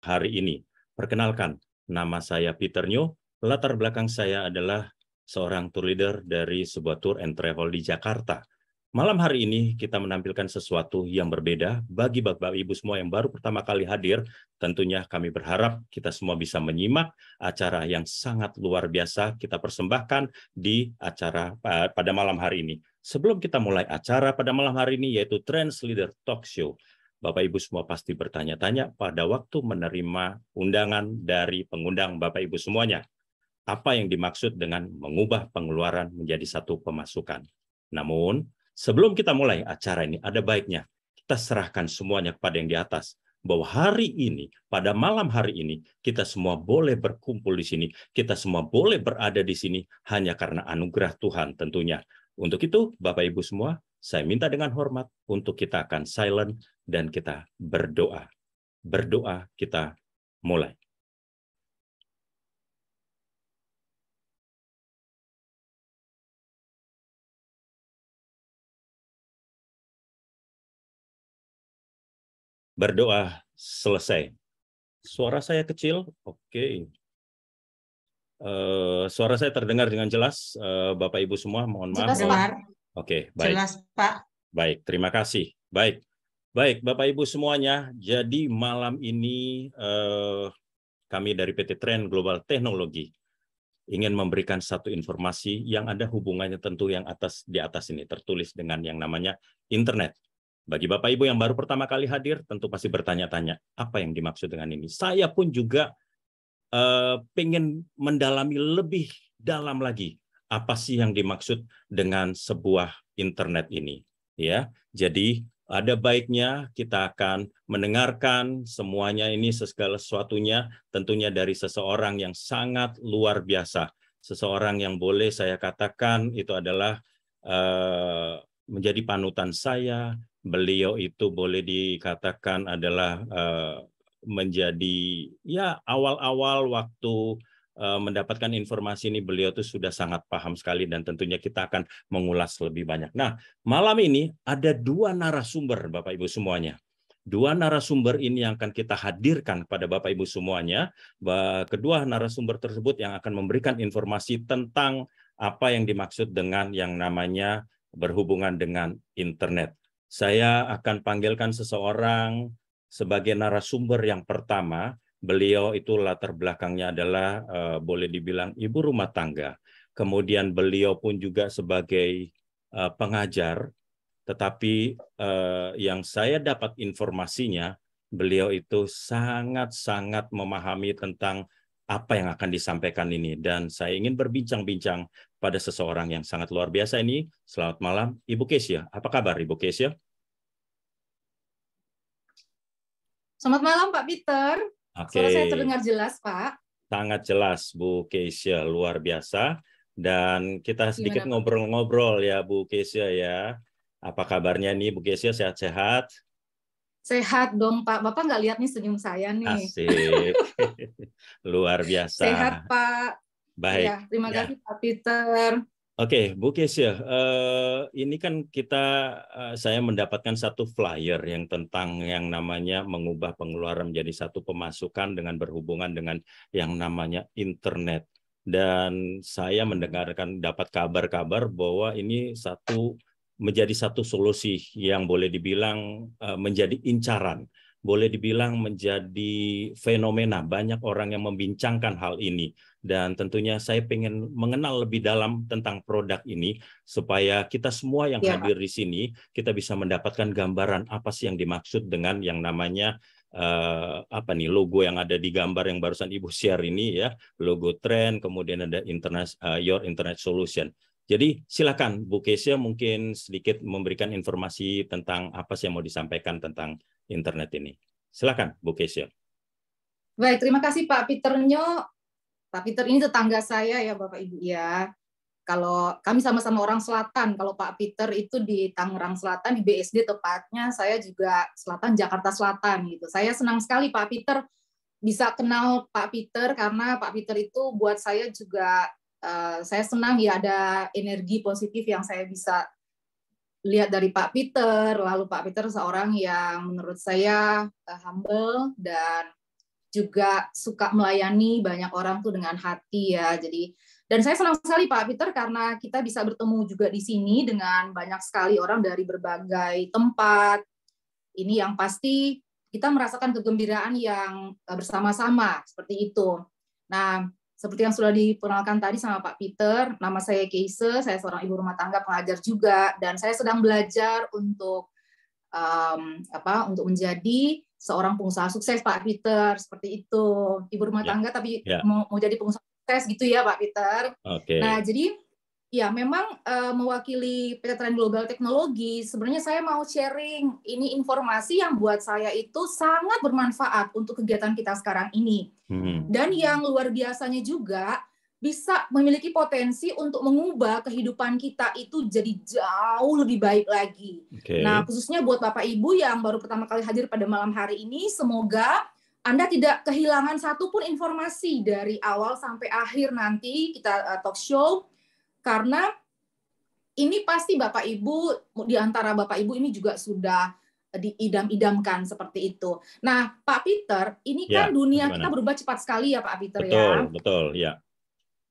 hari ini. Perkenalkan, nama saya Peter Nyo. Latar belakang saya adalah seorang tour leader dari sebuah tour and travel di Jakarta. Malam hari ini kita menampilkan sesuatu yang berbeda bagi Bapak Ibu semua yang baru pertama kali hadir. Tentunya kami berharap kita semua bisa menyimak acara yang sangat luar biasa kita persembahkan di acara pada malam hari ini. Sebelum kita mulai acara pada malam hari ini, yaitu Trends Leader Talk Show, Bapak Ibu semua pasti bertanya-tanya pada waktu menerima undangan dari pengundang Bapak Ibu semuanya, apa yang dimaksud dengan mengubah pengeluaran menjadi satu pemasukan. Namun, sebelum kita mulai acara ini, ada baiknya kita serahkan semuanya kepada yang di atas. Bahwa hari ini, pada malam hari ini, kita semua boleh berkumpul di sini. Kita semua boleh berada di sini hanya karena anugerah Tuhan tentunya. Untuk itu, Bapak Ibu semua, saya minta dengan hormat untuk kita akan silent dan kita berdoa. Berdoa kita mulai. Berdoa selesai. Suara saya kecil, oke. Suara saya terdengar dengan jelas, Bapak Ibu semua, mohon maaf. Jelas, Pak. Oke, baik. Jelas, Pak. Baik, terima kasih. Baik, baik, Bapak Ibu semuanya. Jadi malam ini kami dari PT Trend Global Teknologi ingin memberikan satu informasi yang ada hubungannya tentu yang di atas ini tertulis dengan yang namanya internet. Bagi Bapak Ibu yang baru pertama kali hadir, tentu pasti bertanya-tanya, apa yang dimaksud dengan ini? Saya pun juga pengen mendalami lebih dalam lagi, apa sih yang dimaksud dengan sebuah internet ini. Ya, jadi ada baiknya kita akan mendengarkan semuanya ini, segala sesuatunya, tentunya dari seseorang yang sangat luar biasa. Seseorang yang boleh saya katakan itu adalah menjadi panutan saya. Beliau itu boleh dikatakan adalah menjadi ya awal-awal waktu mendapatkan informasi ini beliau itu sudah sangat paham sekali dan tentunya kita akan mengulas lebih banyak. Nah, malam ini ada dua narasumber Bapak Ibu semuanya. Dua narasumber ini yang akan kita hadirkan kepada Bapak Ibu semuanya. Kedua narasumber tersebut yang akan memberikan informasi tentang apa yang dimaksud dengan yang namanya berhubungan dengan internet. Saya akan panggilkan seseorang sebagai narasumber yang pertama. Beliau itu latar belakangnya adalah boleh dibilang ibu rumah tangga. Kemudian beliau pun juga sebagai pengajar, tetapi yang saya dapat informasinya, beliau itu sangat-sangat memahami tentang apa yang akan disampaikan ini. Dan saya ingin berbincang-bincang pada seseorang yang sangat luar biasa ini. Selamat malam, Ibu Kesia. Apa kabar, Ibu Kesia? Selamat malam, Pak Peter. Suara saya terdengar jelas, Pak. Sangat jelas, Bu Kesia, luar biasa. Dan kita sedikit ngobrol-ngobrol ya, Bu Kesia ya. Apa kabarnya nih, Bu Kesia? Sehat-sehat? Sehat dong, Pak. Bapak nggak lihat nih senyum saya nih. Asik. Luar biasa. Sehat, Pak. Baik. Ya, terima kasih, Pak Peter. Oke, Bu Kesia, ini kan saya mendapatkan satu flyer yang tentang yang namanya mengubah pengeluaran menjadi satu pemasukan dengan berhubungan dengan yang namanya internet. Dan saya dapat kabar-kabar bahwa ini menjadi satu solusi yang boleh dibilang menjadi incaran, boleh dibilang menjadi fenomena, banyak orang yang membincangkan hal ini. Dan tentunya saya ingin mengenal lebih dalam tentang produk ini supaya kita semua yang hadir di sini kita bisa mendapatkan gambaran apa sih yang dimaksud dengan yang namanya logo yang ada di gambar yang barusan Ibu share ini ya, logo Trend, kemudian ada Your Internet Solution. Jadi silakan Bu Kesia mungkin sedikit memberikan informasi tentang apa sih yang mau disampaikan tentang internet ini. Silakan Bu Kesia. Baik, terima kasih Pak Peter Nyo. Pak Peter ini tetangga saya ya Bapak Ibu ya. Kalau kami sama-sama orang selatan, kalau Pak Peter itu di Tangerang Selatan, di BSD tepatnya, saya juga Selatan, Jakarta Selatan gitu. Saya senang sekali Pak Peter bisa kenal Pak Peter karena Pak Peter itu buat saya juga, saya senang ya ada energi positif yang saya bisa lihat dari Pak Peter. Lalu Pak Peter seorang yang menurut saya humble dan juga suka melayani banyak orang tuh dengan hati ya. Jadi, dan saya senang sekali Pak Peter karena kita bisa bertemu juga di sini dengan banyak sekali orang dari berbagai tempat. Ini yang pasti kita merasakan kegembiraan yang bersama-sama seperti itu. Nah, seperti yang sudah diperkenalkan tadi sama Pak Peter, nama saya Keise, saya seorang ibu rumah tangga pengajar juga, dan saya sedang belajar untuk untuk menjadi seorang pengusaha sukses Pak Peter, seperti itu. Ibu rumah tangga tapi mau jadi pengusaha sukses gitu ya Pak Peter. Nah, jadi ya memang mewakili PT Trend Global Teknologi, sebenarnya saya mau sharing ini informasi yang buat saya itu sangat bermanfaat untuk kegiatan kita sekarang ini. Dan yang luar biasanya juga bisa memiliki potensi untuk mengubah kehidupan kita itu jadi jauh lebih baik lagi. Nah, khususnya buat Bapak Ibu yang baru pertama kali hadir pada malam hari ini, semoga Anda tidak kehilangan satupun informasi dari awal sampai akhir nanti kita talk show, karena ini pasti Bapak Ibu, di antara Bapak Ibu ini juga sudah diidam-idamkan seperti itu. Nah, Pak Peter, ini kan dunia kita berubah cepat sekali ya Pak Peter ya. Betul, ya.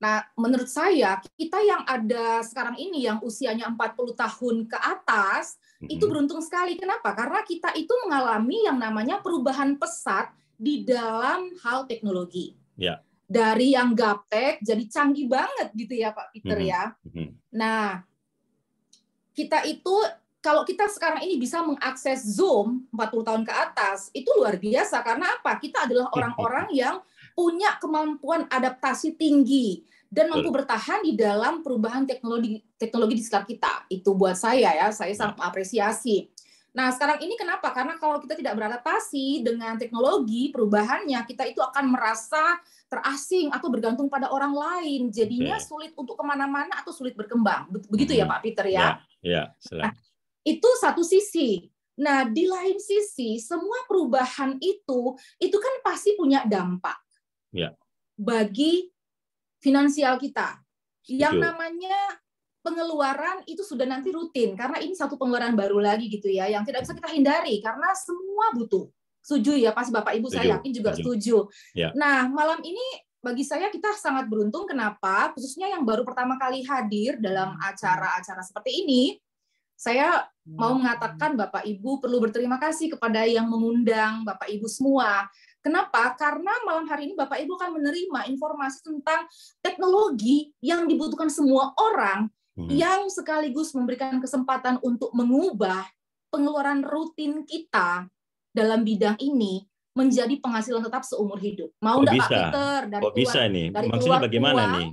Nah, menurut saya, kita yang ada sekarang ini, yang usianya 40 tahun ke atas, itu beruntung sekali. Kenapa? Karena kita itu mengalami yang namanya perubahan pesat di dalam hal teknologi. Ya. Dari yang gaptek, jadi canggih banget gitu ya Pak Peter ya. Nah, kita itu, kalau kita sekarang ini bisa mengakses Zoom 40 tahun ke atas, itu luar biasa. Karena apa? Kita adalah orang-orang yang punya kemampuan adaptasi tinggi dan mampu bertahan di dalam perubahan teknologi di sekitar kita. Itu buat saya ya, saya sangat mengapresiasi. Nah, sekarang ini kenapa? Karena kalau kita tidak beradaptasi dengan teknologi, perubahannya, kita itu akan merasa terasing atau bergantung pada orang lain. Jadinya sulit untuk kemana-mana atau sulit berkembang. Begitu ya Pak Peter ya? Ya, nah, itu satu sisi. Nah, di lain sisi, semua perubahan itu kan pasti punya dampak bagi finansial kita. Yang namanya pengeluaran itu sudah nanti rutin, karena ini satu pengeluaran baru lagi gitu ya, yang tidak bisa kita hindari, karena semua butuh. Setuju ya, pasti Bapak Ibu saya yakin juga setuju. Nah, malam ini bagi saya kita sangat beruntung. Kenapa? Khususnya yang baru pertama kali hadir dalam acara-acara seperti ini, saya mau mengatakan Bapak Ibu perlu berterima kasih kepada yang mengundang Bapak Ibu semua. Kenapa? Karena malam hari ini Bapak Ibu akan menerima informasi tentang teknologi yang dibutuhkan semua orang, yang sekaligus memberikan kesempatan untuk mengubah pengeluaran rutin kita dalam bidang ini menjadi penghasilan tetap seumur hidup. Mau nggak Pak Peter? Dari maksudnya bagaimana uang, nih?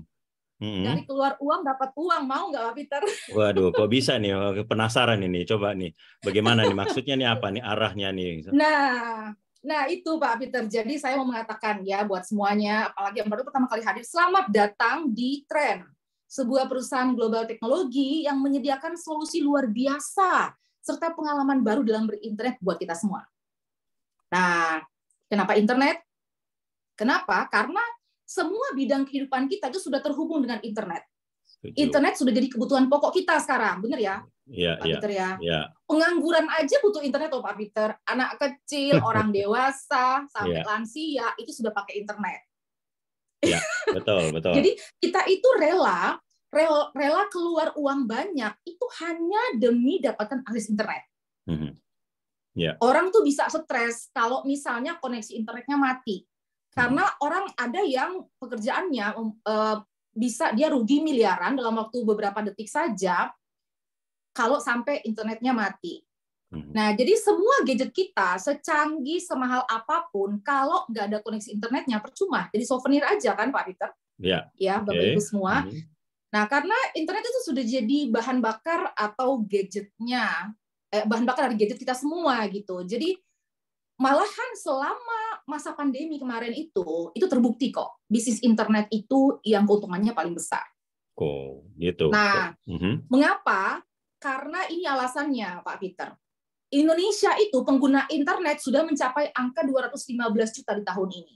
Dari keluar uang dapat uang, mau nggak Pak Peter? Waduh, kok bisa nih? Penasaran ini. Coba nih, bagaimana nih? Maksudnya nih apa nih arahnya nih? Nah itu Pak Peter. Jadi saya mau mengatakan ya buat semuanya, apalagi yang baru pertama kali hadir, selamat datang di Trend, sebuah perusahaan global teknologi yang menyediakan solusi luar biasa serta pengalaman baru dalam berinternet buat kita semua. Nah, kenapa internet? Kenapa? Karena semua bidang kehidupan kita itu sudah terhubung dengan internet. Internet sudah jadi kebutuhan pokok kita sekarang, benar ya? Pak Peter ya. Pengangguran aja butuh internet loh Pak Peter. Anak kecil, orang dewasa, sampai lansia itu sudah pakai internet. Ya, betul. Jadi kita itu rela keluar uang banyak itu hanya demi dapatkan akses internet. Orang tuh bisa stres kalau misalnya koneksi internetnya mati. Karena orang ada yang pekerjaannya bisa dia rugi miliaran dalam waktu beberapa detik saja kalau sampai internetnya mati. Nah, jadi semua gadget kita secanggih, semahal apapun, kalau nggak ada koneksi internetnya percuma. Jadi souvenir aja kan Pak Peter? Ya, Bapak Ibu semua. Nah, karena internet itu sudah jadi bahan bakar atau gadgetnya, bahan bakar dari gadget kita semua gitu. Jadi malahan selama masa pandemi kemarin itu terbukti kok bisnis internet itu yang keuntungannya paling besar. Gitu. Nah, mengapa? Karena ini alasannya Pak Peter. Indonesia itu pengguna internet sudah mencapai angka 215 juta di tahun ini.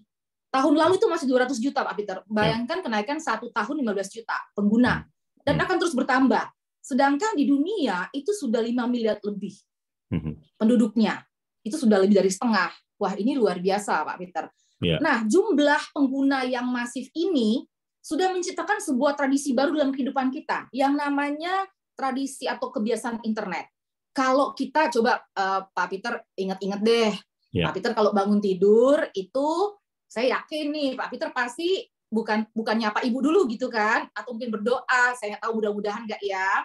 Tahun lalu itu masih 200 juta Pak Peter. Bayangkan kenaikan 1 tahun 15 juta pengguna. Dan akan terus bertambah. Sedangkan di dunia itu sudah 5 miliar lebih penduduknya. Itu sudah lebih dari setengah. Wah, ini luar biasa, Pak Peter. Ya. Nah, jumlah pengguna yang masif ini sudah menciptakan sebuah tradisi baru dalam kehidupan kita, yang namanya tradisi atau kebiasaan internet. Kalau kita coba, Pak Peter, ingat-ingat deh, Ya. Pak Peter kalau bangun tidur itu, saya yakin nih Pak Peter pasti bukan nyapa ibu dulu gitu kan, atau mungkin berdoa, saya nggak tahu, mudah-mudahan nggak ya.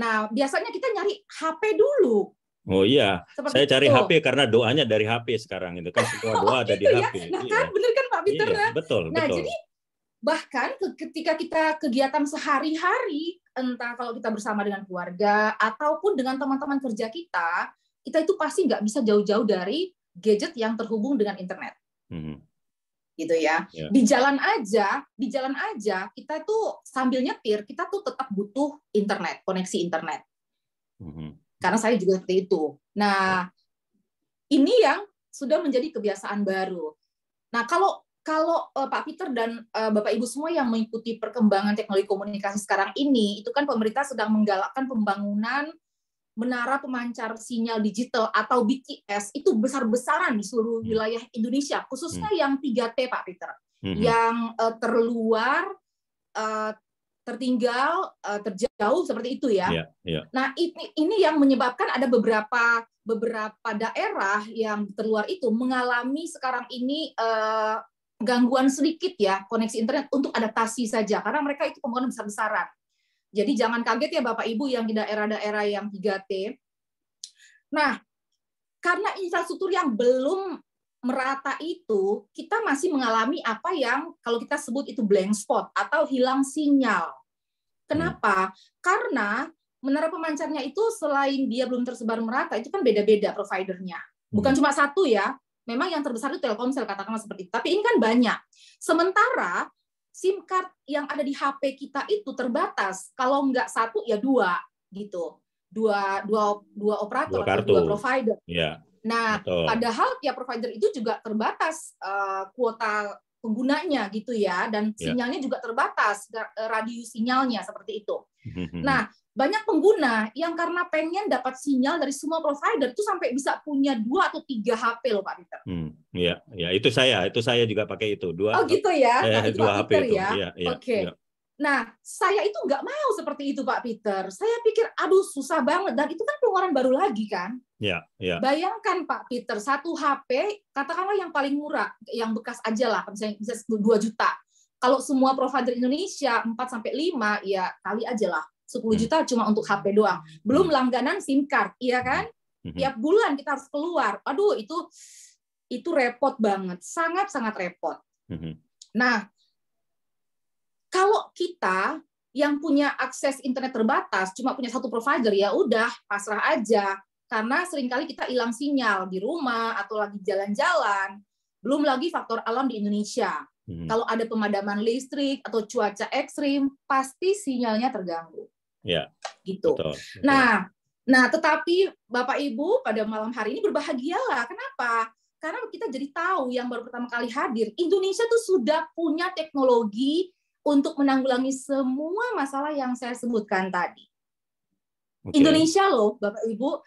Nah, biasanya kita nyari HP dulu. Oh iya, Seperti saya cari itu. HP karena doanya dari HP sekarang itu kan, semua doa ada di Gitu ya. HP. Nah Iya. kan, bener kan Pak Peter? Iya, betul, Nah, betul. jadi bahkan ketika kita kegiatan sehari-hari, entah kalau kita bersama dengan keluarga ataupun dengan teman-teman kerja kita itu pasti nggak bisa jauh-jauh dari gadget yang terhubung dengan internet. Gitu ya. Ya. Di jalan aja kita tuh sambil nyetir, kita tuh tetap butuh internet, koneksi internet. Karena saya juga seperti itu. Nah, ini yang sudah menjadi kebiasaan baru. Nah, kalau Pak Peter dan Bapak Ibu semua yang mengikuti perkembangan teknologi komunikasi sekarang ini, itu kan pemerintah sedang menggalakkan pembangunan menara pemancar sinyal digital atau BTS itu besar-besaran di seluruh wilayah Indonesia, khususnya yang 3T, Pak Peter, yang terluar, tertinggal, terjauh seperti itu ya. Nah, ini yang menyebabkan ada beberapa daerah yang terluar itu mengalami sekarang ini gangguan sedikit ya koneksi internet untuk adaptasi saja, karena mereka itu pembangunan besar-besaran. Jadi jangan kaget ya Bapak Ibu yang di daerah-daerah yang 3T. Nah, karena infrastruktur yang belum merata itu, kita masih mengalami apa yang kalau kita sebut itu blank spot atau hilang sinyal. Kenapa? Karena menara pemancarnya itu selain dia belum tersebar merata, itu kan beda-beda providernya. Bukan cuma satu ya. Memang yang terbesar itu Telkomsel, katakanlah seperti itu. Tapi ini kan banyak. Sementara SIM card yang ada di HP kita itu terbatas. Kalau nggak satu ya dua gitu. Dua operator atau dua provider. Ya. Nah, betul. Padahal tiap provider itu juga terbatas kuota penggunanya gitu ya, dan sinyalnya juga terbatas, radius sinyalnya seperti itu. Nah, banyak pengguna yang karena pengen dapat sinyal dari semua provider itu sampai bisa punya 2 atau 3 HP loh Pak Peter. Ya, itu saya juga pakai itu 2. Oh gitu ya, itu 2 Pak HP Peter itu. ya. Oke. Ya. Nah, saya itu nggak mau seperti itu Pak Peter. Saya pikir, aduh susah banget, dan itu kan pengeluaran baru lagi kan. Ya. Bayangkan Pak Peter, satu HP, katakanlah yang paling murah, yang bekas aja lah, misalnya 2 juta. Kalau semua provider Indonesia 4-5, ya kali aja lah. 10 juta cuma untuk HP doang. Belum langganan SIM card, iya kan? Tiap bulan kita harus keluar. Aduh, itu repot banget. Sangat-sangat repot. Nah, kalau kita yang punya akses internet terbatas, cuma punya satu provider, ya udah pasrah aja. Karena seringkali kita hilang sinyal di rumah atau lagi jalan-jalan. Belum lagi faktor alam di Indonesia. Kalau ada pemadaman listrik atau cuaca ekstrim, pasti sinyalnya terganggu. Ya. Gitu. Betul. Nah, tetapi Bapak Ibu pada malam hari ini berbahagialah. Kenapa? Karena kita jadi tahu yang baru pertama kali hadir, Indonesia tuh sudah punya teknologi untuk menanggulangi semua masalah yang saya sebutkan tadi. Indonesia loh, Bapak Ibu,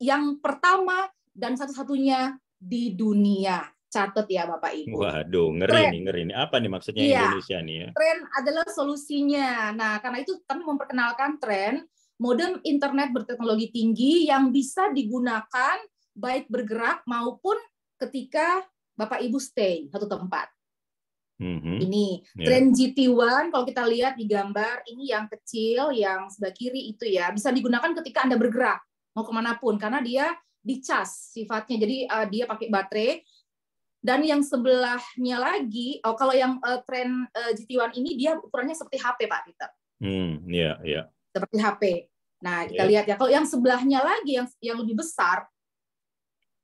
yang pertama dan satu-satunya di dunia. Catat ya Bapak Ibu. Waduh, ngeri nih. Apa nih maksudnya Indonesia nih ya? Tren adalah solusinya. Nah, karena itu kami memperkenalkan tren modem internet berteknologi tinggi yang bisa digunakan baik bergerak maupun ketika Bapak Ibu stay satu tempat. Ini tren GT1, kalau kita lihat di gambar, ini yang kecil, yang sebelah kiri itu ya, bisa digunakan ketika Anda bergerak, mau kemanapun, karena dia dicas sifatnya, jadi dia pakai baterai. Dan yang sebelahnya lagi, kalau yang tren GT1 ini, dia ukurannya seperti HP, Pak Peter. Iya. Seperti HP. Nah, kita lihat ya, kalau yang sebelahnya lagi, yang lebih besar,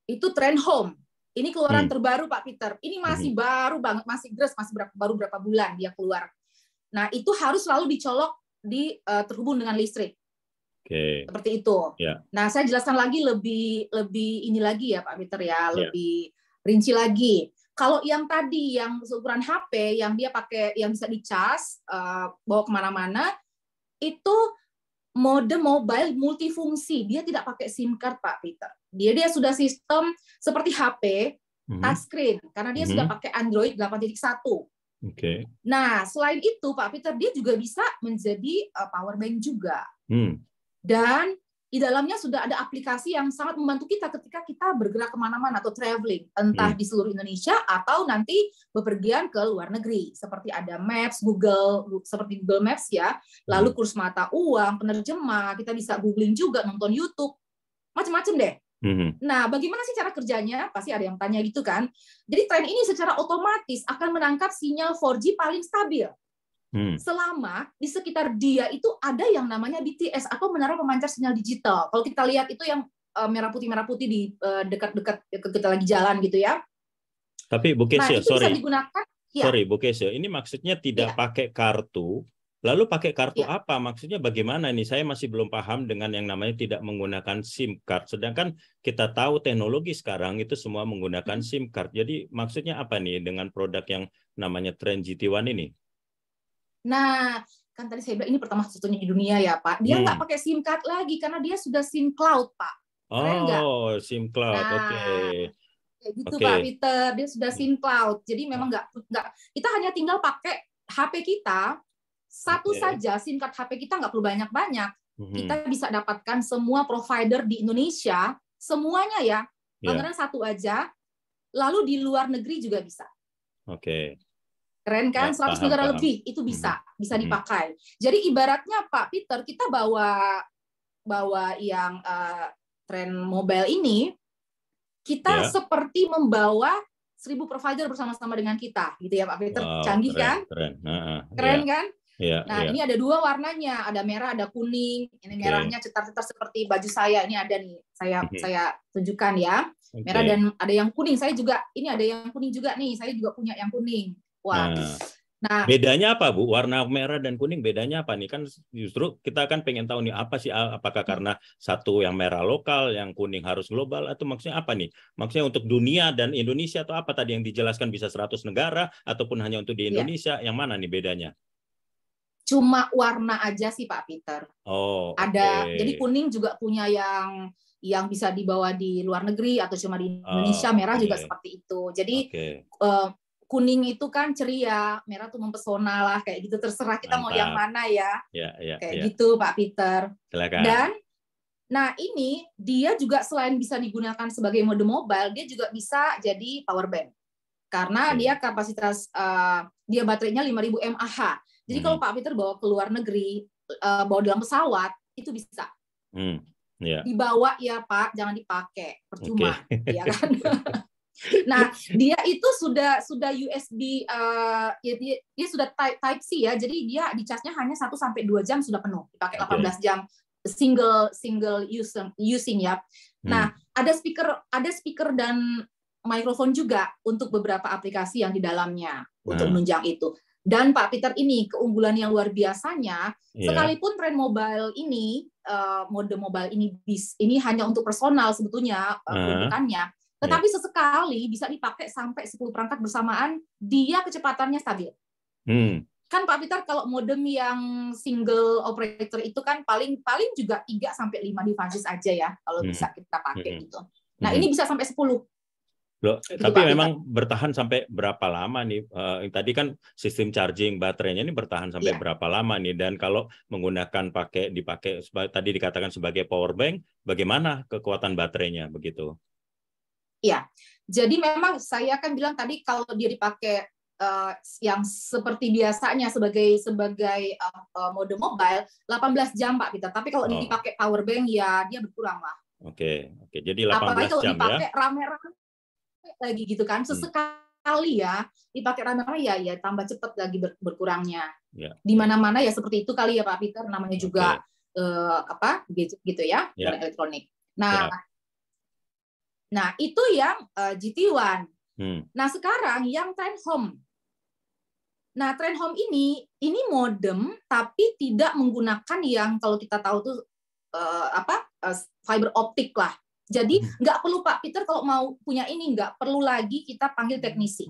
itu tren home. Ini keluaran terbaru Pak Peter. Ini masih baru banget, masih baru berapa bulan dia keluar. Nah, itu harus selalu dicolok terhubung dengan listrik. Seperti itu. Nah, saya jelaskan lagi lebih ini lagi ya Pak Peter ya, lebih rinci lagi. Kalau yang tadi yang seukuran HP yang dia pakai, yang bisa dicas, bawa kemana-mana, itu mode mobile multifungsi. Dia tidak pakai SIM card Pak Peter. Dia sudah sistem seperti HP, touchscreen karena dia sudah pakai Android 8.1. Oke. Nah, selain itu Pak Peter, dia juga bisa menjadi power bank juga. Dan di dalamnya sudah ada aplikasi yang sangat membantu kita ketika kita bergerak kemana-mana atau traveling, entah di seluruh Indonesia atau nanti bepergian ke luar negeri. Seperti ada Maps, seperti Google Maps ya, lalu kurs mata uang, penerjemah, kita bisa googling juga, nonton YouTube, macam-macam deh. Nah, bagaimana sih cara kerjanya? Pasti ada yang tanya gitu kan. Jadi tren ini secara otomatis akan menangkap sinyal 4G paling stabil. Selama di sekitar dia itu ada yang namanya BTS atau menara pemancar sinyal digital. Kalau kita lihat itu yang merah putih di dekat-dekat kita lagi jalan gitu ya. Tapi Bu Kesya, itu bisa digunakan. Sorry Bu Kesya, ini maksudnya tidak pakai kartu. Lalu pakai kartu apa? Maksudnya bagaimana nih? Saya masih belum paham dengan yang namanya tidak menggunakan SIM card. Sedangkan kita tahu teknologi sekarang itu semua menggunakan SIM card. Jadi maksudnya apa nih dengan produk yang namanya Trend GT1 ini? Nah, kan tadi saya bilang ini pertama satunya di dunia ya Pak. Dia nggak pakai SIM card lagi karena dia sudah SIM cloud Pak. Keren nggak? SIM cloud, oke. Gitu Pak Peter, dia sudah SIM cloud. Jadi memang nggak kita hanya tinggal pakai HP kita. Satu saja SIM card HP kita nggak perlu banyak-banyak. Kita bisa dapatkan semua provider di Indonesia, semuanya ya. Langganan satu aja. Lalu di luar negeri juga bisa. Oke. Keren kan? 100 negara lebih itu bisa dipakai. Jadi ibaratnya Pak Peter, kita bawa yang tren mobile ini, kita seperti membawa 1000 provider bersama-sama dengan kita, gitu ya Pak Peter. Canggih kan? Keren kan? Ini ada 2 warnanya, ada merah, ada kuning. Ini merahnya cetar-cetar seperti baju saya. Ini ada nih, saya tunjukkan ya. Merah dan ada yang kuning. Saya juga ini ada yang kuning juga nih. Saya juga punya yang kuning. Wah. Nah, bedanya apa Bu? Warna merah dan kuning bedanya apa nih? Kan justru kita kan pengen tahu nih apa sih, apakah karena satu yang merah lokal, yang kuning harus global, atau maksudnya apa nih? Maksudnya untuk dunia dan Indonesia atau apa tadi yang dijelaskan bisa 100 negara ataupun hanya untuk di Indonesia? Yang mana nih bedanya? Cuma warna aja sih Pak Peter. Ada, jadi kuning juga punya yang bisa dibawa di luar negeri atau cuma di Indonesia. Merah juga seperti itu. Jadi kuning itu kan ceria, merah tuh mempesona lah kayak gitu. Terserah kita mau yang mana ya. Kayak gitu Pak Peter. Silakan. Dan nah ini dia juga selain bisa digunakan sebagai mode mobile, dia juga bisa jadi power bank. Karena dia kapasitas dia baterainya 5000 mAh. Jadi kalau Pak Peter bawa ke luar negeri, bawa dalam pesawat, itu bisa. Dibawa ya Pak, jangan dipakai, percuma, ya kan? Nah, dia itu sudah USB, dia sudah Type C ya, jadi dia dicasnya hanya 1 sampai 2 jam sudah penuh, dipakai 18 jam single using ya. Nah, ada speaker dan mikrofon juga untuk beberapa aplikasi yang di dalamnya untuk menunjang itu. Dan Pak Peter ini keunggulan yang luar biasanya, sekalipun tren mobile ini, mode mobile ini hanya untuk personal sebetulnya peruntukannya, tetapi sesekali bisa dipakai sampai 10 perangkat bersamaan, dia kecepatannya stabil. Kan Pak Peter kalau modem yang single operator itu kan paling juga 3 sampai 5 devices aja ya kalau bisa kita pakai gitu. Nah, ini bisa sampai 10. Loh, tapi memang bertahan sampai berapa lama nih? Tadi kan sistem charging baterainya ini bertahan sampai berapa lama nih? Dan kalau menggunakan dipakai tadi dikatakan sebagai power bank, bagaimana kekuatan baterainya begitu? Iya, jadi memang saya akan bilang tadi kalau dia dipakai yang seperti biasanya sebagai mode mobile 18 jam Pak Peter. Tapi kalau dipakai power bank ya dia berkurang lah. Oke. Jadi 18 apalagi kalau jam dipakai rame-rame lagi gitu kan, sesekali ya dipakai rame-rame ya tambah cepat lagi berkurangnya. Di mana-mana ya seperti itu kali ya Pak Peter, namanya juga gadget gitu ya, elektronik. Nah itu yang GT1. Nah sekarang yang Trend Home. Nah Trend Home ini modem tapi tidak menggunakan yang kalau kita tahu tuh fiber optik lah. Jadi nggak perlu Pak Peter kalau mau punya ini, nggak perlu lagi kita panggil teknisi.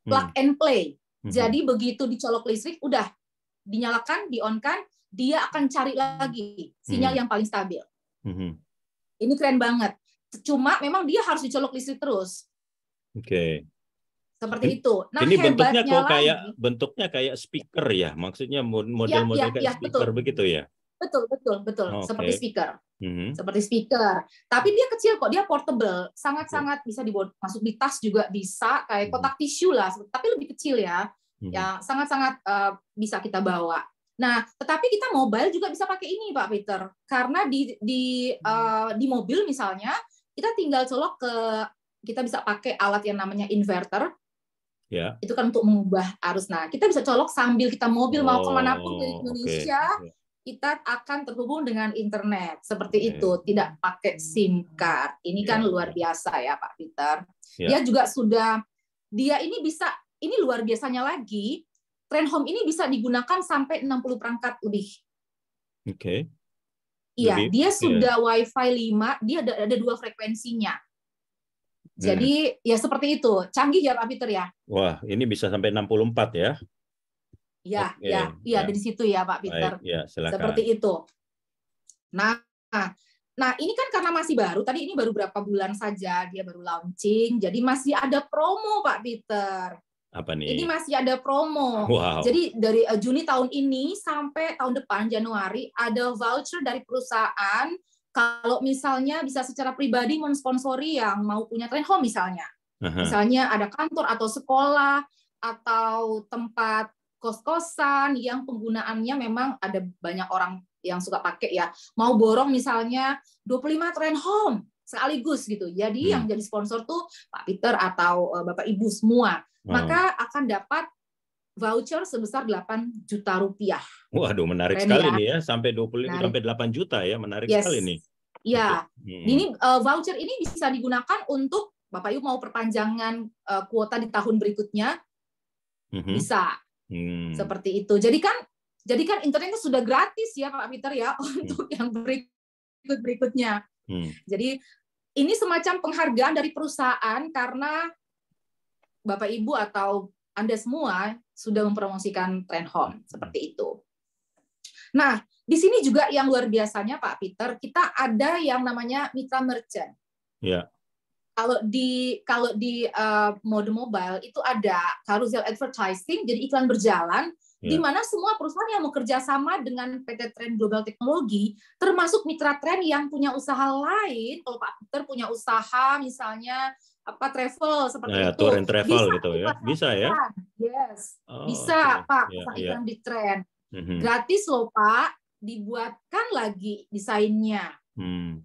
Plug and play. Jadi begitu dicolok listrik, udah dinyalakan, di-on-kan, dia akan cari lagi sinyal yang paling stabil. Ini keren banget. Cuma memang dia harus dicolok listrik terus. Oke. Seperti itu. Nah, Ini bentuknya hebatnya kok kayak lagi, bentuknya kayak speaker ya, maksudnya ya, model-model ya, kayak ya, speaker betul, begitu ya. betul, betul, betul, seperti Oke. speaker. Mhm. Seperti speaker. Tapi dia kecil kok, dia portable, Oke. sangat-sangat bisa dibawa masuk di tas juga bisa, kayak Mhm. kotak tisu lah, tapi lebih kecil ya, Mhm. yang sangat-sangat bisa kita bawa. Nah, tetapi kita mobile juga bisa pakai ini, Pak Peter, karena di mobil misalnya kita tinggal colok kita bisa pakai alat yang namanya inverter, Ya. itu kan untuk mengubah arus. Nah, kita bisa colok sambil kita mobil mau kemanapun dari Oh, oke. Indonesia, kita akan terhubung dengan internet seperti itu, Oke. tidak pakai SIM card. Ini kan Ya, luar ya, biasa ya Pak Peter. ya. Dia juga dia ini bisa, ini luar biasanya lagi, Trend Home ini bisa digunakan sampai 60 perangkat lebih. Oke. Iya, Lebih. dia Ya. sudah Wi-Fi 5, dia ada 2 frekuensinya. Hmm. Jadi ya seperti itu, canggih ya Pak Peter ya. Wah, ini bisa sampai 64 ya. Ya, Oke, ya, ya, ya. dari situ ya Pak Baik, Peter. ya, silakan. Seperti itu. Nah, nah ini kan karena masih baru, tadi ini baru berapa bulan saja dia baru launching, jadi masih ada promo Pak Peter. Apa Ini nih? masih ada promo. Wow. Jadi dari Juni tahun ini sampai tahun depan Januari ada voucher dari perusahaan kalau misalnya bisa secara pribadi mensponsori yang mau punya Trend Home misalnya. Aha. Misalnya ada kantor atau sekolah atau tempat kos-kosan yang penggunaannya memang ada banyak orang yang suka pakai ya. Mau borong misalnya 25 Trend Home sekaligus gitu. Jadi yang Hmm. jadi sponsor tuh Pak Peter atau Bapak Ibu semua. Oh. Maka akan dapat voucher sebesar 8 juta rupiah. Waduh, menarik Keren sekali ya. nih ya, sampai 20 Menarik. sampai 8 juta ya, menarik sekali Yes. nih. Oke. Ya. Hmm. Ini voucher ini bisa digunakan untuk Bapak Ibu mau perpanjangan kuota di tahun berikutnya, Mhm. bisa. Hmm. Seperti itu. Jadi kan internetnya sudah gratis ya Pak Peter ya untuk yang berikutnya. Hmm. Jadi ini semacam penghargaan dari perusahaan karena Bapak Ibu atau Anda semua sudah mempromosikan Trend Home seperti itu. Nah, di sini juga yang luar biasanya Pak Peter, kita ada yang namanya mitra merchant. Ya. Kalau di mode mobile itu ada carousel advertising, jadi iklan berjalan, di Ya. mana semua perusahaan yang bekerja sama dengan PT Trend Global Teknologi, termasuk mitra Trend yang punya usaha lain. Kalau Pak Peter punya usaha, misalnya apa travel seperti Ya, itu, tour and travel bisa gitu ya. pasang Bisa ya? iklan. Yes, Oh, bisa oke. Pak Ya, pasang ya. iklan di Trend. Mhm. Gratis loh Pak, dibuatkan lagi desainnya. Hmm.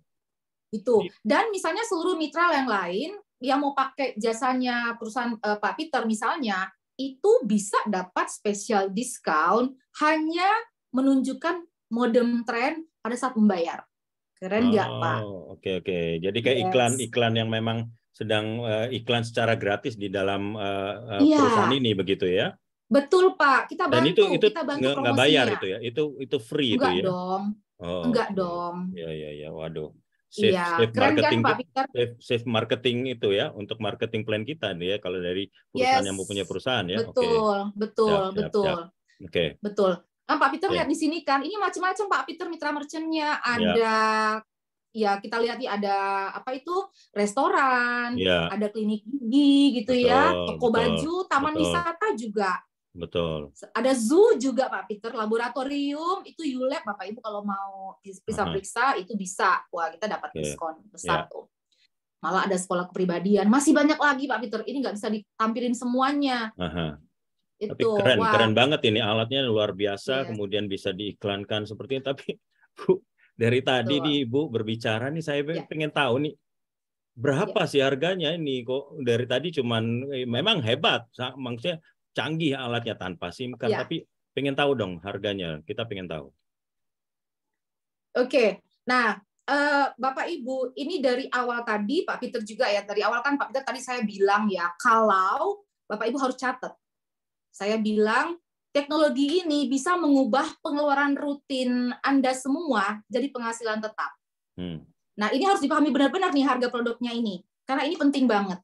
Itu. Dan misalnya seluruh mitra yang lain yang mau pakai jasanya perusahaan Pak Peter misalnya, itu bisa dapat special discount hanya menunjukkan modem Trend pada saat membayar. Keren nggak Pak? Oh, oke, oke. Jadi kayak Yes. iklan-iklan yang memang sedang iklan secara gratis di dalam perusahaan Iya, ini begitu ya. betul Pak. Dan itu Kita bantu nggak bayar promosinya. itu ya. Itu free itu Enggak ya. dong. Oh, Enggak oke. dong. Ya, ya, ya. Waduh. Iya, Save keren kan marketing Pak Peter? save marketing itu ya untuk marketing plan kita nih ya kalau dari perusahaan Yes. yang mempunyai perusahaan ya. Oke. Betul, betul, Siap, siap, betul. siap. Oke. Betul. Nah, Pak Peter lihat Ya. di sini kan, ini macam-macam Pak Peter mitra merchant-nya. Ya. Ada, ya kita lihat nih ada apa itu, restoran, Ya. ada klinik gigi gitu ya, Betul, toko betul. baju, taman Betul. wisata juga. Betul. Ada zoo juga Pak Peter, laboratorium, itu ULab Bapak Ibu kalau mau periksa-periksa itu bisa. Wah, kita dapat Oke. diskon Ya. besar tuh. Malah ada sekolah kepribadian. Masih banyak lagi Pak Peter, ini nggak bisa ditampilin semuanya. Aha. Tapi Itu, wah. keren banget ini alatnya luar biasa, Yes, kemudian bisa diiklankan seperti ini. Tapi Bu, dari tadi betul. nih Ibu berbicara nih saya Ya, pengen tahu nih ya. berapa sih harganya ini kok dari tadi cuman memang hebat, maksudnya canggih alatnya tanpa SIM card, Ya. tapi pengen tahu dong harganya, kita pengen tahu. Oke, nah Bapak Ibu, ini dari awal tadi Pak Peter juga ya, dari awal kan Pak Peter tadi saya bilang ya, kalau Bapak Ibu harus catat, saya bilang teknologi ini bisa mengubah pengeluaran rutin Anda semua jadi penghasilan tetap. Nah, ini harus dipahami benar-benar nih harga produknya ini, karena ini penting banget.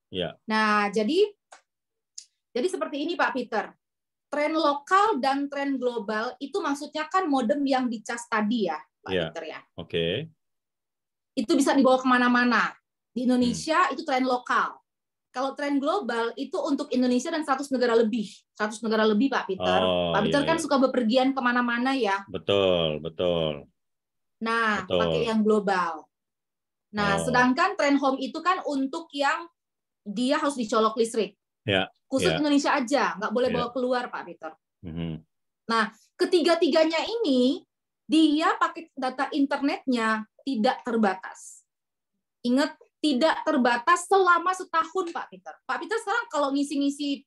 Ya. Nah, jadi seperti ini Pak Peter. Tren lokal dan tren global itu maksudnya kan modem yang dicas tadi ya, Pak Peter ya. Oke. Itu bisa dibawa kemana-mana. Di Indonesia itu tren lokal. Kalau tren global itu untuk Indonesia dan 100 negara lebih. 100 negara lebih, Pak Peter. Oh, Pak Peter iya, kan iya. suka bepergian kemana-mana ya. Betul, betul, Nah, pakai betul. yang global. Nah, Oh, sedangkan tren home itu kan untuk yang dia harus dicolok listrik. ya, Khusus ya, Indonesia aja, nggak boleh ya. bawa keluar, Pak Peter. Mhm. Nah, ketiga-tiganya ini, dia pakai data internetnya tidak terbatas. Ingat, tidak terbatas selama setahun, Pak Peter. Pak Peter sekarang kalau ngisi-ngisi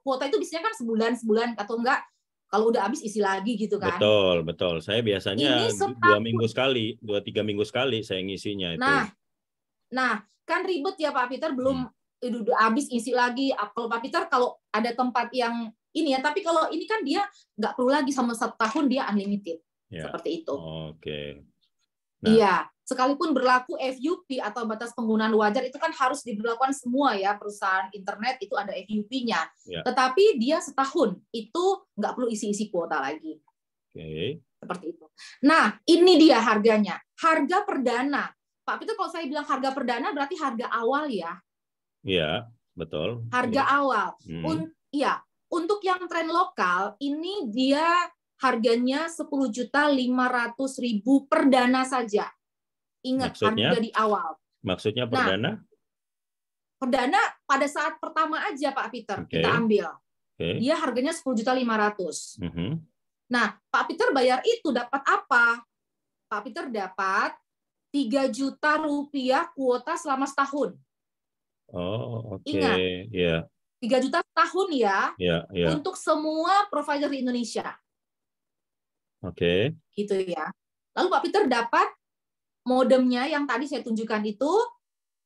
kuota itu biasanya kan sebulan atau enggak, kalau udah habis isi lagi gitu kan. Betul, betul. Saya biasanya Ini 2 minggu setahun. sekali, 2-3 minggu sekali saya ngisinya itu. Nah, kan ribet ya Pak Peter, Hmm. belum udah habis isi lagi. Kalau Pak Peter kalau ada tempat yang ini ya, tapi kalau ini kan dia nggak perlu lagi sama setahun dia unlimited. Ya, Seperti itu. oke. Nah, Iya, sekalipun berlaku FUP atau batas penggunaan wajar itu kan harus diberlakukan semua ya, perusahaan internet itu ada FUP-nya. ya, Tetapi dia setahun itu nggak perlu isi-isi kuota lagi. oke. Seperti itu. Nah, ini dia harganya. Harga perdana. Pak Peter, kalau saya bilang harga perdana berarti harga awal ya. Iya, betul. Harga Ya. awal. Hmm. Ya, untuk yang tren lokal ini dia harganya 10.500.000 perdana saja. Ingat harga Maksudnya, di awal. maksudnya Nah, perdana? perdana pada saat pertama aja Pak Peter kita Oke, ambil. oke. Dia harganya 10.500.000. Mhm. Nah, Pak Peter bayar itu dapat apa? Pak Peter dapat 3 juta rupiah kuota selama setahun. Oh, oke. Ingat, Ya, 3 juta setahun ya, ya, ya. untuk semua provider di Indonesia. Oke. Gitu ya. Lalu Pak Peter dapat modemnya yang tadi saya tunjukkan itu,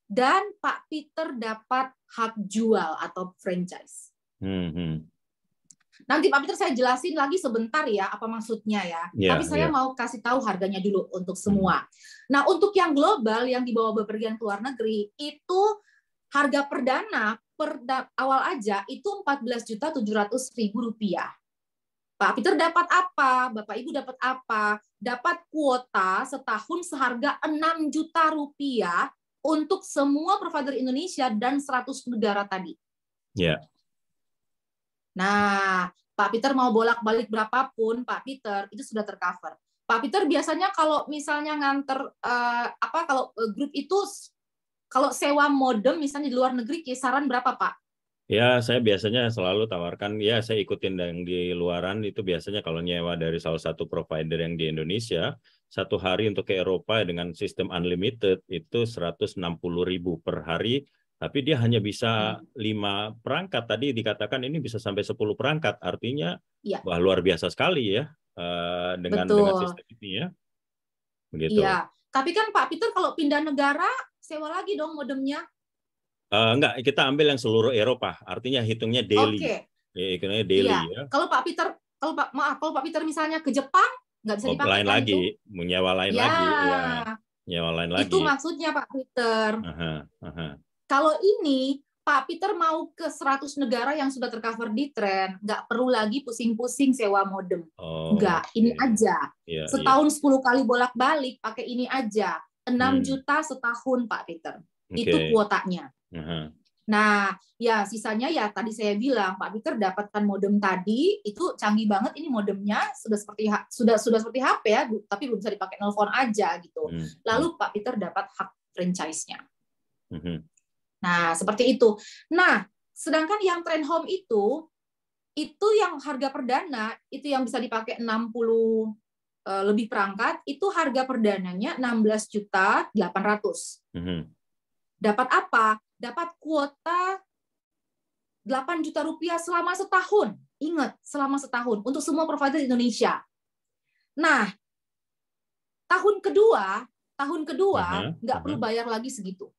dan Pak Peter dapat hak jual atau franchise. Mhm. Nanti Pak Peter saya jelasin lagi sebentar ya apa maksudnya ya. Tapi Ya, saya ya. mau kasih tahu harganya dulu untuk Mhm. semua. Nah, untuk yang global yang dibawa bepergian ke luar negeri itu harga perdana awal aja itu 14.700.000 rupiah. Pak Peter dapat apa? Bapak Ibu dapat apa? Dapat kuota setahun seharga 6 juta rupiah untuk semua provider Indonesia dan 100 negara tadi. Ya. Nah, Pak Peter mau bolak-balik berapapun, Pak Peter itu sudah tercover. Pak Peter biasanya kalau misalnya nganter kalau grup itu kalau sewa modem misalnya di luar negeri kisaran berapa, Pak? Ya, saya biasanya selalu tawarkan, ya saya ikutin yang di luaran itu biasanya kalau nyewa dari salah satu provider yang di Indonesia, 1 hari untuk ke Eropa dengan sistem unlimited itu 160.000 per hari, tapi dia hanya bisa 5 perangkat. Tadi dikatakan ini bisa sampai 10 perangkat, artinya Iya, wah luar biasa sekali ya dengan betul. sistem ini ya, begitu. Iya. Tapi kan Pak Peter kalau pindah negara sewa lagi dong modemnya. Enggak, kita ambil yang seluruh Eropa, artinya hitungnya daily, Oke. ya, hitungnya Iya. daily ya. Kalau Pak Peter kalau Pak Peter misalnya ke Jepang nggak bisa Oh, dipakai lain kan lagi, itu? menyewa lain Ya, lagi, ya, nyewa lain itu lagi. maksudnya Pak Peter. Aha, aha. Kalau ini Pak Peter mau ke 100 negara yang sudah tercover di tren, nggak perlu lagi pusing-pusing sewa modem. Oh, Nggak, ini oke. aja. Iya, iya. Setahun 10 kali bolak-balik, pakai ini aja. 6 Hmm, juta setahun, Pak Peter. Itu oke. kuotanya. Aha. Nah, ya sisanya ya tadi saya bilang, Pak Peter dapatkan modem tadi, itu canggih banget ini modemnya, sudah seperti HP ya, tapi belum bisa dipakai nelpon aja gitu. Hmm, hmm, Lalu Pak Peter dapat hak franchise-nya. mhm. Nah, seperti itu. Nah, sedangkan yang tren home itu yang harga perdana, itu yang bisa dipakai 60 lebih perangkat, itu harga perdananya 16.800.000. Mhm. Dapat apa? Dapat kuota 8 juta rupiah selama setahun. Ingat, selama setahun untuk semua provider Indonesia. Nah, tahun kedua Aha, nggak aha. perlu bayar lagi segitu.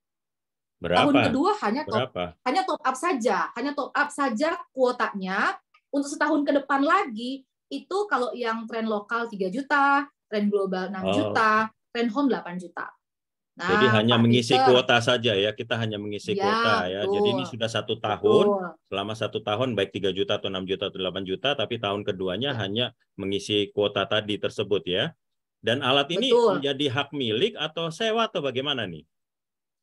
Tahun Berapa? kedua Berapa? hanya top up saja kuotanya untuk setahun ke depan lagi. Itu kalau yang tren lokal 3 juta, tren global 6 Oh, juta, tren home 8 juta. jadi Nah, hanya Pak mengisi Peter, kuota saja ya, kita hanya mengisi kuota ya ya. Jadi ini betul, sudah 1 tahun, betul. selama 1 tahun baik 3 juta atau 6 juta atau 8 juta, tapi tahun keduanya Ya, hanya mengisi kuota tadi tersebut ya. Dan alat ini betul. menjadi hak milik atau sewa atau bagaimana nih?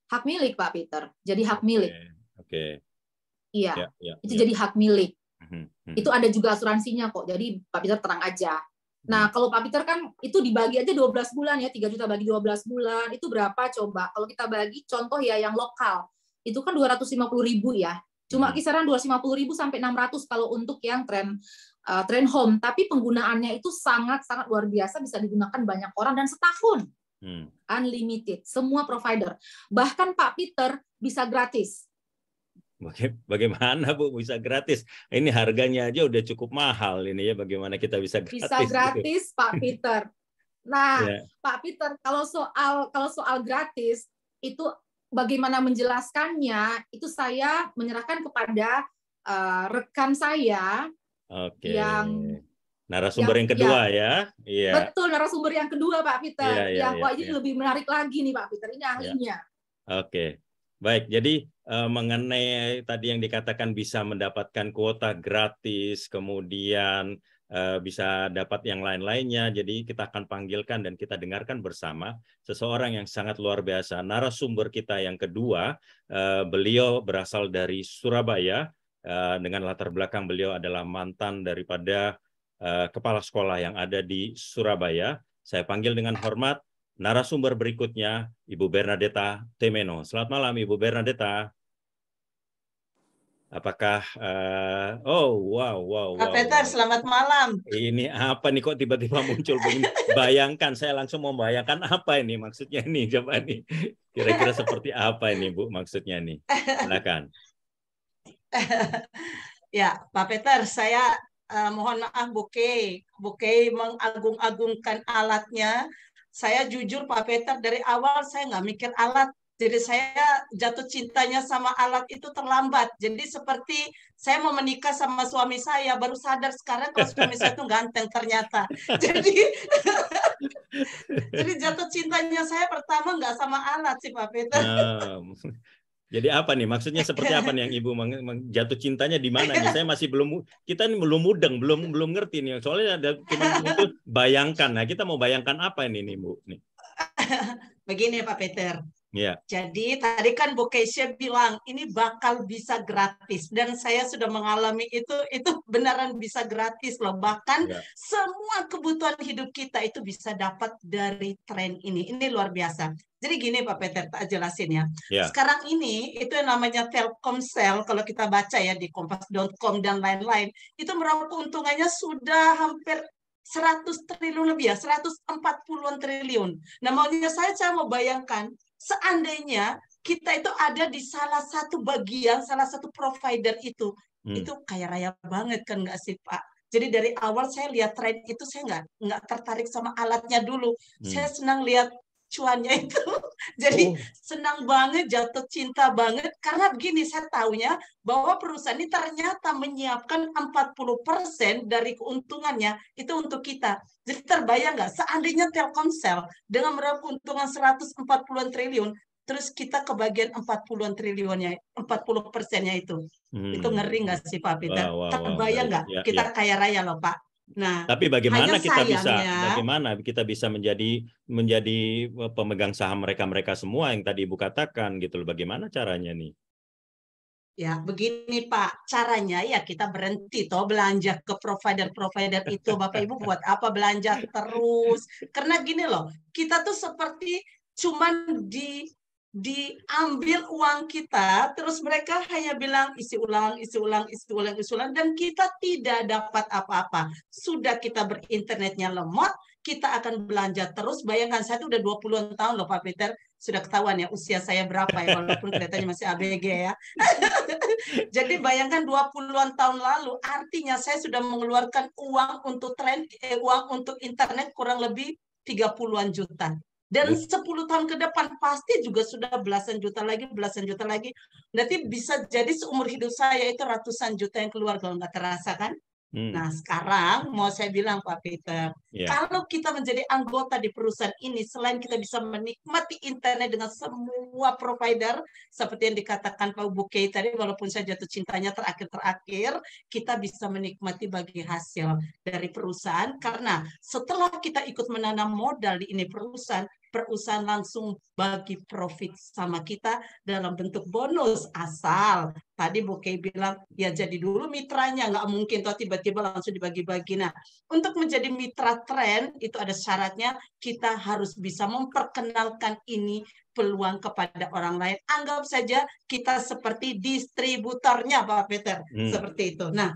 Hak milik Pak Peter. Jadi hak Oke, milik. Oke. Iya, itu jadi hak milik. Itu ada juga asuransinya kok, jadi Pak Peter tenang aja. Nah, kalau Pak Peter kan itu dibagi aja 12 bulan ya, 3 juta bagi 12 bulan, itu berapa coba? Kalau kita bagi contoh ya yang lokal, itu kan 250.000 ya. Cuma kisaran 250.000 sampai 600 kalau untuk yang trend home, tapi penggunaannya itu sangat-sangat luar biasa, bisa digunakan banyak orang dan setahun. Unlimited, semua provider. Bahkan Pak Peter bisa gratis. Bagaimana Bu bisa gratis? Ini harganya aja udah cukup mahal ini ya. Bagaimana kita bisa gratis? Bisa gratis gitu? Pak Peter. Nah, Pak Peter, kalau soal gratis itu bagaimana menjelaskannya? Itu saya menyerahkan kepada rekan saya yang narasumber yang kedua ya. Iya. Betul, narasumber yang kedua Pak Peter. Ini lebih menarik lagi nih Pak Peter. Ini ahlinya. Oke. Baik, jadi mengenai tadi yang dikatakan bisa mendapatkan kuota gratis, kemudian bisa dapat yang lain-lainnya, jadi kita akan panggilkan dan kita dengarkan bersama seseorang yang sangat luar biasa. Narasumber kita yang kedua, beliau berasal dari Surabaya, dengan latar belakang beliau adalah mantan daripada kepala sekolah yang ada di Surabaya. Saya panggil dengan hormat narasumber berikutnya, Ibu Bernadetta Temeno. Selamat malam, Ibu Bernadetta. Apakah, Pak Peter, selamat malam. Ini apa nih kok tiba-tiba muncul begini? Bayangkan, saya langsung membayangkan apa ini maksudnya nih, coba nih. Kira-kira seperti apa ini Bu maksudnya nih? Silakan. Ya, Pak Peter, saya mohon maaf Buke mengagung-agungkan alatnya. Saya jujur Pak Peter, dari awal saya nggak mikir alat. Jadi saya jatuh cintanya sama alat itu terlambat. Jadi seperti saya mau menikah sama suami saya, baru sadar sekarang kalau suami saya itu ganteng ternyata. Jadi jatuh cintanya saya pertama nggak sama alat sih Pak Peter. Jadi apa nih? Maksudnya seperti apa nih yang Ibu jatuh cintanya di mana nih? Saya masih kita ini belum mudeng, belum ngerti nih. Soalnya ada cuma itu bayangkan. Nah, kita mau bayangkan apa ini nih, Bu? Nih. Begini Pak Peter. Ya. Jadi tadi kan Bu Keisha bilang ini bakal bisa gratis dan saya sudah mengalami itu beneran bisa gratis loh. Bahkan semua kebutuhan hidup kita itu bisa dapat dari tren ini. Ini luar biasa. Jadi gini Pak Peter, tak jelasin ya. Sekarang ini itu yang namanya Telkomsel, kalau kita baca ya di kompas.com dan lain-lain, itu meraup keuntungannya sudah hampir 100 triliun lebih ya, 140-an triliun. Nah maunya saya mau bayangkan, seandainya kita itu ada di salah satu bagian, salah satu provider itu kaya raya banget kan nggak sih Pak? Jadi dari awal saya lihat tren itu saya nggak tertarik sama alatnya dulu. Saya senang lihat cuannya itu. Jadi senang banget, jatuh cinta banget. Karena begini, saya tahunya bahwa perusahaan ini ternyata menyiapkan 40% dari keuntungannya itu untuk kita. Jadi terbayang nggak, seandainya Telkomsel dengan meraup keuntungan 140-an triliun, terus kita kebagian 40-an triliunnya, 40%-nya itu. Itu ngeri nggak sih Pak Peter? Terbayang nggak? Kita kaya raya loh Pak. Nah, tapi bagaimana kita bisa menjadi pemegang saham mereka semua yang tadi Ibu katakan gitu loh. Bagaimana caranya nih? Ya, begini Pak, caranya ya kita berhenti toh belanja ke provider itu. Bapak Ibu buat apa belanja terus? Karena gini loh, kita tuh seperti cuman diambil uang kita, terus mereka hanya bilang isi ulang, dan kita tidak dapat apa-apa. Sudah kita berinternetnya lemot, kita akan belanja terus. Bayangkan, saya itu udah 20-an tahun loh Pak Peter, sudah ketahuan ya usia saya berapa ya, walaupun kelihatannya masih ABG ya. Jadi bayangkan 20-an tahun lalu, artinya saya sudah mengeluarkan uang untuk uang untuk internet kurang lebih 30-an juta. Dan 10 tahun ke depan pasti juga sudah belasan juta lagi. Berarti bisa jadi seumur hidup saya itu ratusan juta yang keluar kalau nggak terasa kan. Nah sekarang mau saya bilang Pak Peter, Kalau kita menjadi anggota di perusahaan ini, selain kita bisa menikmati internet dengan semua provider, seperti yang dikatakan Pak Bukey tadi, walaupun saya jatuh cintanya terakhir-terakhir, kita bisa menikmati bagi hasil dari perusahaan, karena setelah kita ikut menanam modal di ini perusahaan langsung bagi profit sama kita dalam bentuk bonus, asal tadi Bukey bilang ya jadi dulu mitranya, nggak mungkin toh tiba-tiba langsung dibagi-bagi. Nah, untuk menjadi mitra tren itu ada syaratnya, kita harus bisa memperkenalkan ini peluang kepada orang lain. Anggap saja kita seperti distributornya Pak Peter, seperti itu. Nah,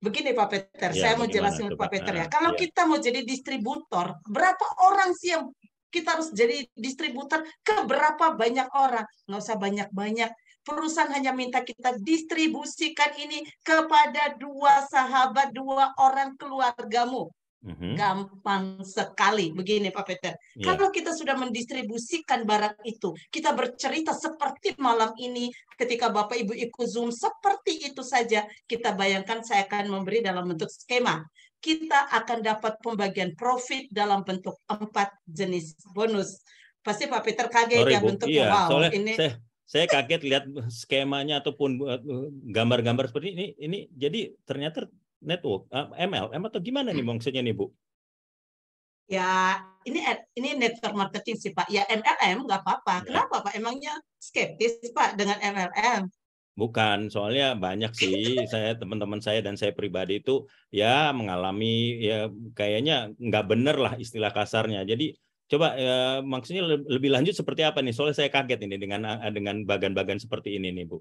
begini Pak Peter, saya mau jelasin Pak Peter ya. Kalau kita mau jadi distributor, berapa orang sih yang kita harus jadi distributor ke berapa banyak orang? Nggak usah banyak-banyak. Perusahaan hanya minta kita distribusikan ini kepada 2 sahabat, 2 orang keluargamu. Gampang sekali. Begini Pak Peter, kalau kita sudah mendistribusikan barang itu, kita bercerita seperti malam ini, ketika Bapak Ibu ikut Zoom, seperti itu saja. Kita bayangkan saya akan memberi dalam bentuk skema. Kita akan dapat pembagian profit dalam bentuk 4 jenis bonus. Pasti Pak Peter kaget ya bentuknya. Wow, ini saya kaget lihat skemanya ataupun gambar-gambar seperti ini. Jadi ternyata network MLM atau gimana nih maksudnya nih Bu? Ya, ini network marketing sih Pak. Ya MLM nggak apa-apa. Kenapa Pak? Emangnya skeptis Pak dengan MLM? Bukan, soalnya banyak sih teman-teman saya dan saya pribadi itu ya mengalami ya kayaknya nggak bener lah istilah kasarnya. Jadi coba maksudnya lebih lanjut seperti apa nih? Soalnya saya kaget ini dengan bagan-bagan seperti ini nih Bu.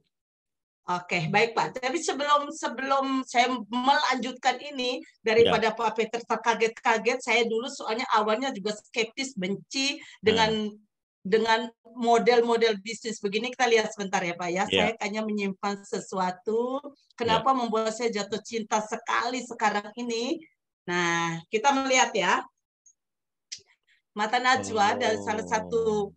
Oke, baik Pak. Tapi sebelum saya melanjutkan ini, daripada Pak Peter terkaget-kaget, saya dulu soalnya awalnya juga skeptis, benci dengan model-model bisnis begini. Kita lihat sebentar ya Pak ya. Saya hanya menyimpan sesuatu. Kenapa membuat saya jatuh cinta sekali sekarang ini? Nah, kita melihat ya. Mata Najwa dari salah satu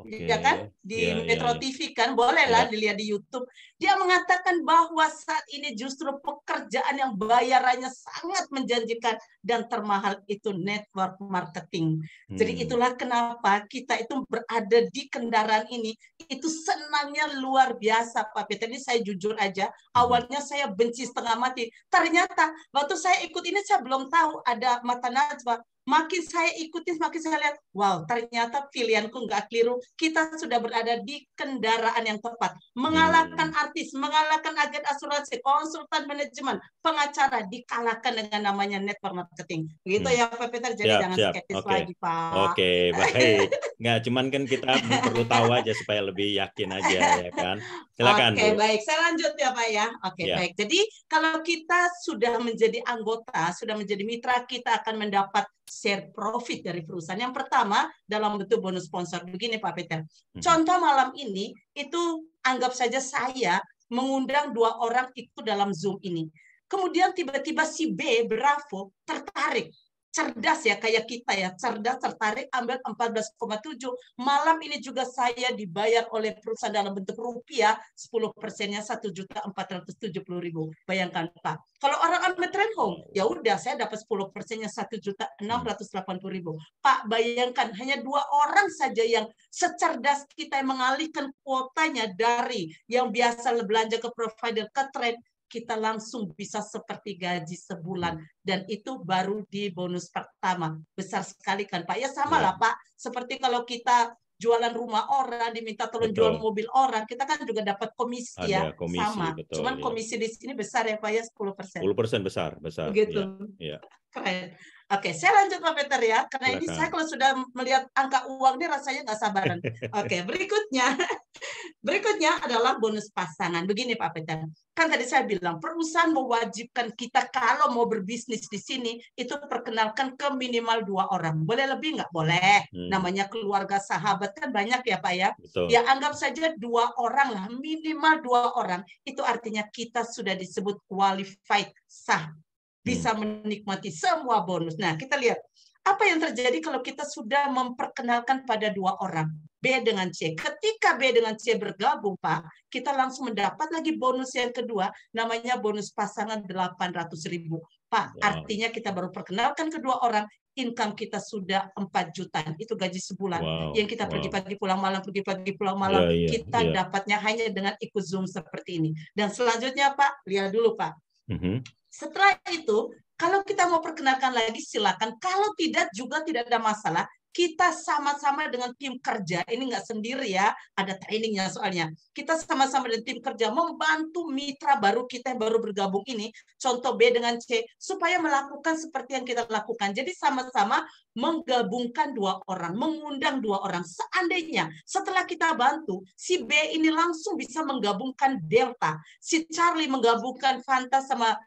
ya kan di Metro TV kan, bolehlah dilihat di YouTube. Dia mengatakan bahwa saat ini justru pekerjaan yang bayarannya sangat menjanjikan dan termahal itu network marketing. Jadi itulah kenapa kita itu berada di kendaraan ini itu senangnya luar biasa Pak Peter. Ini saya jujur aja, awalnya saya benci setengah mati. Ternyata waktu saya ikut ini saya belum tahu ada Mata Najwa. Makin saya ikutin, makin saya lihat, wow, ternyata pilihanku nggak keliru. Kita sudah berada di kendaraan yang tepat. Mengalahkan artis, mengalahkan agen asuransi, konsultan manajemen, pengacara, dikalahkan dengan namanya network marketing. Begitu ya Pak Peter, jadi jangan skeptis lagi Pak. Oke, baik. Nggak, cuman kan kita perlu tahu aja supaya lebih yakin aja ya kan. Silakan. Oke, baik. Saya lanjut ya Pak ya. Oke, baik. Jadi kalau kita sudah menjadi anggota, sudah menjadi mitra, kita akan mendapat share profit dari perusahaan. Yang pertama dalam bentuk bonus sponsor. Begini Pak Peter. Contoh malam ini itu anggap saja saya mengundang 2 orang itu dalam Zoom ini. Kemudian tiba-tiba si B Bravo tertarik. Cerdas ya kayak kita ya, cerdas, tertarik, ambil 14,7. Malam ini juga saya dibayar oleh perusahaan dalam bentuk rupiah, 10%-nya 1.470.000. Bayangkan Pak. Kalau orang ambil trend home, ya udah saya dapat 10%-nya 1.680.000. Pak, bayangkan hanya 2 orang saja yang secerdas kita yang mengalihkan kuotanya dari yang biasa belanja ke provider ke trend, kita langsung bisa seperti gaji sebulan, dan itu baru di bonus pertama. Besar sekali kan Pak? Ya sama lah Pak, seperti kalau kita jualan rumah orang, diminta tolong jual mobil orang, kita kan juga dapat komisi. Ada ya, komisi, sama. Betul, cuman komisi di sini besar ya Pak ya, 10%. 10% besar. Begitu. Ya. Keren. Oke, saya lanjut Pak Peter ya, karena ini saya kalau sudah melihat angka uang ini rasanya nggak sabaran. Oke, berikutnya adalah bonus pasangan. Begini Pak Peter, kan tadi saya bilang perusahaan mewajibkan kita kalau mau berbisnis di sini itu perkenalkan ke minimal 2 orang. Boleh lebih nggak? Boleh. Namanya keluarga sahabat kan banyak ya Pak ya. Betul. Ya anggap saja 2 orang lah, minimal 2 orang. Itu artinya kita sudah disebut qualified, sah, bisa menikmati semua bonus. Nah, kita lihat Apa yang terjadi kalau kita sudah memperkenalkan pada 2 orang, B dengan C? Ketika B dengan C bergabung, Pak, kita langsung mendapat lagi bonus yang kedua, namanya bonus pasangan 800.000. Pak, artinya kita baru perkenalkan kedua orang, income kita sudah 4 juta. Itu gaji sebulan. Yang kita pergi pagi pulang malam, pergi pagi pulang malam, kita dapatnya hanya dengan ikut Zoom seperti ini. Dan selanjutnya, Pak, lihat dulu, Pak. Setelah itu, kalau kita mau perkenalkan lagi, silakan. Kalau tidak juga tidak ada masalah. Kita sama-sama dengan tim kerja. Ini nggak sendiri ya, ada trainingnya soalnya. Kita sama-sama dengan tim kerja membantu mitra baru kita yang baru bergabung ini. Contoh B dengan C, supaya melakukan seperti yang kita lakukan. Jadi sama-sama menggabungkan 2 orang, mengundang 2 orang. Seandainya setelah kita bantu, si B ini langsung bisa menggabungkan Delta. Si Charlie menggabungkan Fanta sama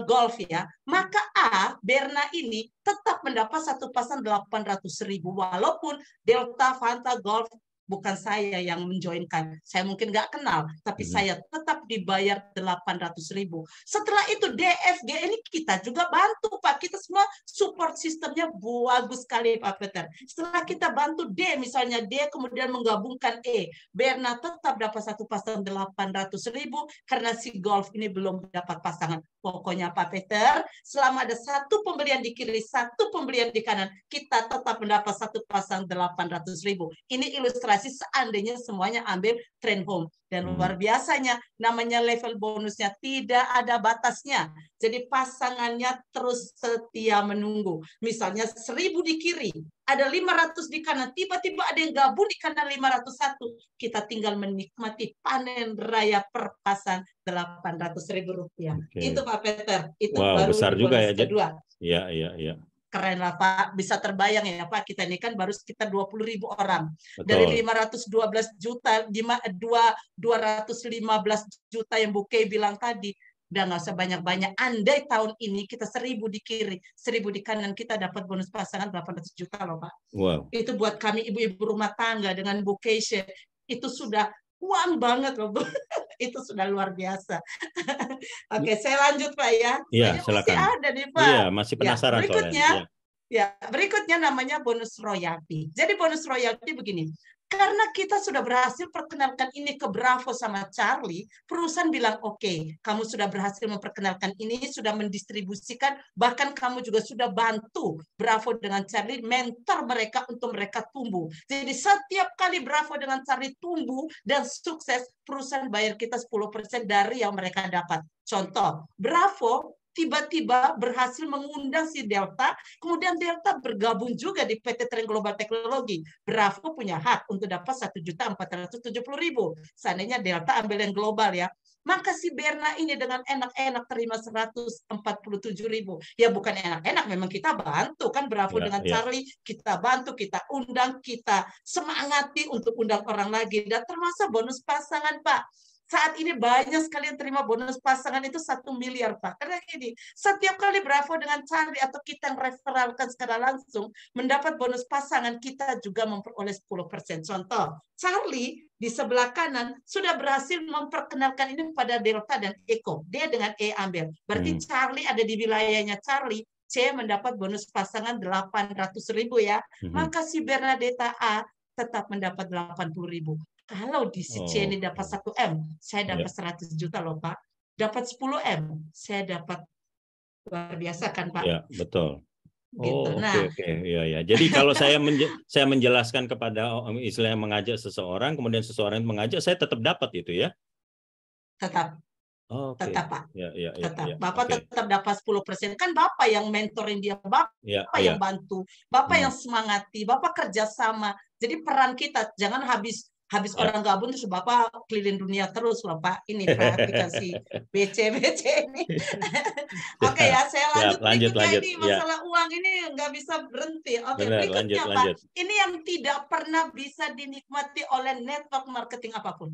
golf ya, maka A, Berna ini tetap mendapat satu pasang 800.000 walaupun Delta, Fanta, golf bukan saya yang menjoinkan. Saya mungkin nggak kenal, tapi saya tetap dibayar 800.000. Setelah itu DFG ini kita juga bantu, Pak. Kita semua support sistemnya bagus sekali, Pak Peter. Setelah kita bantu D, misalnya D kemudian menggabungkan E, Berna tetap dapat satu pasang 800.000 karena si golf ini belum dapat pasangan. Pokoknya Pak Peter, selama ada satu pembelian di kiri, satu pembelian di kanan, kita tetap mendapat satu pasang 800.000. Ini ilustrasi seandainya semuanya ambil trend home. Dan luar biasanya, namanya level bonusnya tidak ada batasnya. Jadi pasangannya terus setia menunggu. Misalnya 1.000 di kiri, ada 500 di kanan, tiba-tiba ada yang gabung di kanan 501. Kita tinggal menikmati panen raya per pasang 800.000 rupiah. Itu Pak Peter. Itu baru besar juga ya. Kedua. Iya. Keren lah Pak, bisa terbayang ya Pak, kita ini kan baru sekitar 20.000 orang. Betul. Dari 512 juta, 215 juta yang Bu Kay bilang tadi, udah nggak usah banyak-banyak. Andai tahun ini kita 1.000 di kiri, 1.000 di kanan, kita dapat bonus pasangan 800 juta loh Pak. Wow. Itu buat kami ibu-ibu rumah tangga dengan Bu Kay, itu sudah uang banget loh Bu. Itu sudah luar biasa. Oke, saya lanjut Pak ya. Iya, silakan. Masih ada nih Pak. Iya, masih penasaran berikutnya, soalnya. Berikutnya namanya bonus royalti. Jadi bonus royalti begini. Karena kita sudah berhasil perkenalkan ini ke Bravo sama Charlie, perusahaan bilang, oke, kamu sudah berhasil memperkenalkan ini, sudah mendistribusikan, bahkan kamu juga sudah bantu Bravo dengan Charlie, mentor mereka untuk mereka tumbuh. Jadi setiap kali Bravo dengan Charlie tumbuh dan sukses, perusahaan bayar kita 10% dari yang mereka dapat. Contoh, Bravo tiba-tiba berhasil mengundang si Delta, kemudian Delta bergabung juga di PT Trend Global Teknologi. Bravo punya hak untuk dapat 1.470.000. Seandainya Delta ambil yang global ya. Maka si Berna ini dengan enak-enak terima 147.000. Ya bukan enak-enak, memang kita bantu kan Bravo dengan Charlie, kita bantu, kita undang, kita semangati untuk undang orang lagi. Dan termasuk bonus pasangan Pak. Saat ini banyak sekali yang terima bonus pasangan itu 1 miliar Pak. Karena ini setiap kali Bravo dengan Charlie atau kita yang referalkan secara langsung mendapat bonus pasangan, kita juga memperoleh 10%. Contoh, Charlie di sebelah kanan sudah berhasil memperkenalkan ini pada Delta dan Eko. Dia dengan E ambil. Berarti Charlie ada di wilayahnya Charlie. C mendapat bonus pasangan 800.000 ya. Maka si Bernadetta A tetap mendapat 80.000. Kalau di si C ini dapat 1 M, saya dapat 100 juta loh Pak. Dapat 10 M, saya dapat luar biasa kan Pak? Ya, betul. Gitu. Oke. Ya. Jadi kalau saya menjelaskan kepada istilahnya mengajak seseorang, kemudian seseorang mengajak, saya tetap dapat itu ya? Tetap. Tetap Pak. Tetap. Bapak tetap dapat 10%. Kan Bapak yang mentorin dia, Bapak yang bantu, Bapak yang semangati, Bapak kerjasama. Jadi peran kita jangan habis orang gabung terus Bapak keliling dunia terus loh Pak. Ini perhatikan si BC ini. Oke ya, saya lanjut. Ini masalah uang ini nggak bisa berhenti. Oke, berikutnya Pak. Ini yang tidak pernah bisa dinikmati oleh network marketing apapun.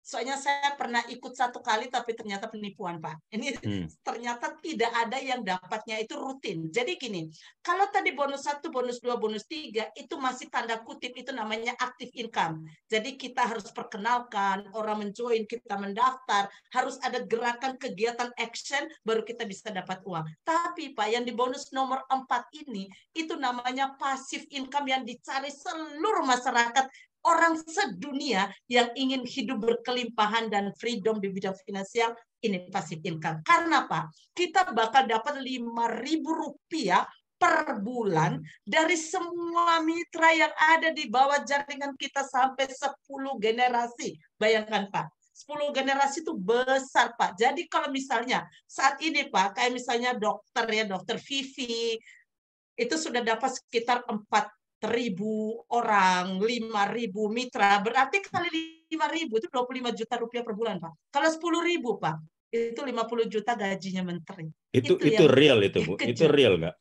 Soalnya saya pernah ikut 1 kali, tapi ternyata penipuan, Pak. Ini ternyata tidak ada yang dapatnya itu rutin. Jadi gini, kalau tadi bonus 1, bonus 2, bonus 3, itu masih tanda kutip, itu namanya active income. Jadi kita harus perkenalkan, orang menjoin, kita mendaftar, harus ada gerakan kegiatan action, baru kita bisa dapat uang. Tapi Pak, yang di bonus nomor 4 ini, itu namanya passive income yang dicari seluruh masyarakat, orang sedunia yang ingin hidup berkelimpahan dan freedom di bidang finansial, ini passive income. Karena Pak, kita bakal dapat Rp5.000 per bulan dari semua mitra yang ada di bawah jaringan kita sampai 10 generasi. Bayangkan Pak, 10 generasi itu besar Pak. Jadi kalau misalnya saat ini Pak, kayak misalnya dokter ya, dokter Vivi, itu sudah dapat sekitar 4.000 orang, 5.000 mitra, berarti kali 5.000 itu 25 juta rupiah per bulan, Pak. Kalau 10.000, Pak, itu 50 juta gajinya menteri. Itu real itu, Bu? Itu real nggak?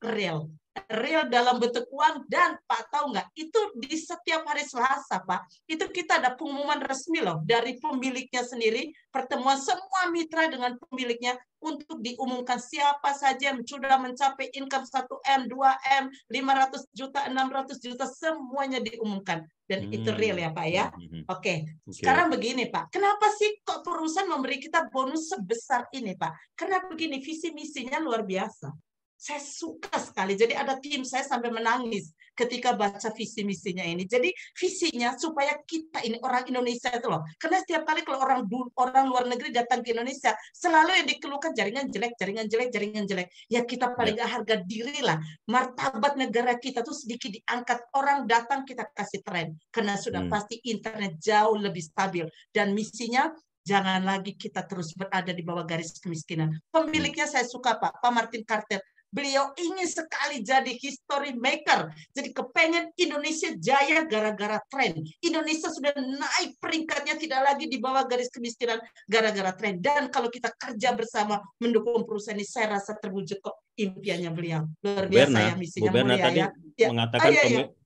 Real dalam bentuk uang. Dan Pak, tahu nggak, itu di setiap hari Selasa, Pak, itu kita ada pengumuman resmi loh dari pemiliknya sendiri, pertemuan semua mitra dengan pemiliknya untuk diumumkan siapa saja yang sudah mencapai income 1M, 2M, 500 juta, 600 juta, semuanya diumumkan. Dan itu real ya Pak ya. Oke. Sekarang begini Pak, kenapa sih kok perusahaan memberi kita bonus sebesar ini Pak? Karena begini, visi misinya luar biasa. Saya suka sekali. Jadi ada tim saya sampai menangis ketika baca visi misinya ini. Jadi visinya supaya kita ini orang Indonesia itu loh. Karena setiap kali kalau orang luar negeri datang ke Indonesia, selalu yang dikeluhkan jaringan jelek, jaringan jelek, jaringan jelek. Ya kita paling nggak harga diri lah. Martabat negara kita tuh sedikit diangkat. Orang datang kita kasih tren. Karena sudah pasti internet jauh lebih stabil. Dan misinya, jangan lagi kita terus berada di bawah garis kemiskinan. Pemiliknya saya suka Pak Martin Carter. Beliau ingin sekali jadi history maker. Jadi kepengen Indonesia jaya gara-gara tren. Indonesia sudah naik peringkatnya, tidak lagi di bawah garis kemiskinan gara-gara tren. Dan kalau kita kerja bersama mendukung perusahaan ini, saya rasa terwujud kok impiannya beliau. Luar biasa ya misinya. Bu Berna tadi mengatakan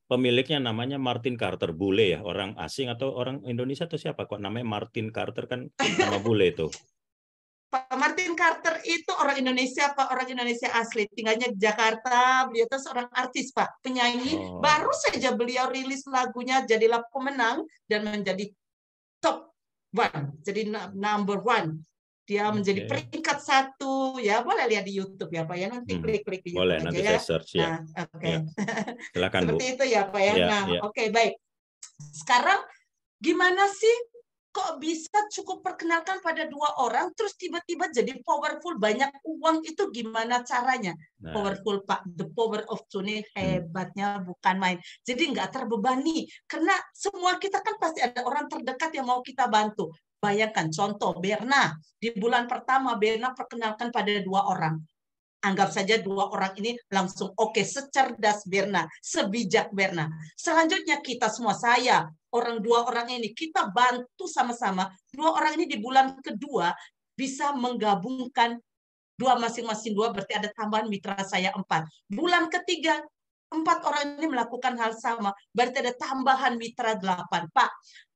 pemiliknya namanya Martin Carter, bule ya? Orang asing atau orang Indonesia atau siapa? Kok namanya Martin Carter, kan nama bule itu? Pak Martin Carter itu orang Indonesia, Pak, orang Indonesia asli, tinggalnya di Jakarta. Beliau itu seorang artis, Pak, penyanyi. Baru saja beliau rilis lagunya, jadilah pemenang dan menjadi top 1, jadi number 1. Dia menjadi peringkat 1, ya boleh lihat di YouTube ya Pak ya, nanti klik-klik di boleh, YouTube nanti aja saya search ya. Ya. Silakan seperti Bu. itu ya Pak ya. Oke, baik. Sekarang gimana sih kok bisa cukup perkenalkan pada 2 orang, terus tiba-tiba jadi powerful, banyak uang, itu gimana caranya? Powerful Pak, the power of tuning, hebatnya bukan main. Jadi nggak terbebani, karena semua kita kan pasti ada orang terdekat yang mau kita bantu. Bayangkan contoh Berna, di bulan pertama Berna perkenalkan pada 2 orang. Anggap saja 2 orang ini langsung oke, secerdas Berna, sebijak Berna. Selanjutnya kita semua, saya, 2 orang ini, kita bantu sama-sama. 2 orang ini di bulan kedua bisa menggabungkan 2 masing-masing 2, berarti ada tambahan mitra saya 4. Bulan ketiga 4 orang ini melakukan hal sama, berarti ada tambahan mitra 8. Pak,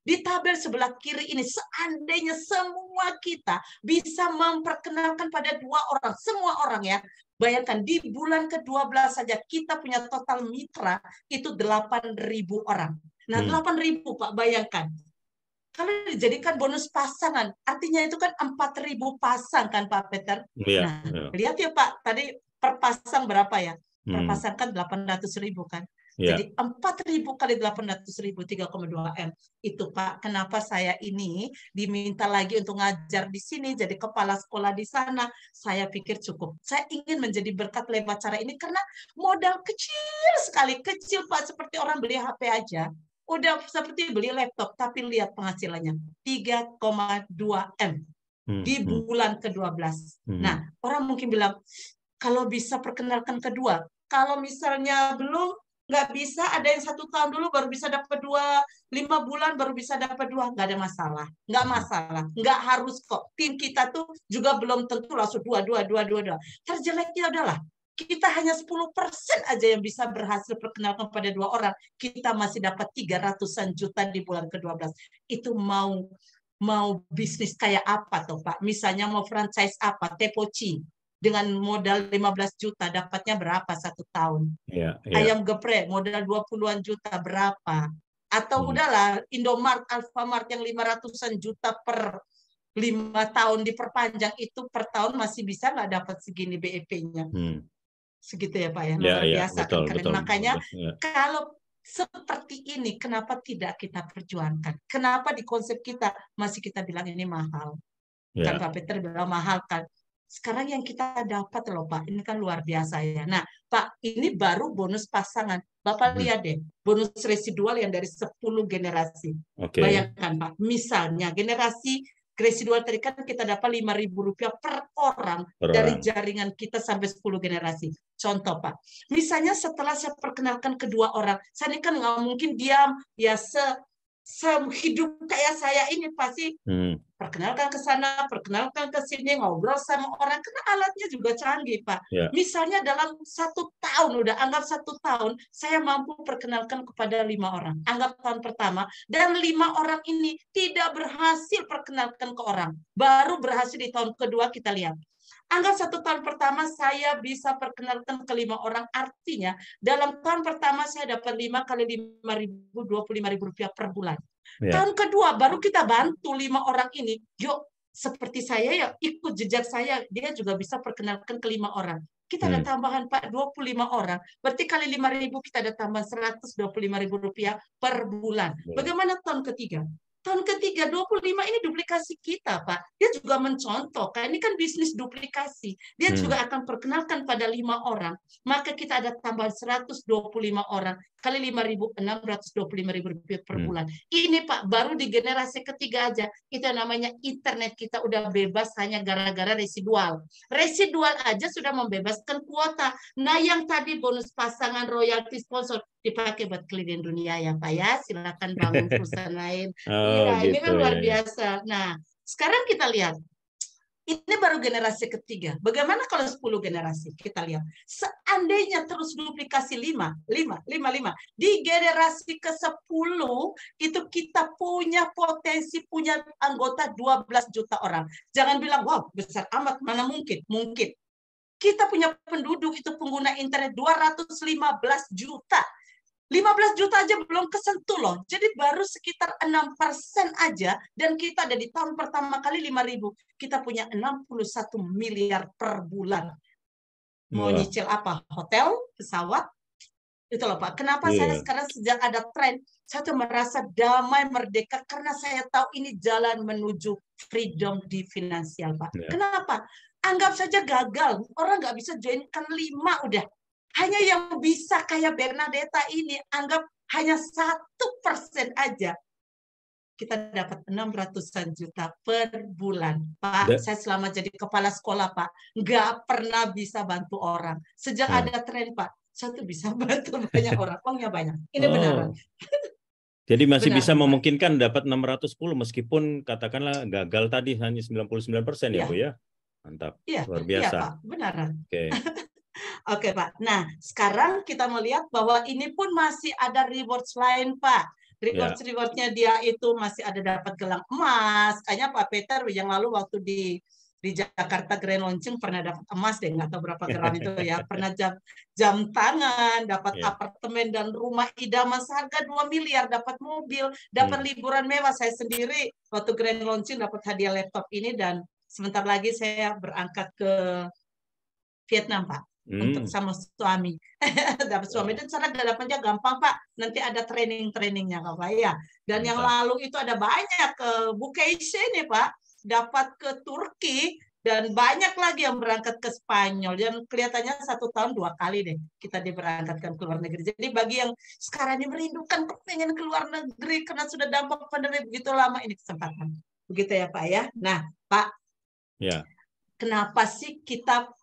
di tabel sebelah kiri ini, seandainya semua kita bisa memperkenalkan pada 2 orang, semua orang ya, bayangkan di bulan ke-12 saja kita punya total mitra itu 8.000 orang. Nah, 8.000 Pak, bayangkan. Kalau dijadikan bonus pasangan, artinya itu kan 4.000 pasang kan Pak Peter? Lihat ya Pak, tadi per pasang berapa ya? Per pasang kan 800.000 kan? Jadi 4.000 kali 800.000, 3,2 M. Itu Pak, kenapa saya ini diminta lagi untuk ngajar di sini, jadi kepala sekolah di sana. Saya pikir cukup. Saya ingin menjadi berkat lewat cara ini karena modal kecil sekali, kecil Pak, seperti orang beli HP aja. Udah seperti beli laptop, tapi lihat penghasilannya 3,2 M di bulan ke-12. Nah, orang mungkin bilang, kalau bisa perkenalkan kedua, kalau misalnya belum, nggak bisa, ada yang 1 tahun dulu baru bisa dapat 5 bulan baru bisa dapat 2, nggak ada masalah, nggak harus kok. Tim kita tuh juga belum tentu langsung 2. Terjeleknya adalah kita hanya 10% aja yang bisa berhasil perkenalkan pada 2 orang, kita masih dapat 300-an juta di bulan ke-12. Itu mau mau bisnis kayak apa tuh Pak? Misalnya mau franchise apa, Tepoci dengan modal 15 juta dapatnya berapa 1 tahun? Ayam geprek modal 20-an juta berapa? Atau udahlah Indomart, Alfamart yang 500-an juta per 5 tahun diperpanjang itu per tahun masih bisa nggak dapat segini BEP-nya? Segitu ya Pak ya, luar biasa betul, kan kalian. betul, Makanya kalau seperti ini kenapa tidak kita perjuangkan? Kenapa di konsep kita masih kita bilang ini mahal? Kan Pak Peter bilang mahal kan. Sekarang yang kita dapat loh Pak, ini kan luar biasa ya. Nah Pak, ini baru bonus pasangan. Bapak lihat deh, bonus residual yang dari 10 generasi. Bayangkan Pak, misalnya generasi residual tadi kan kita dapat Rp5.000 per orang dari jaringan kita sampai 10 generasi. Contoh Pak, misalnya setelah saya perkenalkan kedua orang, saya kan nggak mungkin diam, ya sehidup kayak saya ini pasti perkenalkan ke sana, perkenalkan ke sini, ngobrol sama orang, karena alatnya juga canggih Pak. Misalnya dalam 1 tahun, udah anggap 1 tahun, saya mampu perkenalkan kepada 5 orang. Anggap tahun pertama, dan 5 orang ini tidak berhasil perkenalkan ke orang. Baru berhasil di tahun kedua kita lihat. Anggap 1 tahun pertama saya bisa perkenalkan ke 5 orang, artinya dalam tahun pertama saya dapat 5 kali 5.000, Rp25.000 per bulan. Tahun kedua baru kita bantu 5 orang ini, yuk seperti saya ya ikut jejak saya, dia juga bisa perkenalkan ke 5 orang. Kita ada tambahan Pak 25 orang, berarti kali 5.000 kita ada tambahan Rp125.000 per bulan. Bagaimana tahun ketiga? Tahun ketiga 25 ini duplikasi kita Pak. Dia juga mencontohkan, ini kan bisnis duplikasi. Dia juga akan perkenalkan pada 5 orang. Maka kita ada tambahan 125 orang kali 5.000, Rp625.000 per bulan. Ini Pak, baru di generasi ketiga aja. Itu namanya internet kita udah bebas hanya gara-gara residual. Residual aja sudah membebaskan kuota. Nah yang tadi bonus pasangan, royalti, sponsor, dipakai buat keliling dunia ya Pak ya. Silakan bangun perusahaan lain. Iya, ini kan luar biasa. Nah, sekarang kita lihat. Ini baru generasi ketiga. Bagaimana kalau 10 generasi? Kita lihat. Seandainya terus duplikasi 5. Di generasi ke-10, itu kita punya potensi, punya anggota 12 juta orang. Jangan bilang, wow, besar amat. Mana mungkin? Mungkin. Kita punya penduduk, itu pengguna internet 215 juta. 15 juta aja belum kesentuh loh. Jadi baru sekitar 6% aja, dan kita ada di tahun pertama kali 5.000. Kita punya 61 miliar per bulan. Mau nyicil apa? Hotel, pesawat? Itu loh Pak. Kenapa saya sekarang sejak ada tren, saya tuh merasa damai, merdeka, karena saya tahu ini jalan menuju freedom di finansial Pak. Kenapa? Anggap saja gagal. Orang nggak bisa join kan 5 udah. Hanya yang bisa kayak Bernadetta ini, anggap hanya 1% aja. Kita dapat 600-an juta per bulan. Pak, saya selama jadi kepala sekolah, Pak, nggak pernah bisa bantu orang. Sejak ada tren, Pak, saya tuh bisa bantu banyak orang. Uangnya banyak. Ini benaran. Jadi masih bisa memungkinkan dapat 610 meskipun katakanlah gagal tadi hanya 99% ya, Bu ya? Mantap. Luar biasa. Iya, Pak, benaran. Oke, Pak. Nah, sekarang kita melihat bahwa ini pun masih ada rewards lain, Pak. Rewardnya dia itu masih ada dapat gelang emas. Kayaknya Pak Peter yang lalu waktu di Jakarta Grand Launching pernah dapat emas deh, nggak tahu berapa gram itu ya. Pernah jam tangan, dapat apartemen dan rumah idaman seharga 2 miliar, dapat mobil, dapat liburan mewah. Saya sendiri waktu Grand Launching dapat hadiah laptop ini, dan sebentar lagi saya berangkat ke Vietnam, Pak. Untuk sama suami. Dapat suami, dan sana dapatnya gampang, Pak. Nanti ada training-trainingnya, Pak ya. Dan yang lalu itu ada banyak ke Bukeisha nih, Pak. Dapat ke Turki, dan banyak lagi yang berangkat ke Spanyol. Dan kelihatannya 1 tahun 2 kali deh kita diberangkatkan ke luar negeri. Jadi bagi yang sekarang ini merindukan pengen ke luar negeri karena sudah dampak pandemi begitu lama, ini kesempatan. Begitu ya, Pak ya. Nah, Pak. Kenapa sih kita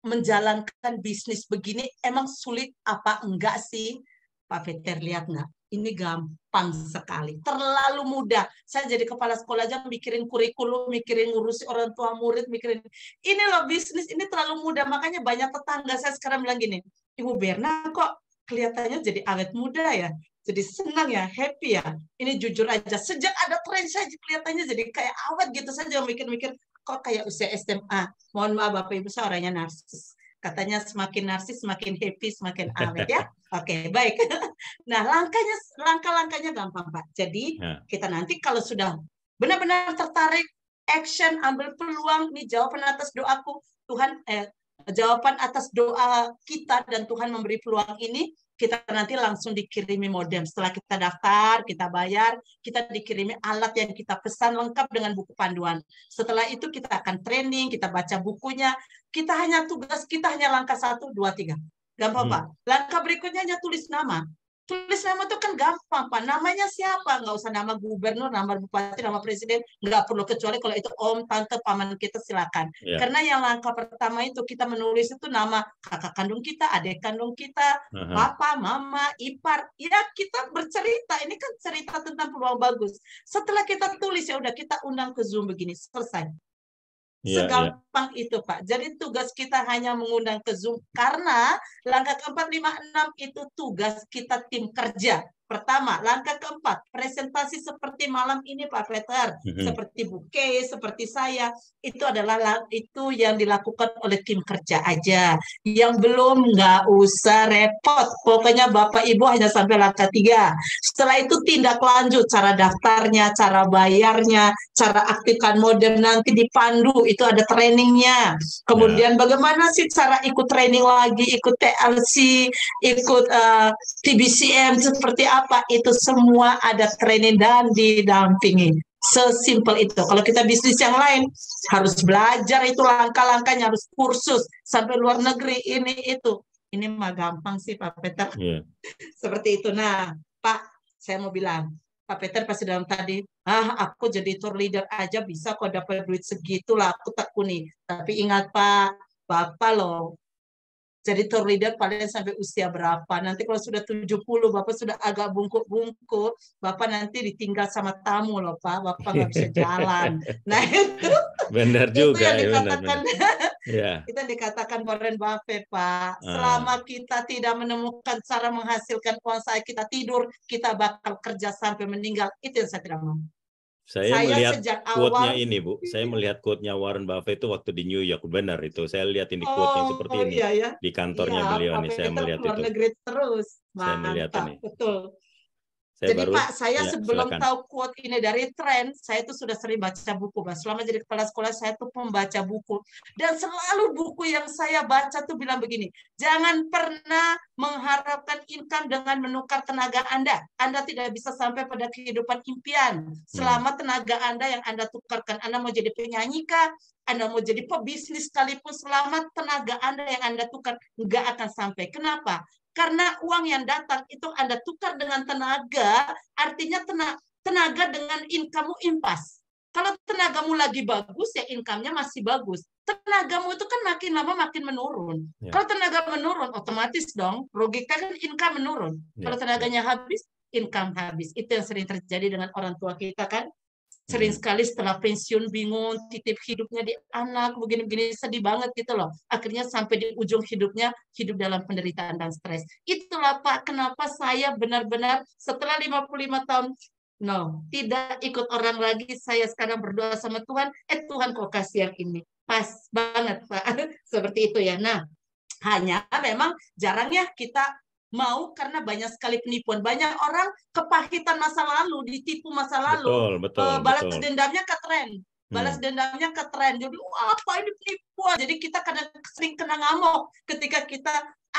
menjalankan bisnis begini emang sulit apa enggak sih? Pak Peter, lihat nggak? Ini gampang sekali, terlalu mudah. Saya jadi kepala sekolah aja mikirin kurikulum, mikirin ngurusi orang tua murid, mikirin ini loh bisnis ini terlalu mudah. Makanya banyak tetangga saya sekarang bilang gini, Ibu Berna kok kelihatannya jadi awet muda ya. Jadi senang ya, happy ya. Ini jujur aja, sejak ada tren saya kelihatannya jadi kayak awet gitu saja, mikir-mikir kok kayak usia SMA. Mohon maaf Bapak Ibu, saya orangnya narsis. Katanya semakin narsis, semakin happy, semakin awet ya. Oke, baik. Nah, langkah-langkahnya gampang Pak. Jadi kita nanti kalau sudah benar-benar tertarik, action, ambil peluang, ini jawaban atas doaku, Tuhan, jawaban atas doa kita dan Tuhan memberi peluang ini, kita nanti langsung dikirimi modem. Setelah kita daftar, kita bayar, kita dikirimi alat yang kita pesan lengkap dengan buku panduan. Setelah itu kita akan training, kita baca bukunya. Tugas kita hanya langkah 1, 2, 3. Gampang Pak. Langkah berikutnya hanya tulis nama. Tulis nama itu kan gampang Pak. Namanya siapa? Nggak usah nama gubernur, nama bupati, nama presiden. Nggak perlu, kecuali kalau itu om, tante, paman kita silakan. Karena yang langkah pertama itu kita menulis itu nama kakak kandung kita, adik kandung kita, papa, mama, ipar. Ya kita bercerita. Ini kan cerita tentang peluang bagus. Setelah kita tulis ya udah kita undang ke Zoom begini, selesai. Segampang itu Pak. Jadi tugas kita hanya mengundang ke Zoom karena langkah keempat, 5, 6 itu tugas kita tim kerja. Pertama, langkah keempat, presentasi seperti malam ini Pak Peter, seperti Buke, seperti saya, itu adalah itu yang dilakukan oleh tim kerja aja. Yang belum nggak usah repot, pokoknya Bapak Ibu hanya sampai langkah 3. Setelah itu tindak lanjut, cara daftarnya, cara bayarnya, cara aktifkan modem nanti dipandu, itu ada trainingnya. Kemudian bagaimana sih cara ikut training lagi, ikut TLC, ikut TBCM seperti apa, itu semua ada training dan didampingi. Sesimpel itu. Kalau kita bisnis yang lain harus belajar itu langkah-langkahnya, harus kursus sampai luar negeri ini itu. Ini mah gampang sih Pak Peter. Seperti itu. Nah, Pak, saya mau bilang, Pak Peter pasti dalam tadi, aku jadi tour leader aja bisa kok dapat duit segitulah, aku tekuni. Tapi ingat Pak, Bapak loh, jadi tour leader paling sampai usia berapa? Nanti kalau sudah 70, Bapak sudah agak bungkuk-bungkuk, Bapak nanti ditinggal sama tamu loh Pak, Bapak nggak bisa jalan. Nah itu benar juga, itu yang dikatakan, itu dikatakan Warren Buffett Pak. Selama kita tidak menemukan cara menghasilkan uang saat kita tidur, kita bakal kerja sampai meninggal. Itu yang saya tidak mau. Saya melihat quote-nya ini, Bu. Saya melihat quote-nya Warren Buffett itu waktu di New York. Benar itu. Saya lihat ini quote-nya seperti ini. Di kantornya beliau ini. Saya melihat itu. Negeri terus. Saya melihat ini. Betul. Jadi Pak, saya sebelum tahu quote ini dari tren, saya itu sudah sering baca buku, Pak. Selama jadi kepala sekolah, saya tuh membaca buku. Dan selalu buku yang saya baca tuh bilang begini, jangan pernah mengharapkan income dengan menukar tenaga Anda. Anda tidak bisa sampai pada kehidupan impian. Selama tenaga Anda yang Anda tukarkan, Anda mau jadi penyanyi kah? Anda mau jadi pebisnis sekalipun, selama tenaga Anda yang Anda tukar, nggak akan sampai. Kenapa? Karena uang yang datang itu Anda tukar dengan tenaga, artinya tenaga dengan income-mu impas. Kalau tenagamu lagi bagus, ya income-nya masih bagus. Tenagamu itu kan makin lama makin menurun. Kalau tenaga menurun, otomatis dong, logika kan income menurun. Kalau tenaganya habis, income habis. Itu yang sering terjadi dengan orang tua kita kan. Sering sekali setelah pensiun bingung, titip hidupnya di anak, begini-begini, sedih banget gitu loh. Akhirnya sampai di ujung hidupnya, hidup dalam penderitaan dan stres. Itulah Pak, kenapa saya benar-benar setelah 55 tahun, tidak ikut orang lagi, saya sekarang berdoa sama Tuhan, Tuhan kok kasih yang ini. Pas banget Pak, seperti itu ya. Nah, hanya memang jarangnya kita mau karena banyak sekali penipuan. Banyak orang kepahitan masa lalu, ditipu masa lalu. Balas dendamnya ke tren. Balas dendamnya ke tren. Jadi, apa ini penipuan? Jadi kita kadang sering kena ngamuk ketika kita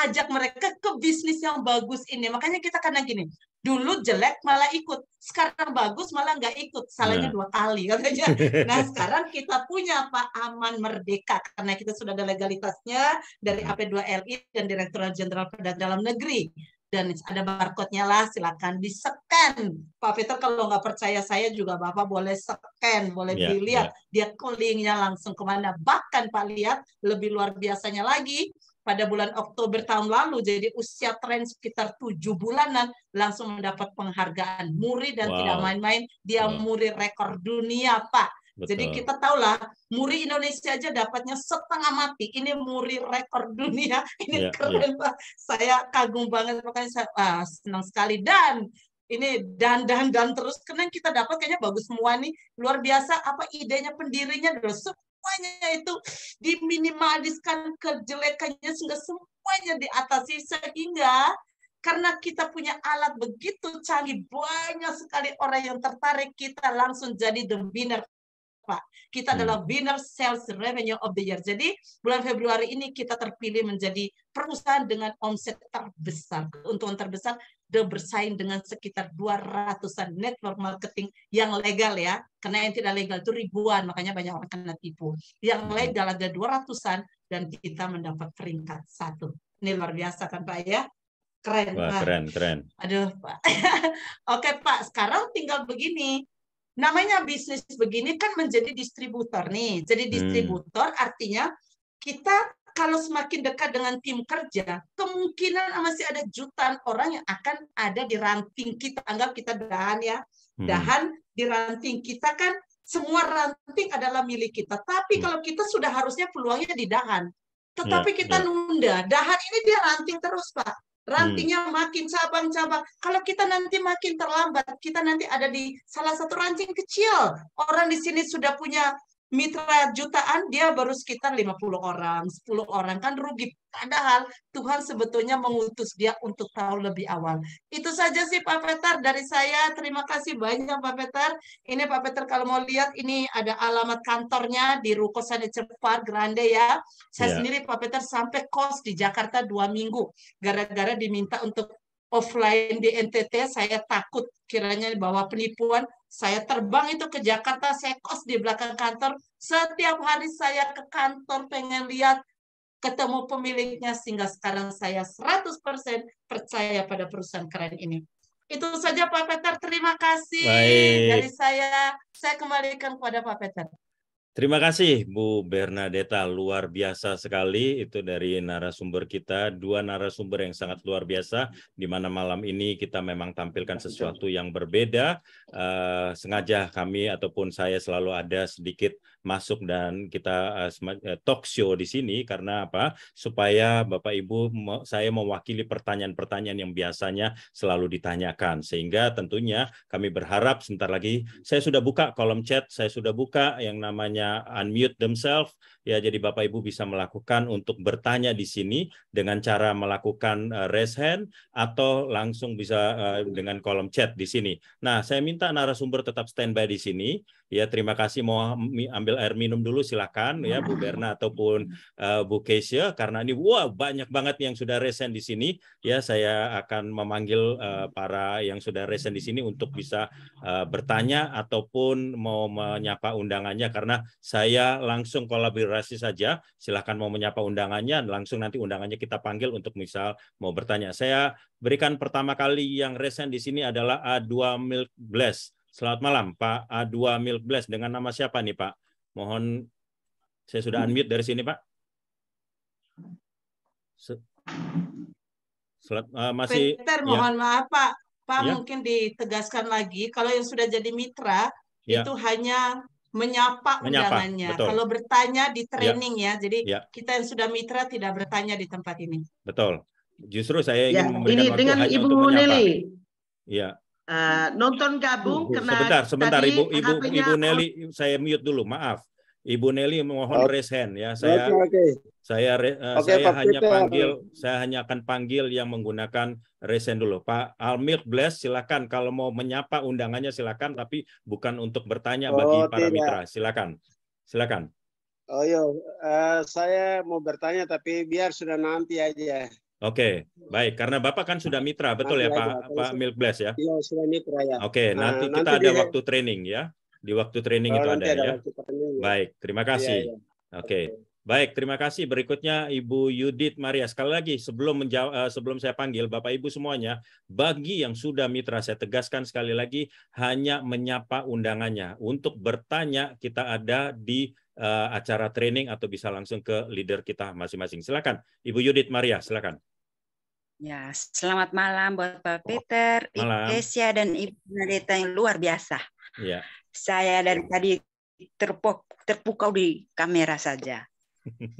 ajak mereka ke bisnis yang bagus ini. Makanya kita kadang gini, dulu jelek malah ikut, sekarang bagus malah nggak ikut, salahnya 2 kali katanya. Nah sekarang kita punya Pak Aman Merdeka karena kita sudah ada legalitasnya dari AP2LI dan Direktorat Jenderal Perdagangan Dalam Negeri dan ada barcode-nya lah, silakan di-scan. Pak Peter kalau nggak percaya saya juga Bapak boleh scan, boleh dilihat dia linknya langsung kemana. Bahkan Pak lihat lebih luar biasanya lagi. Pada bulan Oktober tahun lalu, jadi usia tren sekitar 7 bulanan, langsung mendapat penghargaan muri dan tidak main-main, dia muri rekor dunia Pak. Jadi kita tahulah Muri Indonesia aja dapatnya setengah mati. Ini Muri rekor dunia. Ini keren Pak. Saya kagum banget, makanya saya senang sekali. Dan ini dan terus karena kita dapat kayaknya bagus semua nih. Luar biasa apa idenya pendirinya dulu. Semuanya itu diminimaliskan kejelekannya sehingga semuanya diatasi, sehingga karena kita punya alat begitu canggih, banyak sekali orang yang tertarik, kita langsung jadi the winner, Pak. Kita adalah winner sales revenue of the year. Jadi bulan Februari ini kita terpilih menjadi perusahaan dengan omset terbesar, keuntungan terbesar, dan bersaing dengan sekitar 200-an network marketing yang legal ya. Karena yang tidak legal itu ribuan, makanya banyak orang kena tipu. Yang legal ada 200-an dan kita mendapat peringkat 1. Ini luar biasa kan Pak ya? Keren. Wah, keren. Aduh Pak. Oke Pak, sekarang tinggal begini. Namanya bisnis begini kan menjadi distributor nih. Jadi distributor artinya kita kalau semakin dekat dengan tim kerja, kemungkinan masih ada jutaan orang yang akan ada di ranting kita. Anggap kita dahan ya. Dahan di ranting kita kan semua ranting adalah milik kita. Tapi kalau kita sudah harusnya peluangnya di dahan. Tetapi kita nunda. Dahan ini dia ranting terus Pak. Rantingnya makin cabang-cabang. Kalau kita nanti makin terlambat, kita nanti ada di salah satu ranting kecil. Orang di sini sudah punya mitra jutaan, dia baru sekitar 50 orang, 10 orang. Kan rugi. Padahal Tuhan sebetulnya mengutus dia untuk tahu lebih awal. Itu saja sih Pak Peter dari saya. Terima kasih banyak Pak Peter. Ini Pak Peter kalau mau lihat, ini ada alamat kantornya di Ruko Signature Park Grande ya. Saya sendiri Pak Peter sampai kos di Jakarta 2 minggu. Gara-gara diminta untuk offline di NTT, saya takut kiranya bahwa penipuan. Saya terbang itu ke Jakarta, saya kos di belakang kantor. Setiap hari saya ke kantor pengen lihat, ketemu pemiliknya, sehingga sekarang saya 100% percaya pada perusahaan keren ini. Itu saja Pak Peter, terima kasih. Dari saya kembalikan kepada Pak Peter. Terima kasih Bu Bernadetta, luar biasa sekali itu dari narasumber kita, 2 narasumber yang sangat luar biasa, di mana malam ini kita memang tampilkan sesuatu yang berbeda. Sengaja kami ataupun saya selalu ada sedikit masuk dan kita talk show di sini karena apa? Supaya Bapak Ibu saya mewakili pertanyaan-pertanyaan yang biasanya selalu ditanyakan, sehingga tentunya kami berharap sebentar lagi saya sudah buka kolom chat, saya sudah buka yang namanya unmute themselves ya, jadi Bapak Ibu bisa melakukan untuk bertanya di sini dengan cara melakukan raise hand atau langsung bisa dengan kolom chat di sini. Nah, saya minta narasumber tetap standby di sini ya. Terima kasih. Mau ambil air minum dulu silakan ya Bu Berna ataupun Bu Keisha, karena ini banyak banget yang sudah raise hand di sini ya. Saya akan memanggil para yang sudah raise hand di sini untuk bisa bertanya ataupun mau menyapa undangannya, karena saya langsung kolaborasi saja. Silakan mau menyapa undangannya, langsung nanti undangannya kita panggil untuk misal mau bertanya. Saya berikan pertama kali yang resen di sini adalah A2 Milk Bless. Selamat malam Pak A2 Milk Bless. Dengan nama siapa nih Pak? Mohon, saya sudah unmute dari sini Pak. Masih. Peter, mohon maaf Pak. Pak ya? Mungkin ditegaskan lagi, kalau yang sudah jadi mitra ya, itu hanya menyapa undangannya. Betul. Kalau bertanya di training ya. Jadi kita yang sudah mitra tidak bertanya di tempat ini. Betul. Justru saya ingin memberikan ini waktu dengan hanya Ibu untuk menyapa. Nelly. Iya. Nonton gabung karena sebentar Ibu Nelly, saya mute dulu, maaf. Ibu Nelly mohon raise hand ya. Saya hanya akan panggil yang menggunakan raise hand dulu. Pak Al-Milk Bless, silakan kalau mau menyapa undangannya silakan, tapi bukan untuk bertanya bagi para mitra. Silakan. Oh iya, saya mau bertanya tapi biar sudah nanti aja. Oke, baik. Karena Bapak kan sudah mitra, betul ya Pak Milk Bless ya? Iya, sudah mitra ya. Oke, nanti kita ada waktu training ya. Di waktu training itu ada ya. Baik, terima kasih. Iya. Oke. Baik, terima kasih. Berikutnya Ibu Yudit Maria. Sekali lagi sebelum saya panggil Bapak Ibu semuanya, bagi yang sudah mitra saya tegaskan sekali lagi hanya menyapa undangannya. Untuk bertanya kita ada di acara training atau bisa langsung ke leader kita masing-masing. Silakan Ibu Yudit Maria, silakan. Ya, selamat malam buat Pak Peter, Ibu Kesia dan Ibu Bernadetta yang luar biasa. Ya. Saya dari tadi terpukau di kamera saja.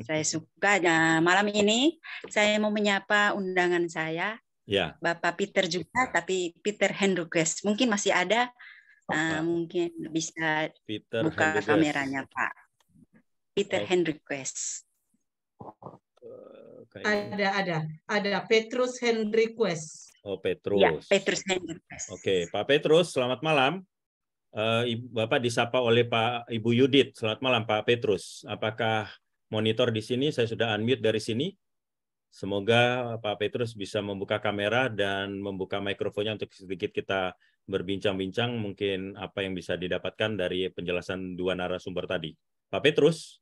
Saya suka. Nah, malam ini saya mau menyapa undangan saya, ya. Bapak Peter juga, tapi Peter Hendricks. Mungkin masih ada, mungkin bisa Peter buka Hendricks. kameranya, Pak. Peter Hendricks. Ada Petrus Hendricks. Oh, Petrus. Ya, Petrus Hendricks. Oke, Pak Petrus, selamat malam. Bapak disapa oleh Ibu Yudit. Selamat malam, Pak Petrus. Apakah monitor di sini? Saya sudah unmute dari sini. Semoga Pak Petrus bisa membuka kamera dan membuka mikrofonnya untuk sedikit kita berbincang-bincang mungkin apa yang bisa didapatkan dari penjelasan dua narasumber tadi. Pak Petrus?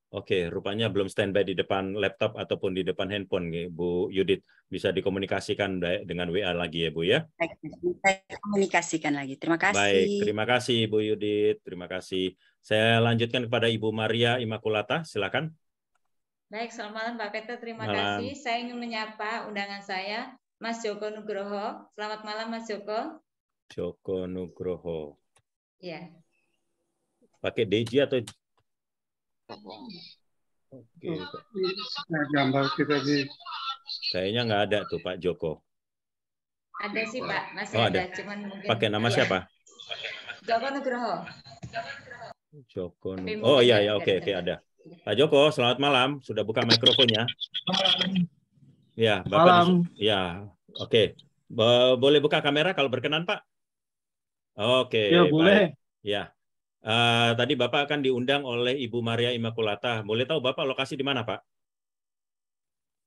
Oke, rupanya belum standby di depan laptop ataupun di depan handphone, Bu Yudit. Bisa dikomunikasikan dengan WA lagi ya, Bu ya? Saya komunikasikan lagi. Terima kasih. Baik, terima kasih Bu Yudit. Terima kasih. Saya lanjutkan kepada Ibu Maria Immaculata. Silakan. Baik, selamat malam Pak Peter. Terima malam. kasih. Saya ingin menyapa undangan saya, Mas Joko Nugroho. Selamat malam, Mas Joko. Joko Nugroho. Iya. Pakai DJ atau? Oke. Gambar kita di. Kayaknya nggak ada tuh Pak Joko. Ada sih Pak, masih ada. Cuman mungkin. Pakai nama siapa? Joko Nugroho. Joko Nugroho. Oh iya ya, oke ada. Pak Joko, selamat malam. Sudah buka mikrofonnya? Ya, Bapak. Malam. Ya, oke. Boleh buka kamera kalau berkenan, Pak? Oke. Ya, boleh. Ya. Tadi Bapak akan diundang oleh Ibu Maria Immaculata. Boleh tahu Bapak lokasi di mana, Pak?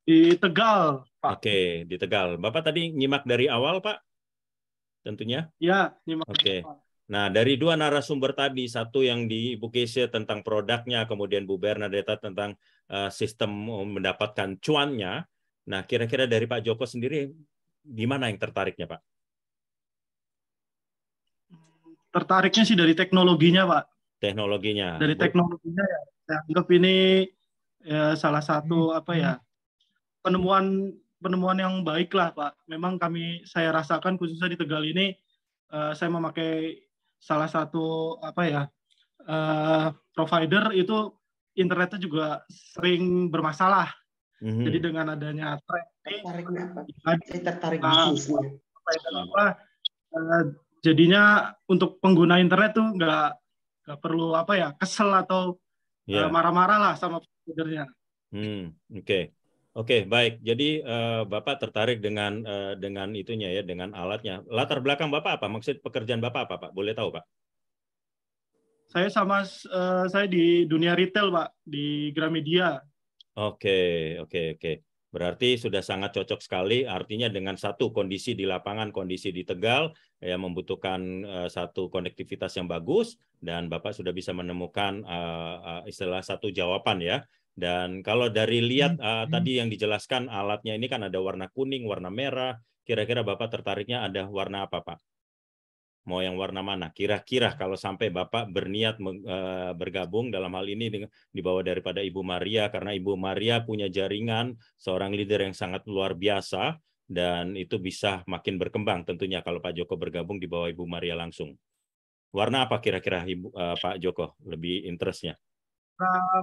Di Tegal, Pak. Oke, di Tegal. Bapak tadi nyimak dari awal, Pak? Tentunya? Ya, nyimak. Oke. Nah, dari dua narasumber tadi, satu yang di Ibu Kesia tentang produknya, kemudian Bu Bernadetta tentang sistem mendapatkan cuannya. Nah, kira-kira dari Pak Joko sendiri, di mana yang tertariknya, Pak? Tertariknya sih dari teknologinya, Pak. Teknologinya. Dari teknologinya ya, saya anggap ini ya, salah satu penemuan yang baik lah, Pak. Memang saya rasakan khususnya di Tegal ini, saya memakai salah satu provider itu internetnya juga sering bermasalah. Jadi dengan adanya jadinya untuk pengguna internet tuh nggak perlu kesel atau marah-marah lah sama providernya. Oke, baik. Jadi Bapak tertarik dengan itunya ya, dengan alatnya. Latar belakang Bapak apa? Maksud pekerjaan Bapak apa, Pak? Boleh tahu, Pak? Saya di dunia retail, Pak, di Gramedia. Oke. Berarti sudah sangat cocok sekali. Artinya dengan satu kondisi di lapangan, kondisi di Tegal, ya membutuhkan satu konektivitas yang bagus, dan Bapak sudah bisa menemukan istilah satu jawaban ya. Dan kalau dari lihat tadi yang dijelaskan alatnya ini kan ada warna kuning, warna merah. Kira-kira Bapak tertariknya ada warna apa, Pak? Mau yang warna mana? Kira-kira kalau sampai Bapak berniat bergabung dalam hal ini di bawah daripada Ibu Maria, karena Ibu Maria punya jaringan, seorang leader yang sangat luar biasa, dan itu bisa makin berkembang tentunya kalau Pak Joko bergabung di bawah Ibu Maria langsung. Warna apa kira-kira Pak Joko lebih interestnya?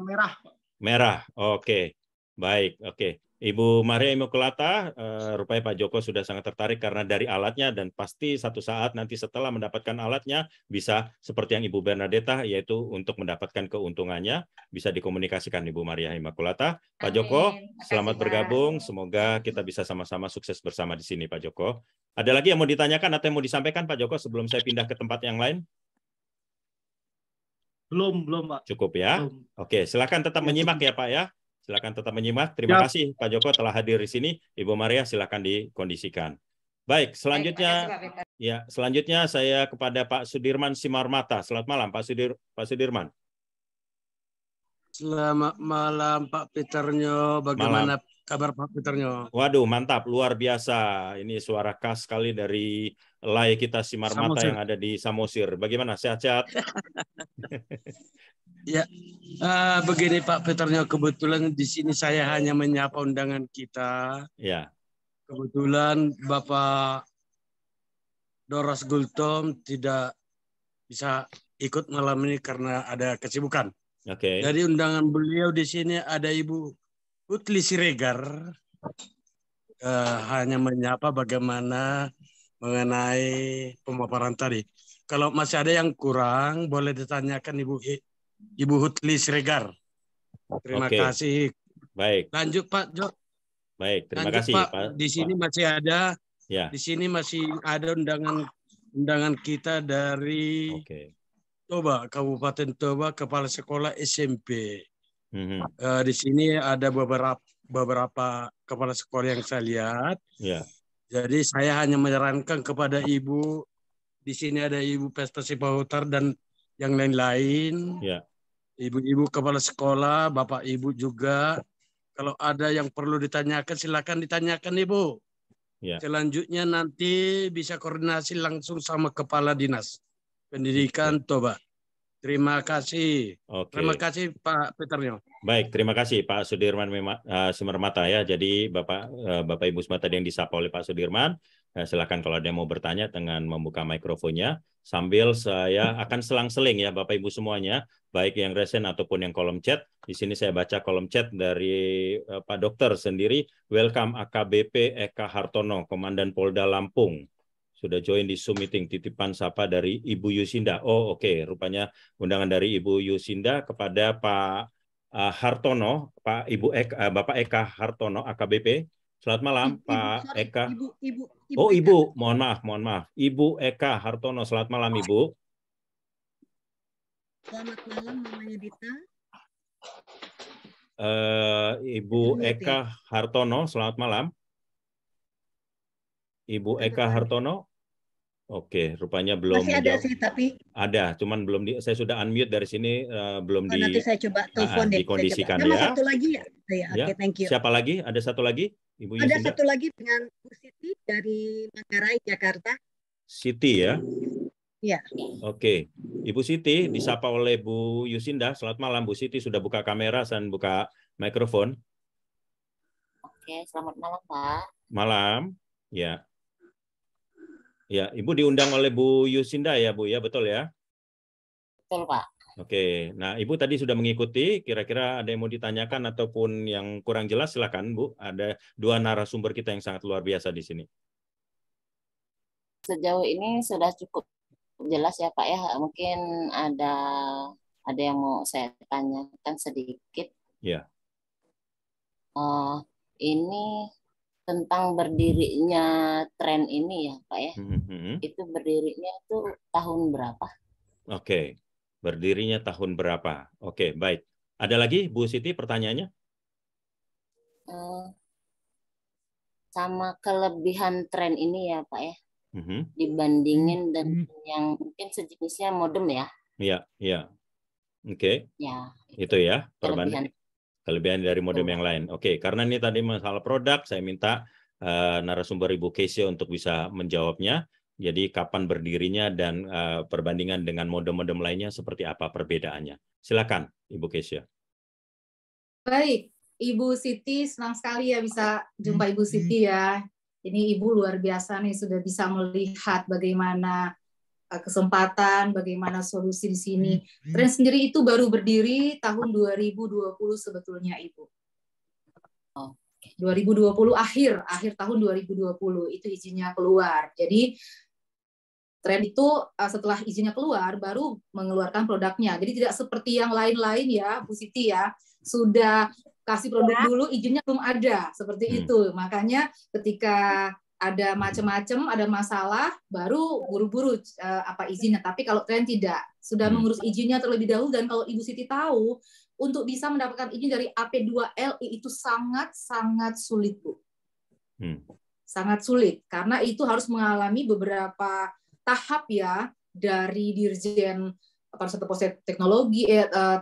Merah. Merah, oke. Baik, oke. Ibu Maria Immaculata, rupanya Pak Joko sudah sangat tertarik karena dari alatnya, dan pasti satu saat nanti setelah mendapatkan alatnya bisa seperti yang Ibu Bernadetta, yaitu untuk mendapatkan keuntungannya bisa dikomunikasikan Ibu Maria Immaculata. Pak Joko, selamat bergabung. Semoga kita bisa sama-sama sukses bersama di sini, Pak Joko. Ada lagi yang mau ditanyakan atau yang mau disampaikan, Pak Joko, sebelum saya pindah ke tempat yang lain? Belum, Pak. Cukup ya? Belum. Oke, silakan tetap menyimak ya, Pak ya. Silakan tetap menyimak. Terima kasih Pak Joko telah hadir di sini. Ibu Maria silakan dikondisikan. Baik, selanjutnya saya kepada Pak Sudirman Simarmata. Selamat malam Pak Sudirman. Selamat malam Pak Peternyo. Bagaimana kabar Pak Peternyo? Waduh, mantap, luar biasa. Ini suara khas sekali dari Lai kita Simarmata yang ada di Samosir. Bagaimana, sehat-sehat? Ya, begini Pak Peternyo, kebetulan di sini saya hanya menyapa undangan kita. Ya. Kebetulan Bapak Doros Gultom tidak bisa ikut malam ini karena ada kesibukan. Oke. Jadi undangan beliau di sini ada Ibu Utli Siregar, hanya menyapa bagaimana mengenai pemaparan tadi. Kalau masih ada yang kurang, boleh ditanyakan Ibu Utli Siregar. Terima kasih. Baik. Lanjut Pak Jo. Baik, terima Lanjut, kasih Pak. Pak. Di sini masih ada. Ya. Di sini masih ada undangan kita dari Toba, Kabupaten Toba, Kepala Sekolah SMP. Di sini ada beberapa kepala sekolah yang saya lihat. Ya. Jadi saya hanya menyarankan kepada Ibu, di sini ada Ibu Prestasi Pahutar dan yang lain-lain. Ya. Ibu-ibu kepala sekolah, Bapak Ibu juga. Kalau ada yang perlu ditanyakan, silakan ditanyakan Ibu. Ya. Selanjutnya nanti bisa koordinasi langsung sama Kepala Dinas Pendidikan Toba. Terima kasih. Terima kasih Pak Peternya. Baik, terima kasih Pak Sudirman Sumermata ya. Jadi Bapak Ibu semua tadi yang disapa oleh Pak Sudirman, silakan kalau ada yang mau bertanya dengan membuka mikrofonnya. Sambil saya akan selang-seling ya Bapak Ibu semuanya, baik yang resen ataupun yang kolom chat. Di sini saya baca kolom chat dari Pak Dokter sendiri. Welcome AKBP Eka Hartono, Komandan Polda Lampung. Sudah join di Zoom meeting, titipan sapa dari Ibu Yusinda. Oh oke, rupanya undangan dari Ibu Yusinda kepada Pak Hartono, Bapak Eka Hartono AKBP. Selamat malam Pak Eka. Ibu, mohon maaf. Ibu Eka Hartono, selamat malam Ibu. Selamat malam namanya Dita. Ibu Eka Hartono, selamat malam. Ibu Eka Hartono. Oke, rupanya belum. Masih ada sih, tapi ada, cuman belum saya sudah unmute dari sini, belum nanti saya coba telepon dikondisikan ya. Sama satu lagi ya. Oke, thank you. Siapa lagi? Ada satu lagi? Ibu ada Yusinda? satu lagi dengan Bu Siti dari Manggarai, Jakarta. Siti ya? Iya. Oke, Ibu Siti disapa oleh Bu Yusinda. Selamat malam Bu Siti, sudah buka kamera dan buka mikrofon. Oke, selamat malam Pak. Malam, ya. Ya, Ibu diundang oleh Bu Yusinda ya, Bu ya, betul ya? Betul, Pak. Oke, nah Ibu tadi sudah mengikuti, kira-kira ada yang mau ditanyakan ataupun yang kurang jelas, silakan Bu. Ada dua narasumber kita yang sangat luar biasa di sini. Sejauh ini sudah cukup jelas ya Pak ya, mungkin ada yang mau saya tanyakan sedikit. Ya. Ini tentang berdirinya tren ini ya Pak ya. Itu berdirinya itu tahun berapa? Oke, berdirinya tahun berapa? Oke, baik. Ada lagi Bu Siti pertanyaannya? Sama kelebihan tren ini ya Pak ya. Dibandingin dan yang mungkin sejenisnya modem ya. Iya. Oke. Ya. Itu ya perbandingan. Kelebihan dari modem yang lain. Oke, karena ini tadi masalah produk, saya minta narasumber Ibu Kesia untuk bisa menjawabnya. Jadi kapan berdirinya dan perbandingan dengan modem-modem lainnya seperti apa perbedaannya. Silakan Ibu Kesia. Baik, Ibu Siti, senang sekali ya bisa jumpa Ibu Siti ya. Ini Ibu luar biasa nih, sudah bisa melihat bagaimana kesempatan, bagaimana solusi di sini. Tren sendiri itu baru berdiri tahun 2020 sebetulnya Ibu. 2020 akhir tahun 2020 itu izinnya keluar. Jadi tren itu setelah izinnya keluar baru mengeluarkan produknya. Jadi tidak seperti yang lain-lain ya Bu Siti ya. Sudah kasih produk dulu, izinnya belum ada, seperti itu. Makanya ketika ada macam-macam, ada masalah, baru buru-buru izinnya. Tapi kalau tren tidak, sudah mengurus izinnya terlebih dahulu. Dan kalau Ibu Siti tahu, untuk bisa mendapatkan izin dari AP2LI itu sangat-sangat sulit, Bu. Sangat sulit, karena itu harus mengalami beberapa tahap ya, dari Dirjen Teknologi,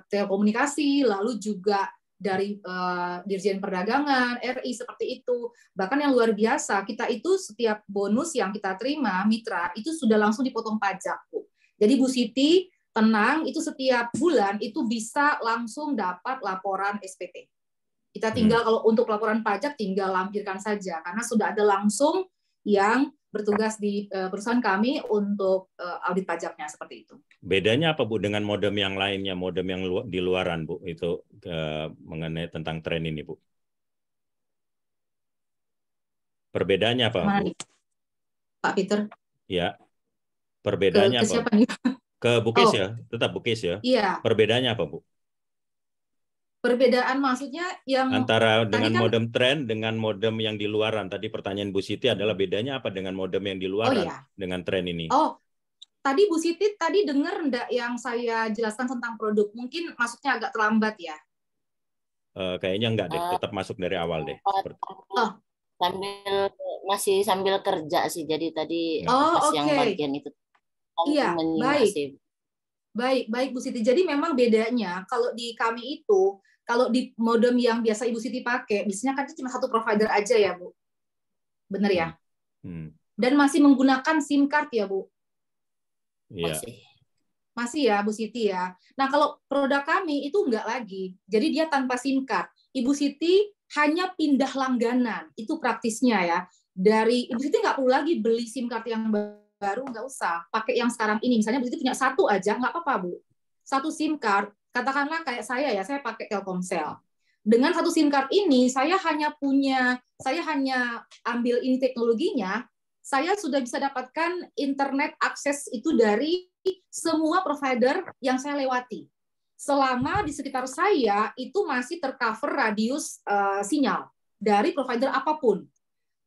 Telekomunikasi, lalu juga dari Dirjen Perdagangan RI seperti itu. Bahkan yang luar biasa, kita itu setiap bonus yang kita terima mitra itu sudah langsung dipotong pajak, Bu. Jadi Bu Siti tenang, itu setiap bulan itu bisa langsung dapat laporan SPT. Kita tinggal kalau untuk laporan pajak tinggal lampirkan saja karena sudah ada langsung yang bertugas di perusahaan kami untuk audit pajaknya seperti itu. Bedanya apa Bu dengan modem yang lainnya, modem yang di luaran Bu, itu mengenai tentang tren ini Bu? Perbedaannya apa Bu? Pak Peter? Ya, perbedaannya apa? Siapa nih? Ke Bukis ya, tetap Bukis ya. Iya. Perbedaannya apa Bu? Perbedaan maksudnya yang antara dengan modem tren dengan modem yang di luaran. Tadi pertanyaan Bu Siti adalah bedanya apa dengan modem yang di luaran dengan tren ini? Oh, tadi Bu Siti tadi dengar enggak yang saya jelaskan tentang produk? Mungkin masuknya agak terlambat ya. Kayaknya enggak deh, tetap masuk dari awal deh. Sambil kerja sih, jadi tadi yang bagian itu. Iya, baik Bu Siti. Jadi memang bedanya kalau di kami itu, kalau di modem yang biasa Ibu Siti pakai, biasanya kan cuma satu provider aja ya Bu, bener ya? Dan masih menggunakan SIM card ya Bu? Iya. Masih ya Bu Siti ya. Nah kalau produk kami itu enggak lagi, jadi dia tanpa SIM card. Ibu Siti hanya pindah langganan, itu praktisnya ya. Dari Ibu Siti nggak perlu lagi beli SIM card yang baru, nggak usah pakai yang sekarang ini. Misalnya Bu Siti punya satu aja, nggak apa-apa Bu. Satu SIM card, katakanlah kayak saya ya, saya pakai Telkomsel. Dengan satu SIM card ini, saya hanya ambil ini teknologinya, saya sudah bisa dapatkan internet akses itu dari semua provider yang saya lewati. Selama di sekitar saya itu masih tercover radius sinyal dari provider apapun.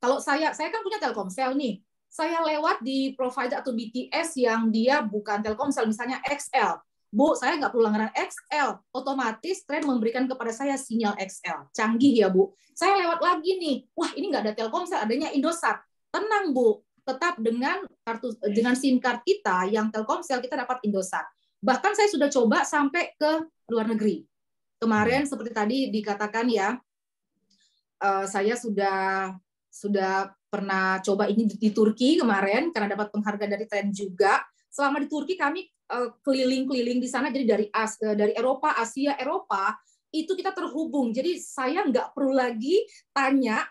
Kalau saya kan punya Telkomsel nih, saya lewat di provider atau BTS yang dia bukan Telkomsel, misalnya XL. Bu, saya nggak perlu langganan XL. Otomatis Tren memberikan kepada saya sinyal XL. Canggih ya, Bu. Saya lewat lagi nih. Wah, ini nggak ada Telkomsel, adanya Indosat. Tenang, Bu. Tetap dengan SIM card kita yang Telkomsel, kita dapat Indosat. Bahkan saya sudah coba sampai ke luar negeri. Kemarin, seperti tadi dikatakan ya, saya sudah pernah coba ini di Turki kemarin karena dapat penghargaan dari Tren juga. Selama di Turki kami keliling-keliling di sana, jadi dari Eropa, Asia, Eropa itu kita terhubung. Jadi saya nggak perlu lagi tanya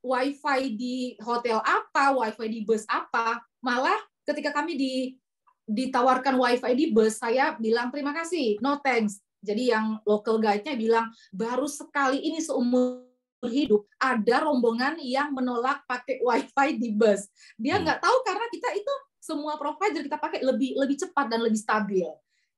WiFi di hotel apa, WiFi di bus apa. Malah ketika kami ditawarkan WiFi di bus, saya bilang terima kasih, no thanks. Jadi yang local guide-nya bilang baru sekali ini seumur hidup ada rombongan yang menolak pakai WiFi di bus. Dia nggak tahu karena kita itu semua provider kita pakai lebih cepat dan lebih stabil.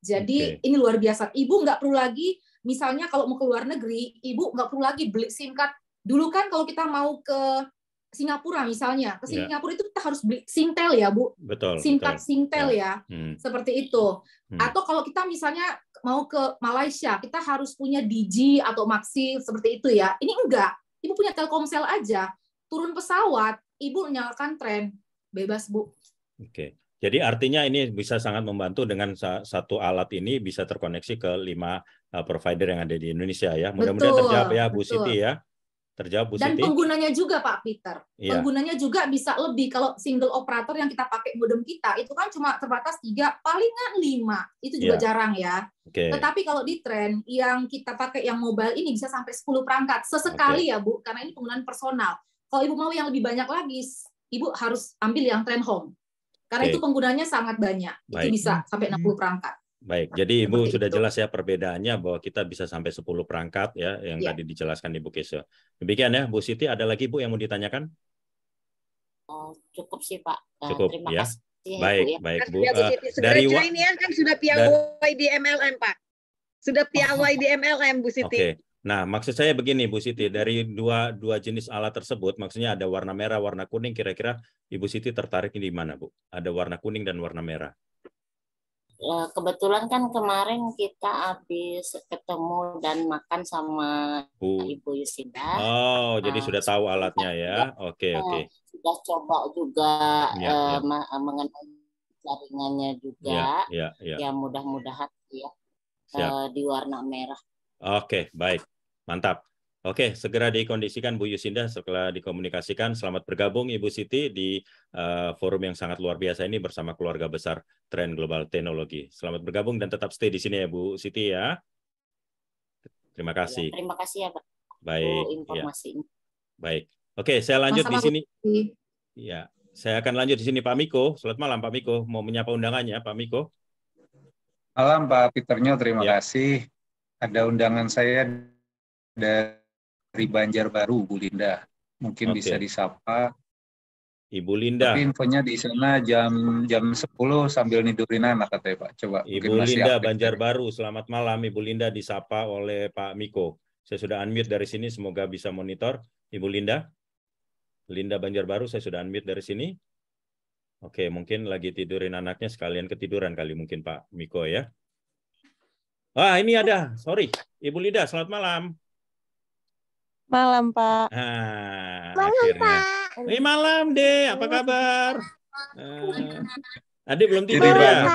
Jadi ini luar biasa. Ibu nggak perlu lagi, misalnya kalau mau ke luar negeri, ibu nggak perlu lagi beli SIM card. Dulu kan kalau kita mau ke Singapura misalnya, ke Singapura itu kita harus beli Singtel ya Bu. Betul. SIM card Singtel ya. Seperti itu. Atau kalau kita misalnya mau ke Malaysia, kita harus punya Digi atau Maxi seperti itu ya. Ini enggak. Ibu punya Telkomsel aja. Turun pesawat, ibu nyalakan Tren. Bebas Bu. Oke. Jadi artinya ini bisa sangat membantu dengan satu alat ini bisa terkoneksi ke 5 provider yang ada di Indonesia ya. Mudah-mudahan terjawab ya Bu Siti ya. Terjawab Bu Siti. Dan penggunanya juga Pak Peter. Iya. Penggunanya juga bisa lebih. Kalau single operator yang kita pakai modem kita itu kan cuma terbatas 3, palingan 5. Itu juga jarang ya. Tetapi kalau di Tren yang kita pakai yang mobile ini bisa sampai 10 perangkat sesekali ya Bu, karena ini penggunaan personal. Kalau Ibu mau yang lebih banyak lagi, Ibu harus ambil yang Tren Home. Karena itu penggunanya sangat banyak. Itu bisa sampai 60 perangkat. Baik, jadi Ibu sudah jelas ya perbedaannya bahwa kita bisa sampai 10 perangkat ya yang tadi dijelaskan Ibu Kesha. Demikian ya Bu Siti, ada lagi Bu yang mau ditanyakan? Cukup sih Pak. Cukup terima ya. kasih baik, Bu, ya. baik Bu. Dari ini kan sudah piawai di MLM Pak. Sudah piawai di MLM Bu Siti. Oke. Nah, maksud saya begini Bu Siti, dari dua jenis alat tersebut, maksudnya ada warna merah, warna kuning, kira-kira Ibu Siti tertarik di mana Bu? Ada warna kuning dan warna merah. Kebetulan kan kemarin kita habis ketemu dan makan sama Ibu Yusinda. Oh, jadi sudah tahu alatnya ya? Oke. Sudah coba juga mengenai jaringannya juga. Ya mudah-mudahan ya di warna merah. Oke, baik. Mantap. Oke, segera dikondisikan Bu Yusinda setelah dikomunikasikan. Selamat bergabung Ibu Siti di forum yang sangat luar biasa ini bersama keluarga besar Tren Global Teknologi. Selamat bergabung dan tetap stay di sini ya Bu Siti ya. Terima kasih. Terima kasih ya Pak. Baik. Informasinya. Baik. Oke, saya lanjut di sini. Ya. Saya akan lanjut di sini Pak Miko. Selamat malam Pak Miko. Mau menyapa undangannya Pak Miko. Malam Pak Peternya, terima kasih. Ada undangan saya dari Banjarbaru, Bu Linda. Mungkin bisa disapa. Ibu Linda. Tapi infonya di sana jam 10 sambil nidurin anak katanya Pak. Coba Ibu Linda Banjarbaru, selamat malam. Ibu Linda disapa oleh Pak Miko. Saya sudah unmute dari sini, semoga bisa monitor. Ibu Linda. Linda Banjarbaru, saya sudah unmute dari sini. Oke, mungkin lagi tidurin anaknya, sekalian ketiduran kali mungkin Pak Miko ya. Ah, ini ada. Sorry. Ibu Linda, selamat malam. Malam, Pak. Malam, akhirnya. Pak. Malam, Dek. Apa kabar? Adik belum tidur ya?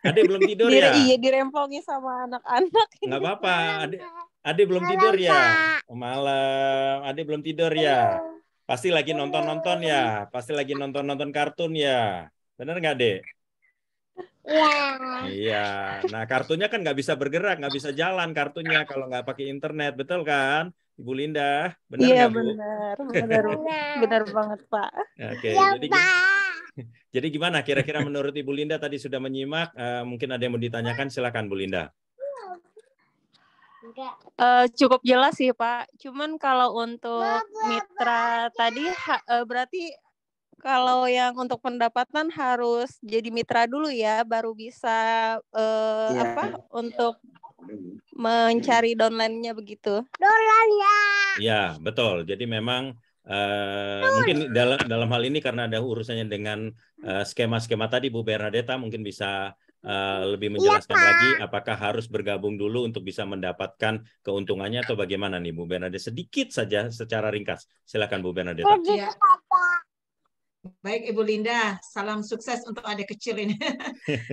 Adik belum tidur ya? Iya, dirempongi sama anak-anak. Nggak apa-apa. Adik belum tidur ya? Malam. Adik belum tidur ya? Pasti lagi nonton-nonton ya? Pasti lagi nonton-nonton kartun ya? Bener nggak, Dek? Iya. Iya. Nah, kartunya kan nggak bisa bergerak, nggak bisa jalan kartunya kalau nggak pakai internet. Betul kan, Ibu Linda? Benar iya, nggak, Bu? benar banget, Pak. Oke, jadi gimana kira-kira menurut Ibu Linda tadi sudah menyimak? Mungkin ada yang mau ditanyakan, silakan Bu Linda. Cukup jelas sih Pak. Cuman kalau untuk mitra tadi berarti kalau yang untuk pendapatan harus jadi mitra dulu ya, baru bisa untuk mencari downline-nya begitu. Downline-nya. Ya, betul. Jadi memang mungkin dalam hal ini karena ada urusannya dengan skema-skema tadi Bu Bernadetta mungkin bisa lebih menjelaskan lagi apakah harus bergabung dulu untuk bisa mendapatkan keuntungannya atau bagaimana nih Bu Bernadetta, sedikit saja secara ringkas. Silakan Bu Bernadetta. Ya. Baik Ibu Linda, salam sukses untuk adik kecil ini.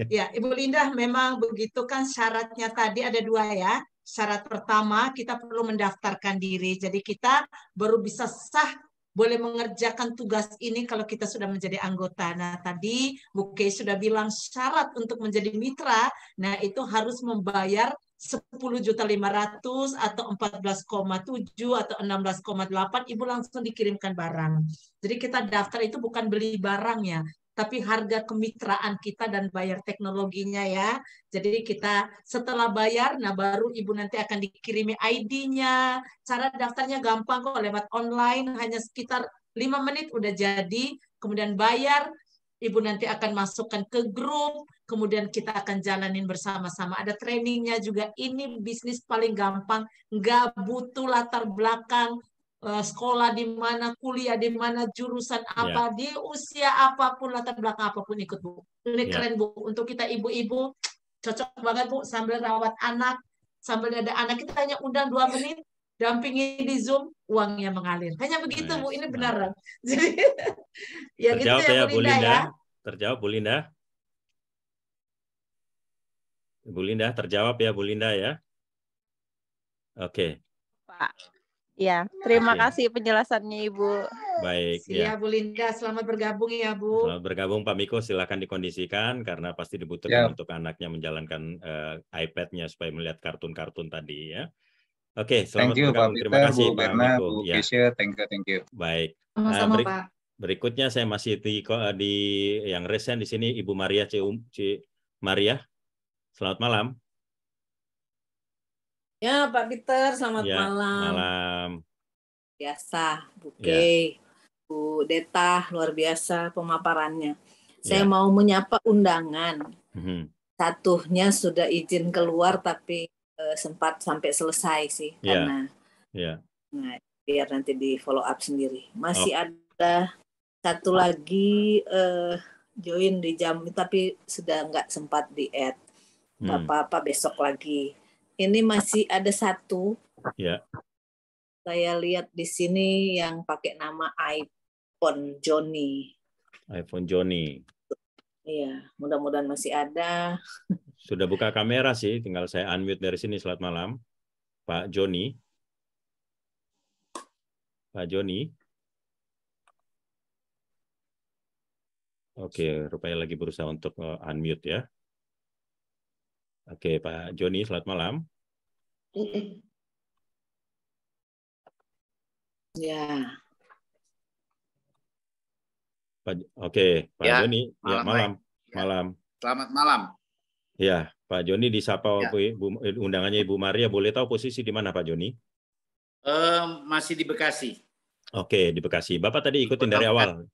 Ya, Ibu Linda, memang begitu kan syaratnya tadi ada 2 ya. Syarat pertama kita perlu mendaftarkan diri. Jadi kita baru bisa sah boleh mengerjakan tugas ini kalau kita sudah menjadi anggota. Nah, tadi Bu Kay sudah bilang syarat untuk menjadi mitra, nah itu harus membayar 10.500.000 atau 14,7 atau 16,8, Ibu langsung dikirimkan barang. Jadi kita daftar itu bukan beli barangnya, tapi harga kemitraan kita dan bayar teknologinya ya. Jadi kita setelah bayar, nah baru Ibu nanti akan dikirimi ID-nya. Cara daftarnya gampang kok, lewat online, hanya sekitar 5 menit udah jadi. Kemudian bayar, Ibu nanti akan masukkan ke grup, kemudian kita akan jalanin bersama-sama. Ada trainingnya juga. Ini bisnis paling gampang, nggak butuh latar belakang, sekolah di mana, kuliah di mana, jurusan apa, di usia apapun, latar belakang apapun ikut Bu. Ini keren Bu. Untuk kita ibu-ibu, cocok banget Bu, sambil rawat anak, sambil ada anak, kita hanya undang 2 menit, dampingi di Zoom, uangnya mengalir. Hanya begitu Bu, ini beneran. Jadi ya gitu ya Bu Linda ya. Terjawab Bu Linda. Bu Linda, terjawab ya Bu Linda ya. Oke. Pak. Ya, terima kasih penjelasannya Ibu. Baik. Siap Bu Linda, selamat bergabung ya Bu. Selamat bergabung Pak Miko, silakan dikondisikan karena pasti dibutuhkan untuk anaknya menjalankan iPad-nya supaya melihat kartun-kartun tadi ya. Oke, selamat bergabung. Terima kasih Pak Miko. Ya. Thank you. Baik. Sama-sama Pak. Berikutnya saya masih di yang resen di sini Ibu Maria C. Maria. Selamat malam. Ya, Pak Peter, selamat malam. Malam. Biasa, Bu Kay, Bu Deta, luar biasa pemaparannya. Saya mau menyapa undangan. Satunya sudah izin keluar, tapi sempat sampai selesai sih, karena nah, biar nanti di follow up sendiri. Masih ada satu lagi join di jam, tapi sudah nggak sempat di add. Nggak apa-apa, besok lagi. Ini masih ada satu. Saya lihat di sini yang pakai nama iPhone Johnny. iPhone Johnny. Iya, mudah-mudahan masih ada. Sudah buka kamera sih, tinggal saya unmute dari sini. Selamat malam, Pak Johnny. Pak Johnny. Oke, rupanya lagi berusaha untuk unmute ya. Oke, Pak Johnny, selamat malam. Ya. Oke, Pak Ya, Joni. Ya, malam. Ya. Malam. Selamat malam. Ya, Pak Joni disapa Ya. undangannya Ibu Maria. Boleh tahu posisi di mana, Pak Joni? Masih di Bekasi. Oke, di Bekasi. Bapak tadi ikutin dari awal.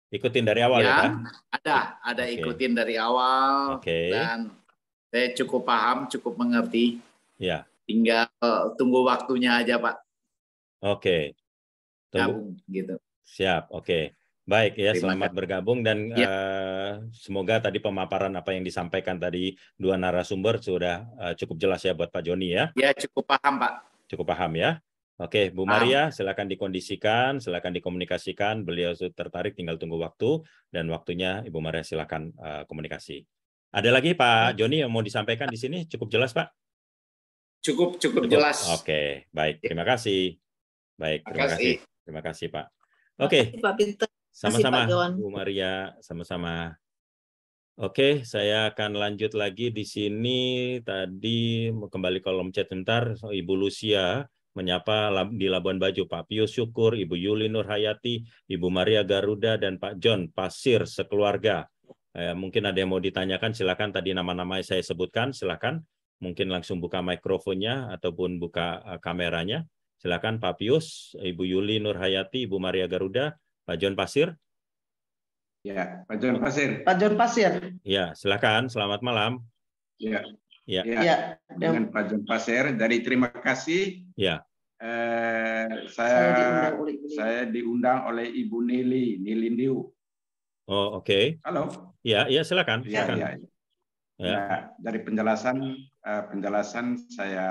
Ikutin dari awal ya, Pak? Ada Oke. ikutin dari awal. Oke. Dan saya cukup paham, cukup mengerti. Ya. Tinggal tunggu waktunya aja, Pak. Oke. Gabung gitu. Siap. Oke. Baik ya, Terima selamat kasih. bergabung dan semoga tadi pemaparan apa yang disampaikan tadi dua narasumber sudah cukup jelas ya buat Pak Joni ya. Ya, cukup paham, Pak. Cukup paham ya. Oke, Bu Maria, silakan dikondisikan, silakan dikomunikasikan. Beliau sudah tertarik, tinggal tunggu waktu dan waktunya Ibu Maria silakan komunikasi. Ada lagi Pak Joni yang mau disampaikan di sini? Cukup jelas, Pak? Cukup jelas. Oke, baik. Terima kasih. Baik, terima kasih. Terima kasih, Pak. Oke. Pak Peter. Sama-sama, Pak Jon. Bu Maria, sama-sama. Oke, saya akan lanjut lagi di sini. Tadi kembali kolom chat sebentar, Ibu Lucia menyapa di Labuan Bajo, Pak Pius Syukur, Ibu Yuli Nurhayati, Ibu Maria Garuda, dan Pak John Pasir sekeluarga. Mungkin ada yang mau ditanyakan, silakan. Tadi nama-nama saya sebutkan, silakan. Mungkin langsung buka mikrofonnya ataupun buka kameranya. Silakan Pak Pius, Ibu Yuli Nurhayati, Ibu Maria Garuda, Pak John Pasir. Ya, Pak John Pasir. Pak John Pasir. Ya, silakan. Selamat malam. Ya. Ya. Ya. Dengan Pak John Pasir dari terima kasih. Ya. Saya diundang oleh Ibu Nili Liu. Oh, oke. Halo. Ya, ya silakan. Ya, Silakan. ya. Nah, dari penjelasan saya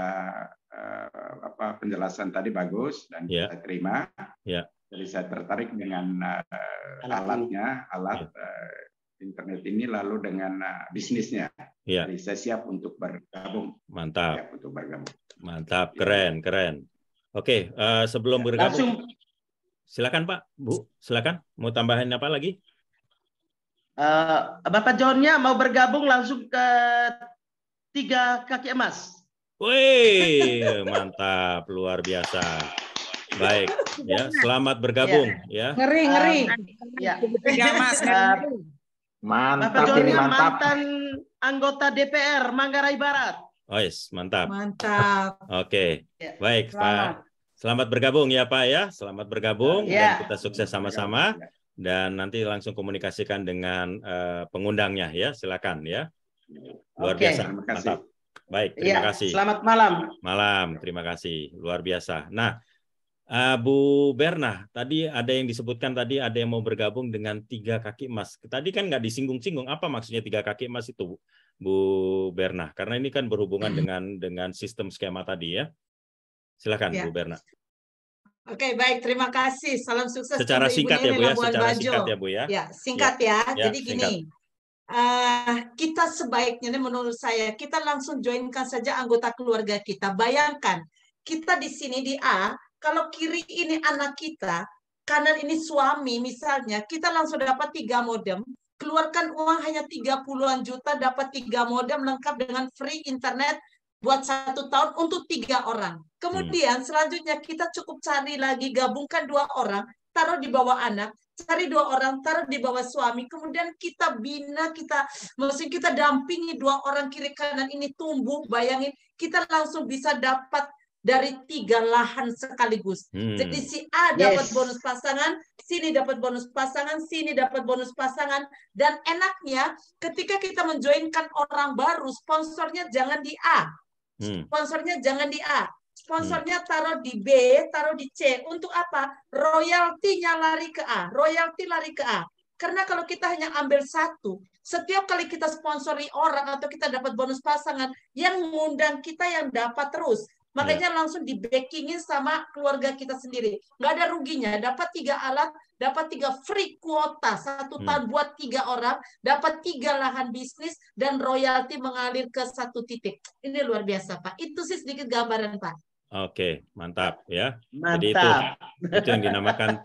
penjelasan tadi bagus dan Ya. saya terima. Ya. Jadi saya tertarik dengan alatnya, internet ini lalu dengan bisnisnya. Ya. Jadi saya siap untuk bergabung. Mantap. Siap untuk bergabung. Mantap, keren, keren. Oke, sebelum bergabung, silakan Pak, Bu, silakan. Mau tambahin apa lagi? Bapak Johnnya mau bergabung langsung ke 3 kaki emas. Wih, mantap, luar biasa. Baik, ya, selamat bergabung, ya. Ngeri. Ya. 3 emas. Bapak Johnnya mantan anggota DPR Manggarai Barat. Oh, yes, mantap. Mantap. Oke, baik Pak. Selamat bergabung ya Pak ya. Selamat bergabung dan kita sukses sama-sama. Dan nanti langsung komunikasikan dengan pengundangnya ya. Silakan ya. Luar biasa. Mantap. Baik, terima kasih. Selamat malam. Malam, terima kasih. Luar biasa. Nah, Bu Berna, tadi ada yang disebutkan tadi ada yang mau bergabung dengan 3 kaki emas. Tadi kan nggak disinggung-singgung apa maksudnya 3 kaki emas itu, Bu Berna. Karena ini kan berhubungan dengan sistem skema tadi ya. Silakan Ya. Bu Berna. Oke, baik. Terima kasih. Salam sukses Secara untuk Ibu singkat ya Nili Bu ya. Labuan Secara Bajo. singkat ya Bu ya. Ya, singkat ya. Jadi singkat. gini, kita sebaiknya ini menurut saya kita langsung joinkan saja anggota keluarga kita. Bayangkan kita di sini di A, kalau kiri ini anak kita, kanan ini suami misalnya, kita langsung dapat 3 modem. Keluarkan uang hanya 30-an juta, dapat 3 modem lengkap dengan free internet buat 1 tahun untuk 3 orang. Kemudian selanjutnya kita cukup cari lagi, gabungkan 2 orang, taruh di bawah anak, cari 2 orang, taruh di bawah suami, kemudian kita bina, maksudnya kita dampingi 2 orang kiri kanan ini tumbuh, bayangin, kita langsung bisa dapat dari 3 lahan sekaligus. Jadi si A dapat bonus pasangan, sini dapat bonus pasangan, sini dapat bonus pasangan, dan enaknya ketika kita menjoinkan orang baru, sponsornya jangan di A. Sponsornya jangan di A. Sponsornya taruh di B, taruh di C. Untuk apa? Royaltinya lari ke A. Royalti lari ke A. Karena kalau kita hanya ambil 1, setiap kali kita sponsori orang atau kita dapat bonus pasangan, yang mengundang kita yang dapat terus. Makanya langsung di-backingin sama keluarga kita sendiri. Nggak ada ruginya. Dapat 3 alat, dapat 3 free kuota. 1 tahun buat 3 orang, dapat 3 lahan bisnis, dan royalti mengalir ke 1 titik. Ini luar biasa, Pak. Itu sih sedikit gambaran, Pak. Oke, mantap ya. Mantap. Jadi itu yang dinamakan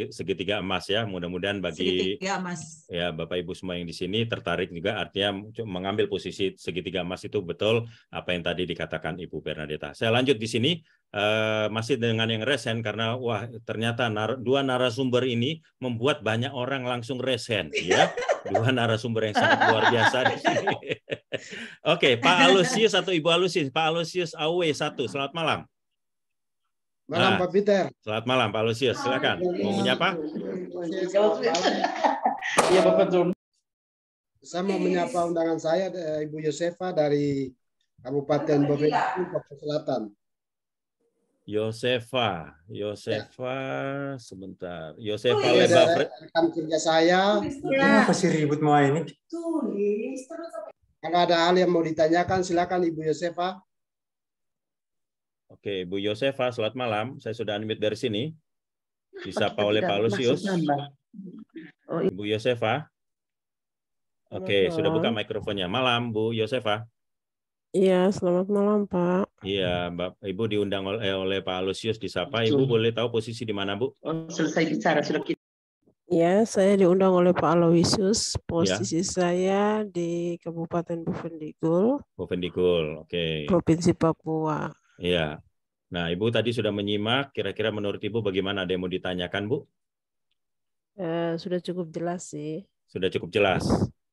segitiga emas ya. Mudah-mudahan bagi segitiga emas. Ya Bapak Ibu semua yang di sini tertarik juga, artinya mengambil posisi segitiga emas itu betul apa yang tadi dikatakan Ibu Bernadetta. Saya lanjut di sini. masih dengan yang resen karena wah ternyata dua narasumber ini membuat banyak orang langsung resen ya. Dua narasumber yang sangat luar biasa di sini. Oke, Pak Aloysius atau Ibu Aloysius, Pak Aloysius AW 1. Selamat malam. Malam Pak Peter. Selamat malam Pak Aloysius, silakan. Mau menyapa? Iya Bapak John. Saya mau menyapa undangan saya Ibu Yosefa dari Kabupaten Bovendigul, Papua Selatan. Yosefa, sebentar. Yosefa rekan kerja saya. Kenapa sih ribut mau ini? Kalau ada hal yang mau ditanyakan, silakan Ibu Yosefa. Oke, Ibu Yosefa, selamat malam. Saya sudah unmute dari sini. Disapa oleh Pak Aloysius. Ibu Yosefa. Oke, sudah buka mikrofonnya. Malam, Bu Yosefa. Iya, selamat malam, Pak. Iya, Ibu diundang oleh Pak Aloysius disapa. Ibu boleh tahu posisi di mana, Bu? Selesai bicara sudah kita. Ya, saya diundang oleh Pak Aloysius. Posisi saya di Kabupaten Bovendigul. Bovendigul, oke. Provinsi Papua. Iya. Nah, Ibu tadi sudah menyimak. Kira-kira menurut Ibu bagaimana, ada yang mau ditanyakan, Bu? Sudah cukup jelas sih. Sudah cukup jelas.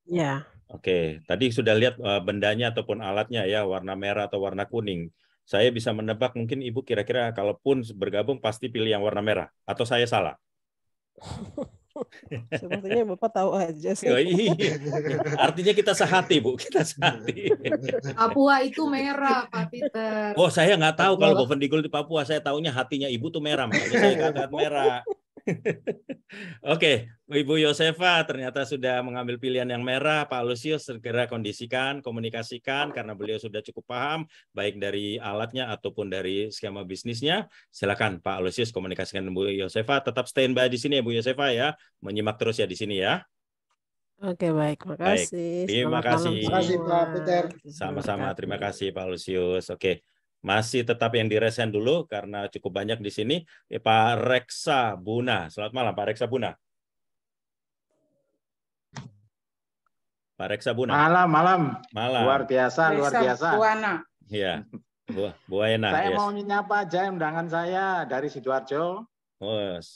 Ya. Oke, tadi sudah lihat bendanya ataupun alatnya ya, warna merah atau warna kuning. Saya bisa menebak mungkin Ibu kira-kira kalaupun bergabung pasti pilih yang warna merah. Atau saya salah? Sepertinya Bapak tahu aja sih. Oh, iya. Artinya kita sehati, Bu. Kita sehati. Papua itu merah, Pak Peter. Oh, saya nggak tahu kalau Bovendigul di Papua. Saya taunya hatinya Ibu tuh merah. Makanya saya katakan merah. Oke, Ibu Yosefa ternyata sudah mengambil pilihan yang merah. Pak Aloysius segera kondisikan, komunikasikan karena beliau sudah cukup paham baik dari alatnya ataupun dari skema bisnisnya. Silakan Pak Aloysius komunikasikan Bu Yosefa. Tetap standby di sini ya Bu Yosefa ya. Menyimak terus ya di sini ya. Oke, baik. Makasih. Terima kasih. Terima kasih Pak Peter. Sama-sama. Terima kasih Pak Aloysius. Oke. Masih tetap yang diresen dulu karena cukup banyak di sini. Pak Reksa Buna. Selamat malam Pak Reksa Buna. Pak Reksa Buna. Malam. Luar biasa. Buana. Iya. Bu Ena. Saya mau nyapa aja undangan saya dari Sidoarjo.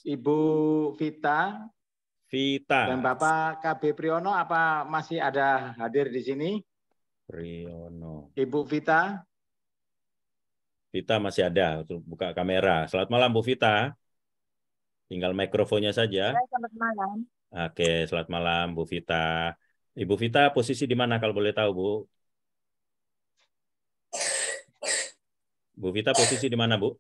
Ibu Vita. Dan Bapak KB Priyono apa masih ada hadir di sini? Priyono. Ibu Vita. Vita masih ada, buka kamera. Selamat malam Bu Vita. Tinggal mikrofonnya saja. Selamat malam. Oke, selamat malam Bu Vita. Ibu Vita posisi di mana kalau boleh tahu Bu? Bu Vita posisi di mana Bu?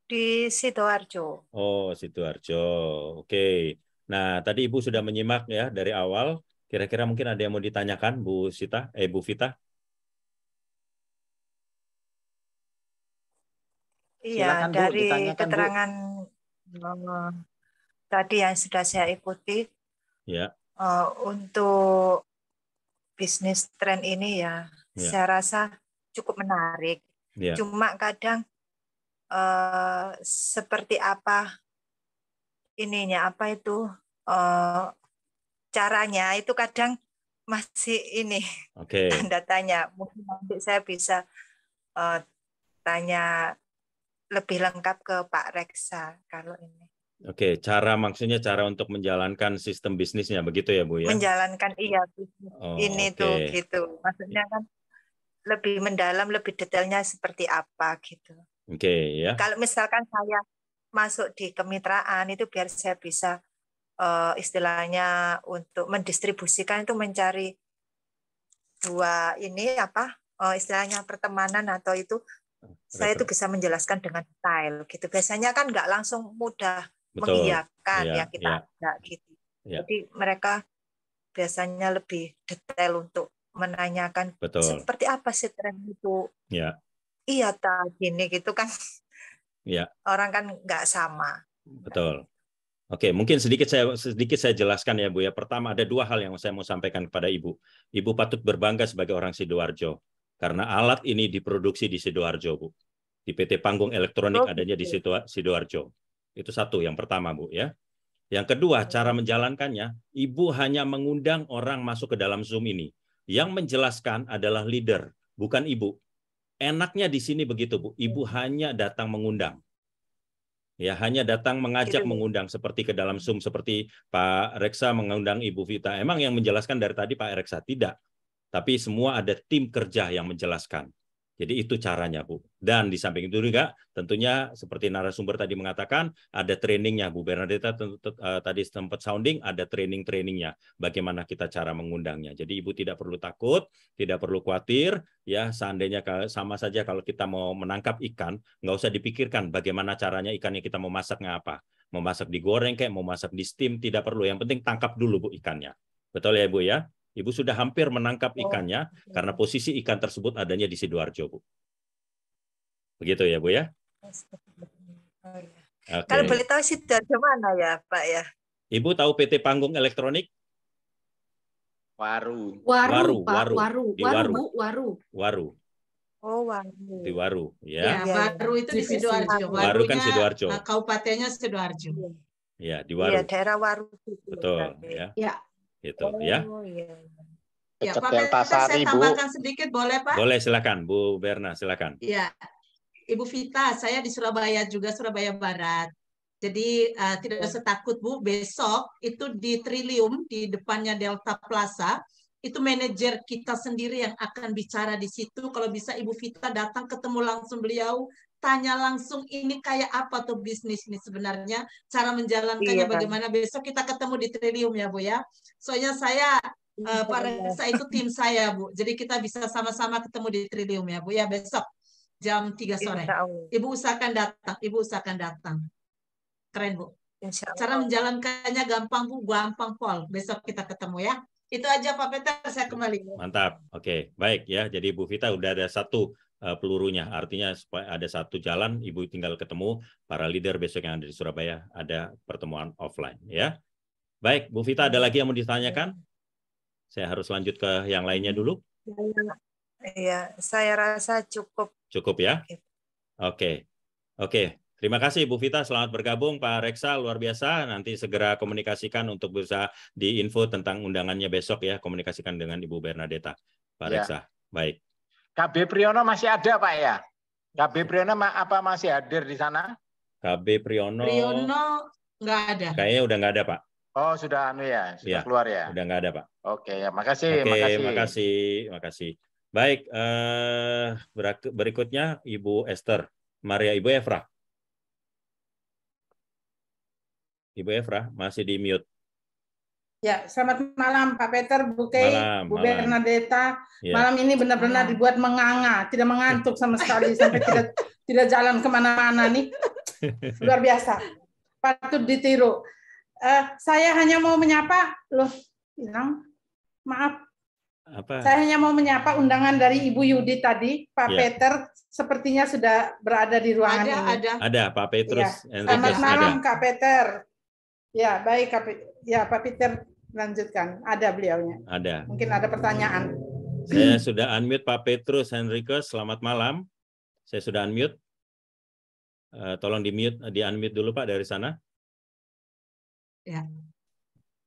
Di Sidoarjo. Oh, Sidoarjo. Oke. Nah, tadi Ibu sudah menyimak ya dari awal. Kira-kira mungkin ada yang mau ditanyakan Bu Vita? Iya, dari keterangan tadi yang sudah saya ikuti, ya. Untuk bisnis tren ini ya, saya rasa cukup menarik. Ya. Cuma kadang seperti apa ininya, apa itu caranya itu kadang masih ini tanda tanya. Mungkin nanti saya bisa tanya lebih lengkap ke Pak Reksa kalau ini. Oke, maksudnya cara untuk menjalankan sistem bisnisnya begitu ya Bu ya? Menjalankan bisnis ini tuh gitu. Maksudnya kan lebih mendalam, lebih detailnya seperti apa gitu. Oke ya. Kalau misalkan saya masuk di kemitraan itu biar saya bisa istilahnya untuk mendistribusikan itu mencari istilahnya pertemanan atau itu. Saya itu bisa menjelaskan dengan detail gitu. Biasanya kan nggak langsung mudah mengiyakan ya kita ada gitu. Jadi mereka biasanya lebih detail untuk menanyakan seperti apa sih tren itu. Iya gini gitu kan. Orang kan nggak sama. Betul. Oke, mungkin sedikit saya jelaskan ya Bu ya. Pertama ada dua hal yang saya mau sampaikan kepada Ibu. Ibu patut berbangga sebagai orang Sidoarjo. Karena alat ini diproduksi di Sidoarjo, Bu. Di PT Panggung Elektronik adanya di Sidoarjo. Itu satu, yang pertama, Bu. Ya. Yang kedua, cara menjalankannya, Ibu hanya mengundang orang masuk ke dalam Zoom ini. Yang menjelaskan adalah leader, bukan Ibu. enaknya di sini begitu, Bu. Ibu hanya datang mengundang. Ya, hanya datang mengajak, mengundang seperti ke dalam Zoom, seperti Pak Reksa mengundang Ibu Vita. Emang yang menjelaskan dari tadi Pak Reksa? Tidak. Tapi semua ada tim kerja yang menjelaskan. Jadi itu caranya, Bu. Dan di samping itu juga tentunya seperti narasumber tadi mengatakan ada trainingnya, Bu Bernadetta tadi sempat sounding, ada training-trainingnya bagaimana kita cara mengundangnya. Jadi Ibu tidak perlu takut, tidak perlu khawatir, ya seandainya sama saja kalau kita mau menangkap ikan, nggak usah dipikirkan bagaimana caranya ikannya kita mau masaknya apa. Mau masak digoreng kayak mau masak di steam, tidak perlu. Yang penting tangkap dulu, Bu, ikannya. Betul ya, Bu ya? Ibu sudah hampir menangkap ikannya karena posisi ikan tersebut adanya di Sidoarjo, Bu. Begitu ya, Bu ya? Okay. Kalau boleh tahu Sidoarjo mana ya, Pak ya? Ibu tahu PT Panggung Elektronik? Waru. Waru. Oh, Waru. Di Waru, ya. Waru itu di Sidoarjo. Waru kan Sidoarjo. Kabupatennya Sidoarjo. Ya, di Waru. Iya, daerah Waru. Betul, ya. Ya. Gitu, ya. Ya, Pak Peter, saya tambahkan sedikit, boleh, Pak? Boleh, silakan, Bu Berna, silakan. Ya, Ibu Vita, saya di Surabaya juga, Surabaya Barat. Jadi tidak usah takut, Bu. Besok itu di Trillium, di depannya Delta Plaza, itu manajer kita sendiri yang akan bicara di situ. Kalau bisa Ibu Vita datang ketemu langsung beliau, tanya langsung ini kayak apa tuh bisnis ini sebenarnya, cara menjalankannya bagaimana. Besok kita ketemu di Trillium ya, Bu ya. Soalnya saya Pak Reksa itu tim saya, Bu. Jadi kita bisa sama-sama ketemu di Trillium ya, Bu ya, besok jam 3 sore. Ibu usahakan datang, Ibu usahakan datang. Keren, Bu. Cara menjalankannya gampang, Bu, gampang, Pol. Besok kita ketemu ya. Itu aja Pak Peter, saya kembali. Mantap. Oke, baik ya. Jadi Bu Vita udah ada satu pelurunya, artinya supaya ada satu jalan, Ibu tinggal ketemu para leader besok yang ada di Surabaya, ada pertemuan offline ya. Baik, Bu Vita, ada lagi yang mau ditanyakan? Saya harus lanjut ke yang lainnya dulu. Iya, saya rasa cukup. Cukup ya? Oke. Terima kasih Bu Vita, selamat bergabung. Pak Reksa, luar biasa. Nanti segera komunikasikan untuk bisa diinfo tentang undangannya besok ya. Komunikasikan dengan Ibu Bernadetta. Pak Reksa, baik. KB Priyono masih ada, Pak ya? KB Priyono apa masih hadir di sana? KB Priyono nggak ada. Kayaknya udah nggak ada, Pak. Oh, sudah keluar ya? Udah nggak ada, Pak. Oke, ya, makasih. Makasih. Baik, berikutnya Ibu Esther Maria, Ibu Efra. Ibu Efra masih di mute. Ya, selamat malam Pak Peter, Bu Kay, Bu Bernadetta. Ya. Malam ini benar-benar dibuat menganga, tidak mengantuk sama sekali sampai tidak jalan kemana-mana nih. Luar biasa, patut ditiru. Saya hanya mau menyapa, maaf. Apa? Saya hanya mau menyapa undangan dari Ibu Yudi tadi, Pak Peter sepertinya sudah berada di ruangan ini. Ada Pak Petrus. Ya. Selamat malam Kak Peter. Ya, baik Pak Peter. Lanjutkan, ada beliaunya. Ada. Mungkin ada pertanyaan. Saya sudah unmute Pak Petrus Henriques. Selamat malam. Saya sudah unmute. Tolong di-unmute dulu Pak dari sana. Ya.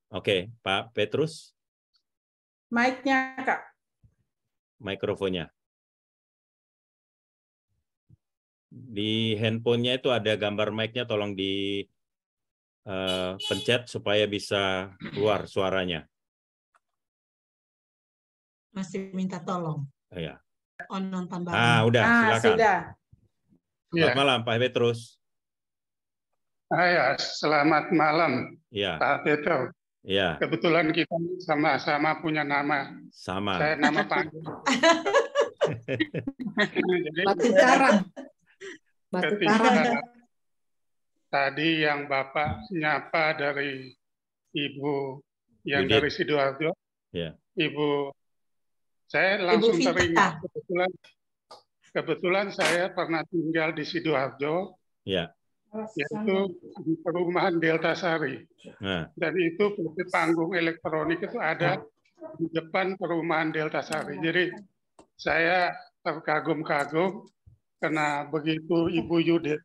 Oke, Pak Petrus. Mic-nya, Kak. Mikrofonnya. Di handphonenya itu ada gambar mic-nya, tolong di pencet supaya bisa keluar suaranya. Masih minta tolong. Iya. Nonton bareng. Udah, silakan. Sudah. Selamat malam, Pak Petrus. Ya, selamat malam, Pak Peter. Ya. Kebetulan kita sama-sama punya nama. Sama. Saya nama panggung. Batu Karang. Tadi yang Bapak nyapa dari Ibu yang dari Sidoarjo, Ibu, saya langsung teringat. Kebetulan saya pernah tinggal di Sidoarjo, yaitu di perumahan Delta Sari. Dan itu PT Panggung Elektronik itu ada di depan perumahan Delta Sari. Jadi saya terkagum-kagum karena begitu Ibu Yudit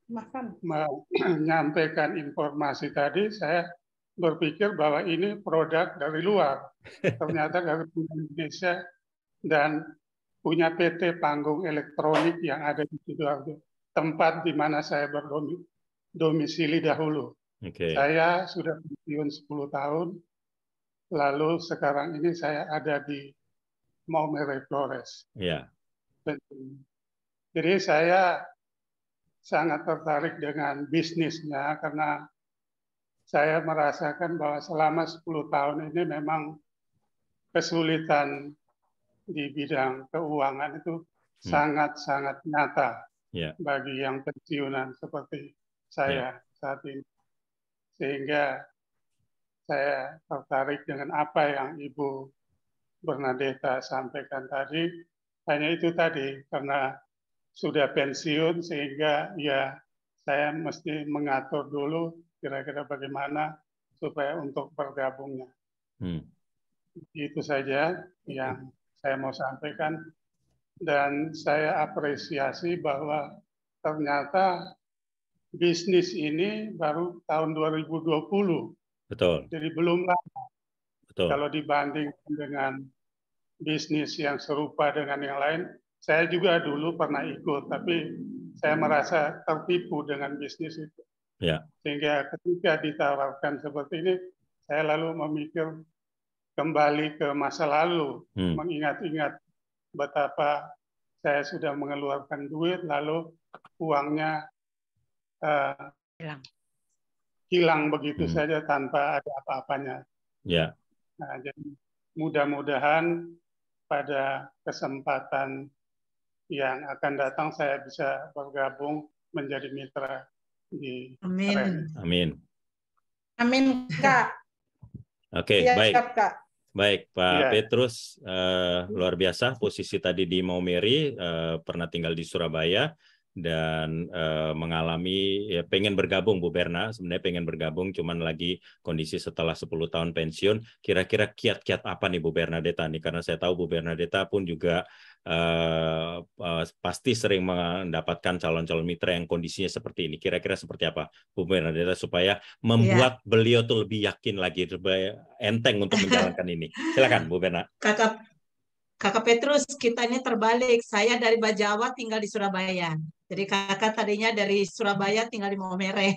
menyampaikan informasi tadi, saya berpikir bahwa ini produk dari luar. Ternyata dari Indonesia, dan punya PT Panggung Elektronik yang ada di Sidoarjo, tempat di mana saya berdomisili dahulu. Saya sudah pensiun 10 tahun, lalu sekarang ini saya ada di Maumere Flores. Jadi saya sangat tertarik dengan bisnisnya karena saya merasakan bahwa selama 10 tahun ini memang kesulitan di bidang keuangan itu sangat-sangat nyata bagi yang pensiunan seperti saya saat ini. Sehingga saya tertarik dengan apa yang Ibu Bernadetta sampaikan tadi. Hanya itu tadi, karena sudah pensiun sehingga ya saya mesti mengatur dulu kira-kira bagaimana supaya untuk bergabungnya. Itu saja yang saya mau sampaikan. Dan saya apresiasi bahwa ternyata bisnis ini baru tahun 2020. Betul. Jadi belum lama. Betul. Kalau dibandingkan dengan bisnis yang serupa dengan yang lain, saya juga dulu pernah ikut, tapi saya merasa tertipu dengan bisnis itu. Sehingga ketika ditawarkan seperti ini, saya lalu memikir kembali ke masa lalu, mengingat-ingat betapa saya sudah mengeluarkan duit, lalu uangnya hilang begitu saja tanpa ada apa-apanya. Nah, jadi mudah-mudahan pada kesempatan yang akan datang saya bisa bergabung menjadi mitra di Amin. Amin. Amin, Kak. Oke, baik. Kak. Baik, Pak Petrus, luar biasa posisi tadi di Maumere, pernah tinggal di Surabaya dan mengalami pengen bergabung, Bu Berna, sebenarnya pengen bergabung, cuman lagi kondisi setelah 10 tahun pensiun. Kira-kira kiat-kiat apa nih Bu Bernadetta nih? Karena saya tahu Bu Bernadetta pun juga pasti sering mendapatkan calon-calon mitra yang kondisinya seperti ini. Kira-kira seperti apa Bu Bernadetta supaya membuat beliau tuh lebih yakin lagi, supaya enteng untuk menjalankan ini. Silakan Bu Berna. Kakak Petrus, kita ini terbalik. Saya dari Bajawa tinggal di Surabaya. Jadi kakak tadinya dari Surabaya tinggal di Maumere.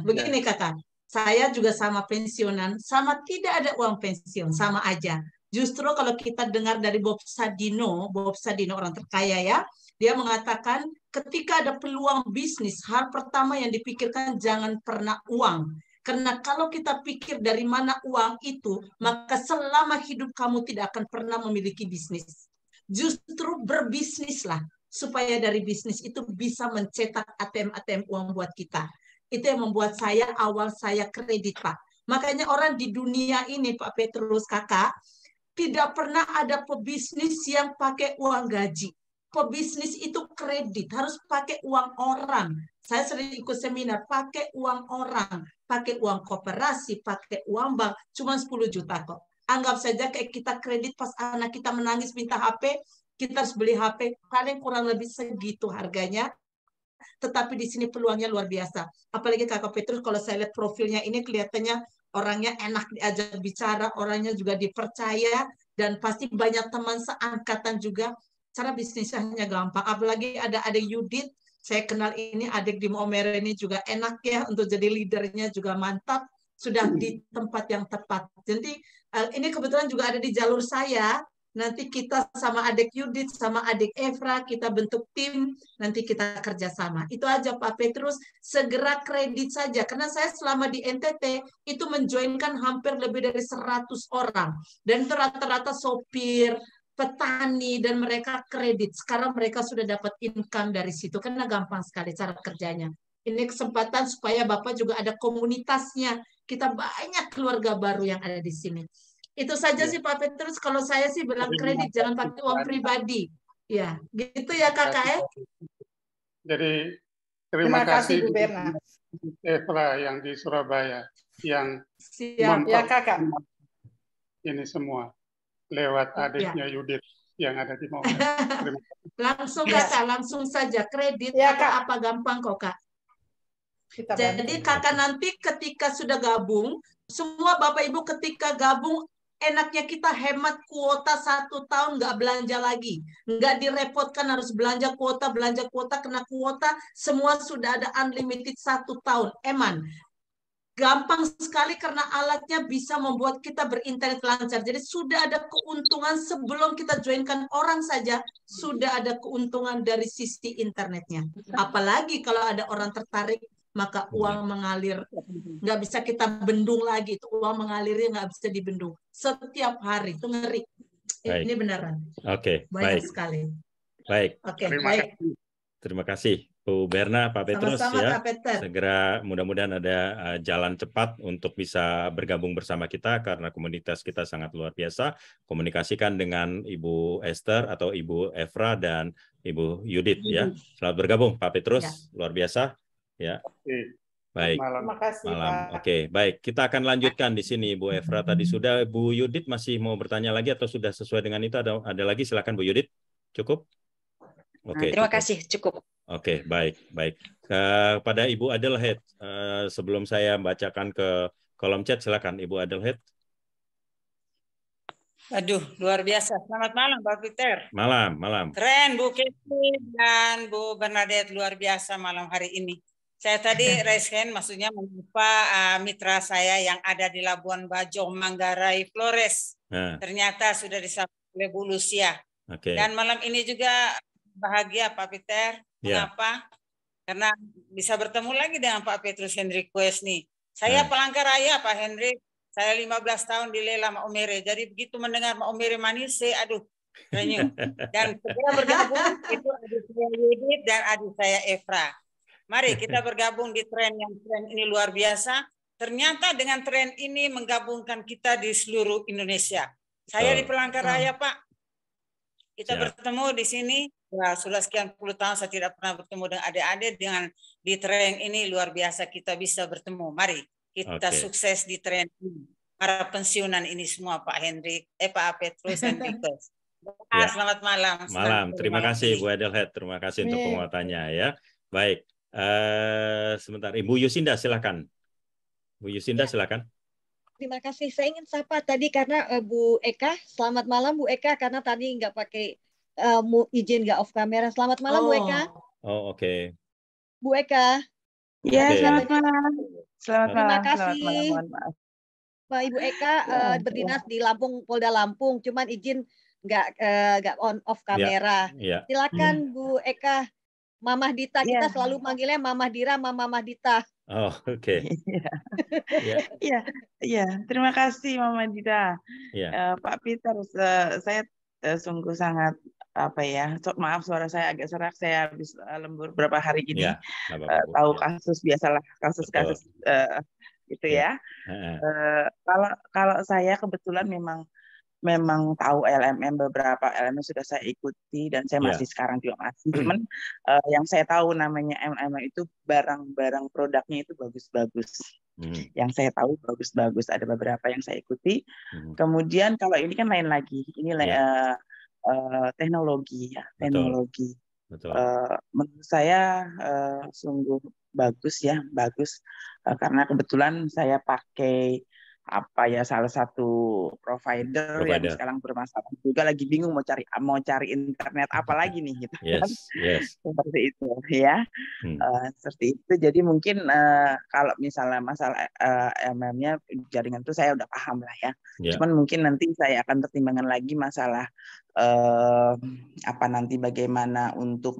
Begini kakak, saya juga sama pensiunan, sama tidak ada uang pensiun, sama aja. Justru kalau kita dengar dari Bob Sadino orang terkaya ya, dia mengatakan ketika ada peluang bisnis, hal pertama yang dipikirkan jangan pernah uang. Karena kalau kita pikir dari mana uang itu, maka selama hidup kamu tidak akan pernah memiliki bisnis. Justru berbisnislah, supaya dari bisnis itu bisa mencetak ATM uang buat kita. Itu yang membuat saya kredit, Pak. Makanya orang di dunia ini, Pak Petrus, kakak, tidak pernah ada pebisnis yang pakai uang gaji. Pebisnis itu kredit, harus pakai uang orang. Saya sering ikut seminar, pakai uang orang, pakai uang koperasi, pakai uang bank, cuma 10 juta kok. Anggap saja kayak kita kredit pas anak kita menangis minta HP, kita harus beli HP, paling kurang lebih segitu harganya. Tetapi di sini peluangnya luar biasa. Apalagi Kakak Petrus, kalau saya lihat profilnya ini kelihatannya orangnya enak diajak bicara, orangnya juga dipercaya, dan pasti banyak teman seangkatan juga. Cara bisnisnya hanya gampang. Apalagi ada adik Yudit, saya kenal ini adik di Maumere ini juga enak ya, untuk jadi leadernya juga mantap, sudah di tempat yang tepat. Jadi ini kebetulan juga ada di jalur saya. Nanti kita sama adik Yudit, sama adik Evra, kita bentuk tim, nanti kita kerjasama. Itu aja Pak Petrus, segera kredit saja. Karena saya selama di NTT, itu menjoinkan hampir lebih dari 100 orang. Dan itu rata-rata sopir, petani, dan mereka kredit. Sekarang mereka sudah dapat income dari situ, karena gampang sekali cara kerjanya. Ini kesempatan supaya Bapak juga ada komunitasnya. Kita banyak keluarga baru yang ada di sini. Itu saja sih Pak Petrus, kalau saya sih bilang kredit, jangan pakai uang pribadi. Ya, gitu ya kakak ya. Jadi terima kasih Bu Berna. Evra yang di Surabaya, yang siap ya kakak. Ini semua lewat adiknya Yudit yang ada di Maumere. Langsung kakak, langsung saja kredit ya, kak. Apa gampang kok kak. Jadi kakak nanti ketika sudah gabung, semua Bapak Ibu ketika gabung enaknya kita hemat kuota 1 tahun, nggak belanja lagi. Nggak direpotkan harus belanja kuota, kena kuota. Semua sudah ada unlimited 1 tahun. Eman. Gampang sekali karena alatnya bisa membuat kita berinternet lancar. Jadi sudah ada keuntungan sebelum kita joinkan orang saja, sudah ada keuntungan dari sisi internetnya. Apalagi kalau ada orang tertarik, maka uang mengalir. Nggak bisa kita bendung lagi. Itu uang mengalirnya nggak bisa dibendung. Setiap hari. Itu ngeri. Ini beneran. Oke, banyak baik. sekali. Baik. Oke, baik. Terima kasih. Bu Berna, Pak Petrus, Sama-sama, ya. Kak Peter. Segera mudah-mudahan ada jalan cepat untuk bisa bergabung bersama kita karena komunitas kita sangat luar biasa. Komunikasikan dengan Ibu Esther atau Ibu Evra dan Ibu Yudit, ya. Selamat bergabung, Pak Petrus, luar biasa, ya. Baik. Terima kasih, Malam. Pak. Oke, baik. Kita akan lanjutkan di sini, Bu Evra tadi sudah. Bu Yudit masih mau bertanya lagi atau sudah sesuai dengan itu? Ada lagi? Silakan, Bu Yudit. Cukup? Oke. Terima kasih, cukup. Oke, baik. Kepada Ibu Adelheid, sebelum saya bacakan ke kolom chat, silakan Ibu Adelheid. Aduh, luar biasa. Selamat malam, Pak Peter. Malam. Keren, Bu Keti dan Bu Bernadette, luar biasa malam hari ini. Saya tadi raise hand, maksudnya menyapa mitra saya yang ada di Labuan Bajo, Manggarai, Flores. Ternyata sudah disapa oleh Bu Lucia. Dan malam ini juga bahagia, Pak Peter. Mengapa? Karena bisa bertemu lagi dengan Pak Petrus Hendrik Quest nih. Saya Palangkaraya, Pak Hendrik. Saya 15 tahun di Lela Mak Omere. Jadi begitu mendengar Mak Omere manis, aduh, renyuh. Dan segera bergabung itu adik saya Yudit dan adik saya Evra. Mari kita bergabung di tren ini luar biasa. Ternyata dengan tren ini menggabungkan kita di seluruh Indonesia. Saya di Palangkaraya, Pak. Kita bertemu di sini. Ya, sudah sekian puluh tahun saya tidak pernah bertemu dengan adik-adik. Dengan di tren ini luar biasa kita bisa bertemu. Mari kita sukses di tren ini. Para pensiunan ini semua, Pak Hendrik, Pak Petrus Hendrikus. Selamat malam. Terima kasih Bu Adelheid. Terima kasih untuk penguatannya, ya. Baik. Sebentar, Ibu Yusinda silakan. Bu Yusinda silakan. Terima kasih. Saya ingin sapa tadi karena Bu Eka. Selamat malam Bu Eka, karena tadi nggak pakai izin nggak off kamera. Selamat malam Bu Eka. Oke. Bu Eka. Ya, selamat malam. Terima kasih. Pak Ibu Eka berdinas di Lampung, Polda Lampung, cuman izin nggak on off kamera. Silakan Bu Eka. Mamah Dita, kita selalu manggilnya Mamah Dira, Mamah Dita. Oh, oke. Iya, terima kasih Mama Dita. Pak Peter, saya sungguh sangat maaf suara saya agak serak, saya habis lembur beberapa hari ini. Tahu kasus biasalah, kasus-kasus gitu ya. Kalau saya kebetulan memang tahu LMM, beberapa LMM sudah saya ikuti dan saya masih sekarang juga masih. Cuman yang saya tahu namanya LMM itu barang-barang produknya itu bagus-bagus. Yang saya tahu bagus-bagus, ada beberapa yang saya ikuti. Kemudian kalau ini kan lain lagi, ini teknologi ya, teknologi. Menurut saya sungguh bagus ya, bagus karena kebetulan saya pakai salah satu provider yang sekarang bermasalah juga, lagi bingung mau cari internet apa lagi nih gitu. Seperti itu ya. Seperti itu. Jadi mungkin kalau misalnya masalah MM-nya jaringan itu saya udah paham lah ya. Cuman mungkin nanti saya akan pertimbangkan lagi masalah nanti bagaimana untuk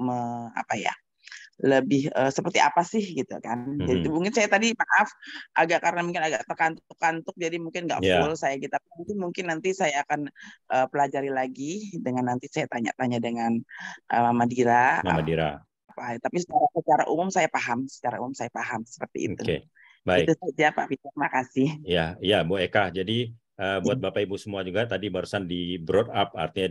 lebih seperti apa sih gitu kan. Jadi mungkin saya tadi maaf karena mungkin agak terkantuk jadi mungkin nggak full saya gitu. Mungkin nanti saya akan pelajari lagi dengan nanti saya tanya-tanya dengan Mama Dira. Tapi secara umum saya paham, seperti itu. Baik. Itu saja Pak Peter, terima kasih. Ya Bu Eka. Jadi buat Bapak Ibu semua juga tadi barusan di brought up, artinya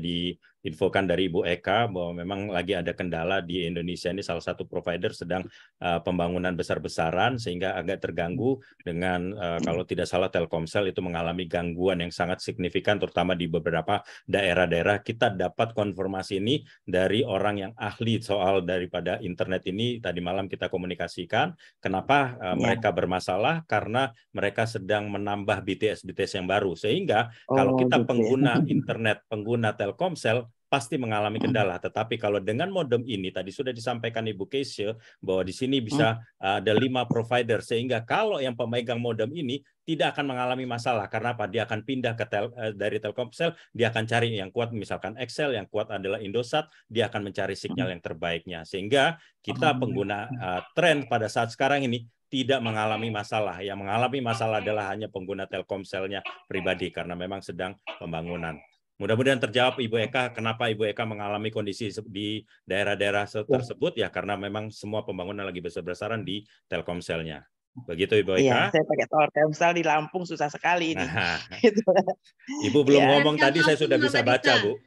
infokan dari Ibu Eka bahwa memang lagi ada kendala di Indonesia ini, salah satu provider sedang pembangunan besar-besaran sehingga agak terganggu dengan kalau tidak salah Telkomsel itu mengalami gangguan yang sangat signifikan terutama di beberapa daerah-daerah. Kita dapat konfirmasi ini dari orang yang ahli soal daripada internet ini. Tadi malam kita komunikasikan kenapa mereka bermasalah, karena mereka sedang menambah BTS yang baru, sehingga kalau kita pengguna internet, pengguna Telkomsel pasti mengalami kendala. Tetapi kalau dengan modem ini, tadi sudah disampaikan Ibu Keisha bahwa di sini bisa ada 5 provider, sehingga kalau yang pemegang modem ini tidak akan mengalami masalah. Karena apa? Dia akan pindah ke dari Telkomsel, dia akan cari yang kuat, misalkan Excel, yang kuat adalah Indosat, dia akan mencari sinyal yang terbaiknya. Sehingga kita pengguna tren pada saat sekarang ini tidak mengalami masalah. Yang mengalami masalah adalah hanya pengguna Telkomselnya pribadi, karena memang sedang pembangunan. Mudah-mudahan terjawab Ibu Eka, kenapa Ibu Eka mengalami kondisi di daerah-daerah tersebut, ya karena memang semua pembangunan lagi besar-besaran di Telkomselnya. Begitu Ibu Eka? Iya, saya pakai Telkomsel di Lampung susah sekali ini. Nah, Ibu belum ngomong tadi, saya sudah bisa baca, Bu.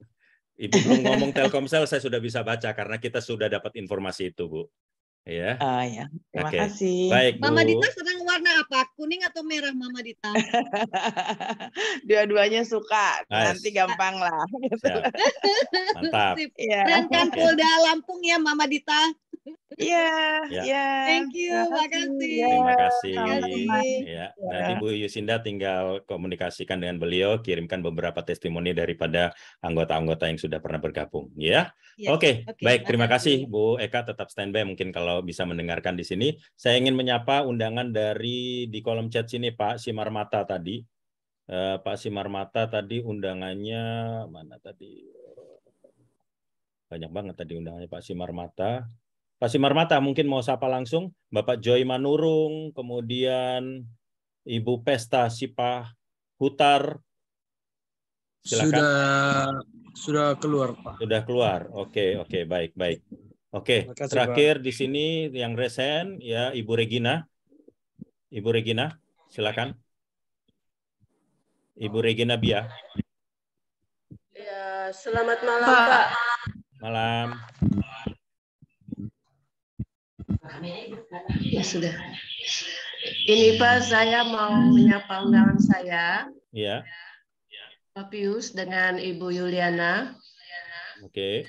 Ibu belum ngomong Telkomsel, saya sudah bisa baca karena kita sudah dapat informasi itu, Bu. Ya. Ya. Terima kasih. Baik, Bu. Mama Dita senang warna apa? Kuning atau merah, Mama Dita? Dua-duanya suka. Nanti gampang lah. Mantap. Keren kan Polda Lampung ya, Mama Dita? Iya. Thank you. Makasih. Terima kasih. Ya. Nanti Bu Yusinda tinggal komunikasikan dengan beliau, kirimkan beberapa testimoni daripada anggota-anggota yang sudah pernah bergabung. Ya. Oke. Baik. Terima kasih Bu Eka. Tetap standby mungkin kalau bisa mendengarkan di sini. Saya ingin menyapa undangan dari di kolom chat sini Pak Simarmata tadi. Pak Simarmata tadi undangannya mana tadi? Banyak banget tadi undangannya Pak Simarmata. Pak Simarmata mungkin mau sapa langsung, Bapak Joy Manurung, kemudian Ibu Pesta Sipah Hutar. Silakan. Sudah keluar, Pak. Sudah keluar. Oke, baik. Oke, terakhir di sini yang resen ya Ibu Regina. Ibu Regina, silakan. Ibu Regina Bia. Ya, selamat malam, Pak. Malam. Ya sudah. Ini Pak, saya mau menyapa undangan saya. Iya. Pak Pius dengan Ibu Yuliana. Oke.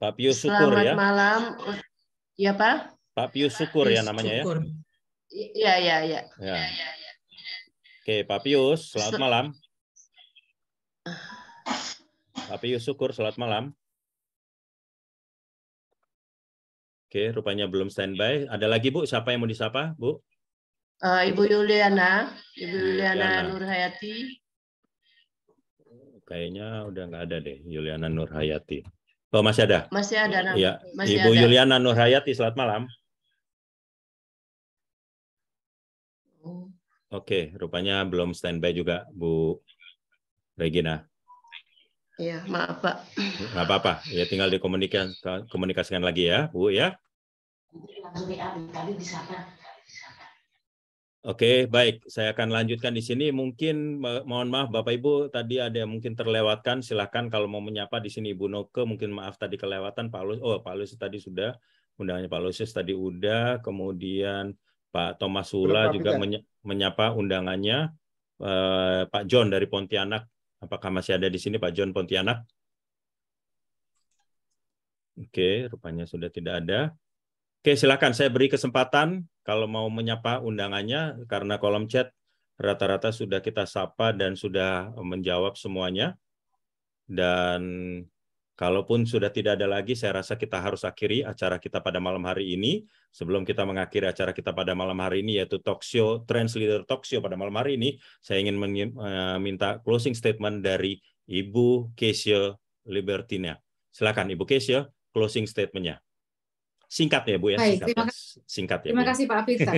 Pak Pius Syukur ya. Selamat malam. Ya Pak. Pak Pius Syukur ya namanya ya. Iya. Ya. Oke, Pak Pius, selamat malam. Pak Pius Syukur, selamat malam. Oke, rupanya belum standby. Ada lagi Bu, siapa yang mau disapa, Bu? Ibu Yuliana Nurhayati. Kayaknya udah nggak ada deh, Yuliana Nurhayati. Oh, masih ada? Masih ada. Ya, Ibu Yuliana Nurhayati, selamat malam. Oke, rupanya belum standby juga, Bu Regina. Iya, maaf Pak. Nggak apa-apa, ya tinggal dikomunikasikan lagi ya, Bu ya. Oke, baik. Saya akan lanjutkan di sini. Mungkin mohon maaf Bapak Ibu tadi ada yang mungkin terlewatkan. Silakan kalau mau menyapa di sini Ibu Noke. Mungkin maaf tadi kelewatan Pak Lusius. Oh, Pak Lusius tadi sudah. Undangannya Pak Lusius tadi udah. Kemudian Pak Thomas Sula juga menyapa undangannya. Pak John dari Pontianak. Apakah masih ada di sini Pak John Pontianak? Oke, rupanya sudah tidak ada. Oke, silakan saya beri kesempatan kalau mau menyapa undangannya karena kolom chat rata-rata sudah kita sapa dan sudah menjawab semuanya. Dan kalaupun sudah tidak ada lagi, saya rasa kita harus akhiri acara kita pada malam hari ini. Sebelum kita mengakhiri acara kita pada malam hari ini, yaitu talk show, Trends Leader Talk Show pada malam hari ini, saya ingin minta closing statement dari Ibu Keisha Libertina. Silakan Ibu Keisha, closing statement-nya. Singkat ya Bu ya. Baik, singkat ya. Terima Bu. kasih Pak Peter.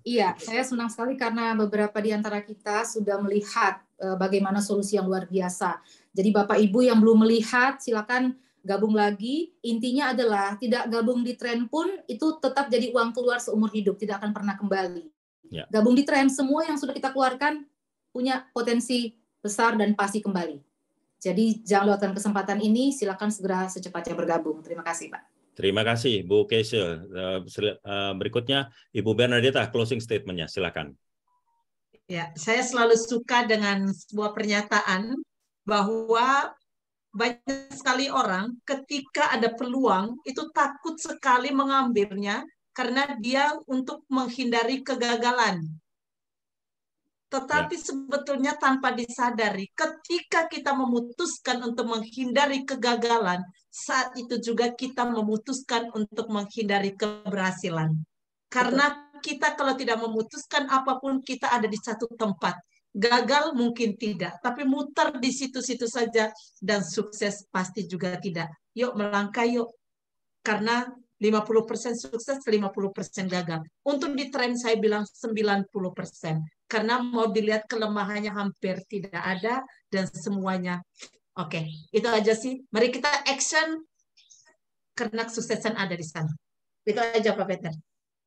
Iya, saya senang sekali karena beberapa di antara kita sudah melihat bagaimana solusi yang luar biasa. Jadi Bapak Ibu yang belum melihat, silakan gabung lagi. Intinya adalah tidak gabung di tren pun itu tetap jadi uang keluar seumur hidup, tidak akan pernah kembali. Ya. Gabung di tren, semua yang sudah kita keluarkan punya potensi besar dan pasti kembali. Jadi jangan lewatkan kesempatan ini, silakan segera secepatnya bergabung. Terima kasih, Pak. Terima kasih, Bu Keisha. Berikutnya, Ibu Bernadetta, closing statement-nya. Silakan. Ya, saya selalu suka dengan sebuah pernyataan bahwa banyak sekali orang ketika ada peluang itu takut sekali mengambilnya karena dia untuk menghindari kegagalan. Tetapi sebetulnya tanpa disadari, ketika kita memutuskan untuk menghindari kegagalan, saat itu juga kita memutuskan untuk menghindari keberhasilan. Karena kita kalau tidak memutuskan apapun, kita ada di satu tempat. Gagal mungkin tidak, tapi muter di situ-situ saja, dan sukses pasti juga tidak. Yuk melangkah yuk. Karena 50% sukses, 50% gagal. Untuk di tren saya bilang 90%. Karena mau dilihat kelemahannya hampir tidak ada dan semuanya. Oke, itu aja sih. Mari kita action karena kesuksesan ada di sana. Itu aja Pak Peter.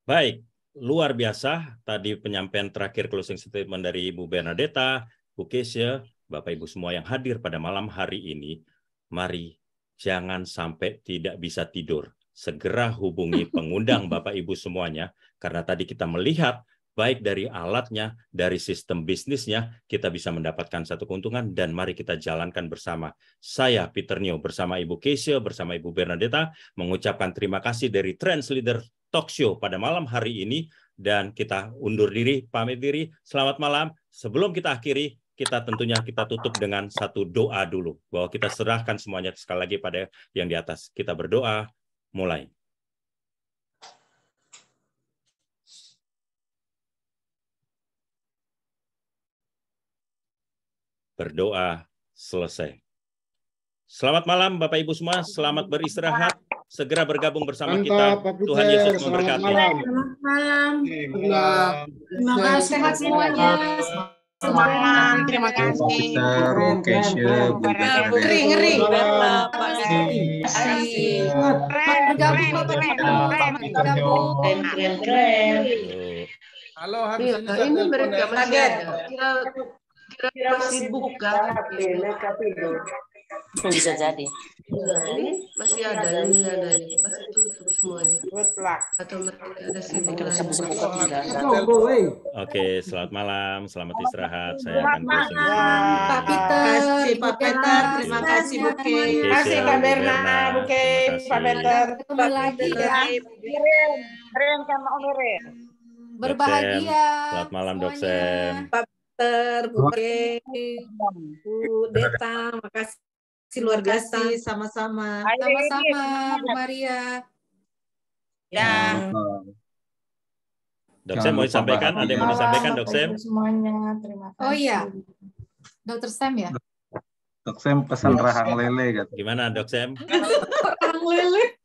Baik, luar biasa. Tadi penyampaian terakhir closing statement dari Ibu Bernadetta, Bu Keisha, Bapak Ibu semua yang hadir pada malam hari ini. Mari jangan sampai tidak bisa tidur. Segera hubungi pengundang Bapak Ibu semuanya, karena tadi kita melihat baik dari alatnya, dari sistem bisnisnya, kita bisa mendapatkan satu keuntungan, dan mari kita jalankan bersama. Saya, Peter Nyo, bersama Ibu Keisha, bersama Ibu Bernadetta, mengucapkan terima kasih dari Trends Leader Talk Show pada malam hari ini, dan kita undur diri, pamit diri. Selamat malam. Sebelum kita akhiri, kita tentunya kita tutup dengan satu doa dulu, bahwa kita serahkan semuanya sekali lagi pada yang di atas. Kita berdoa. Mulai. Berdoa selesai. Selamat malam Bapak Ibu semua, selamat beristirahat. Segera bergabung bersama kita. Tuhan Yesus memberkati. Selamat malam. Terima kasih sehat semuanya. Semangat, terima kasih. Ngeri. Halo, habis ini mereka masih ada. Kira masih buka. Bisa jadi. Ini masih ada, ini masih tutup semuanya. Atau mereka ada sibuk lagi. Oke, selamat malam, selamat istirahat. Saya akan closing. Pak Peter, Pak Peter, terima kasih Bu Kay. Terima kasih Pak Berna, Bu Kay, Pak Peter. Ketemu lagi ya. Ren sama Om Ren. Berbahagia. Selamat malam Dok Sem. Pak Peter, Bu Kay, Bu Deta, makasih. Luar biasa, sama-sama. Sama-sama, Bu Maria. Ya. Dok Sem mau disampaikan? Ada yang mau disampaikan, Dok Sem? Semuanya, terima kasih. Oh iya, Dr. Sam ya? Dok Sem pesan rahang lele. Gimana, Dok Sem? Rahang lele.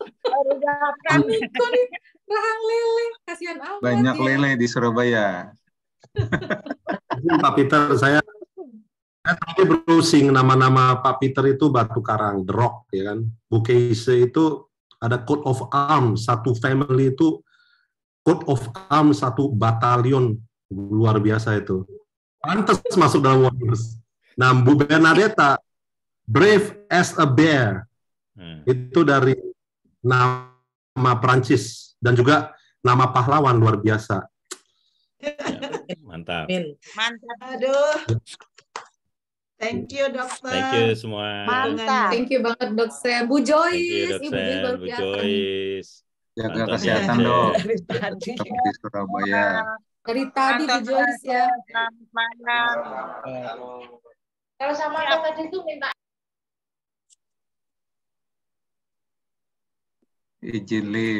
Rahang lele, kasihan amat. Banyak lele di Surabaya. Pak Peter, saya tadi browsing nama-nama Pak Peter itu batu karang, The Rock, ya kan. Bu Keisha itu ada coat of arms, satu family itu coat of arms, satu batalion, luar biasa itu. Pantas masuk dalam Warriors. Nah, Bu Bernadetta, brave as a bear, itu dari nama Prancis dan juga nama pahlawan luar biasa. Mantap. Mantap. Aduh. Thank you, dokter. Thank you semua. Mantap. Thank you banget, Dok Sam. Bu Joyce. Ibu Joyce. Jaga kesehatan, Dok. Tetap di Surabaya. Dari tadi Bu Joyce ya. Selamat malam. Kalau sama tadi itu minta izin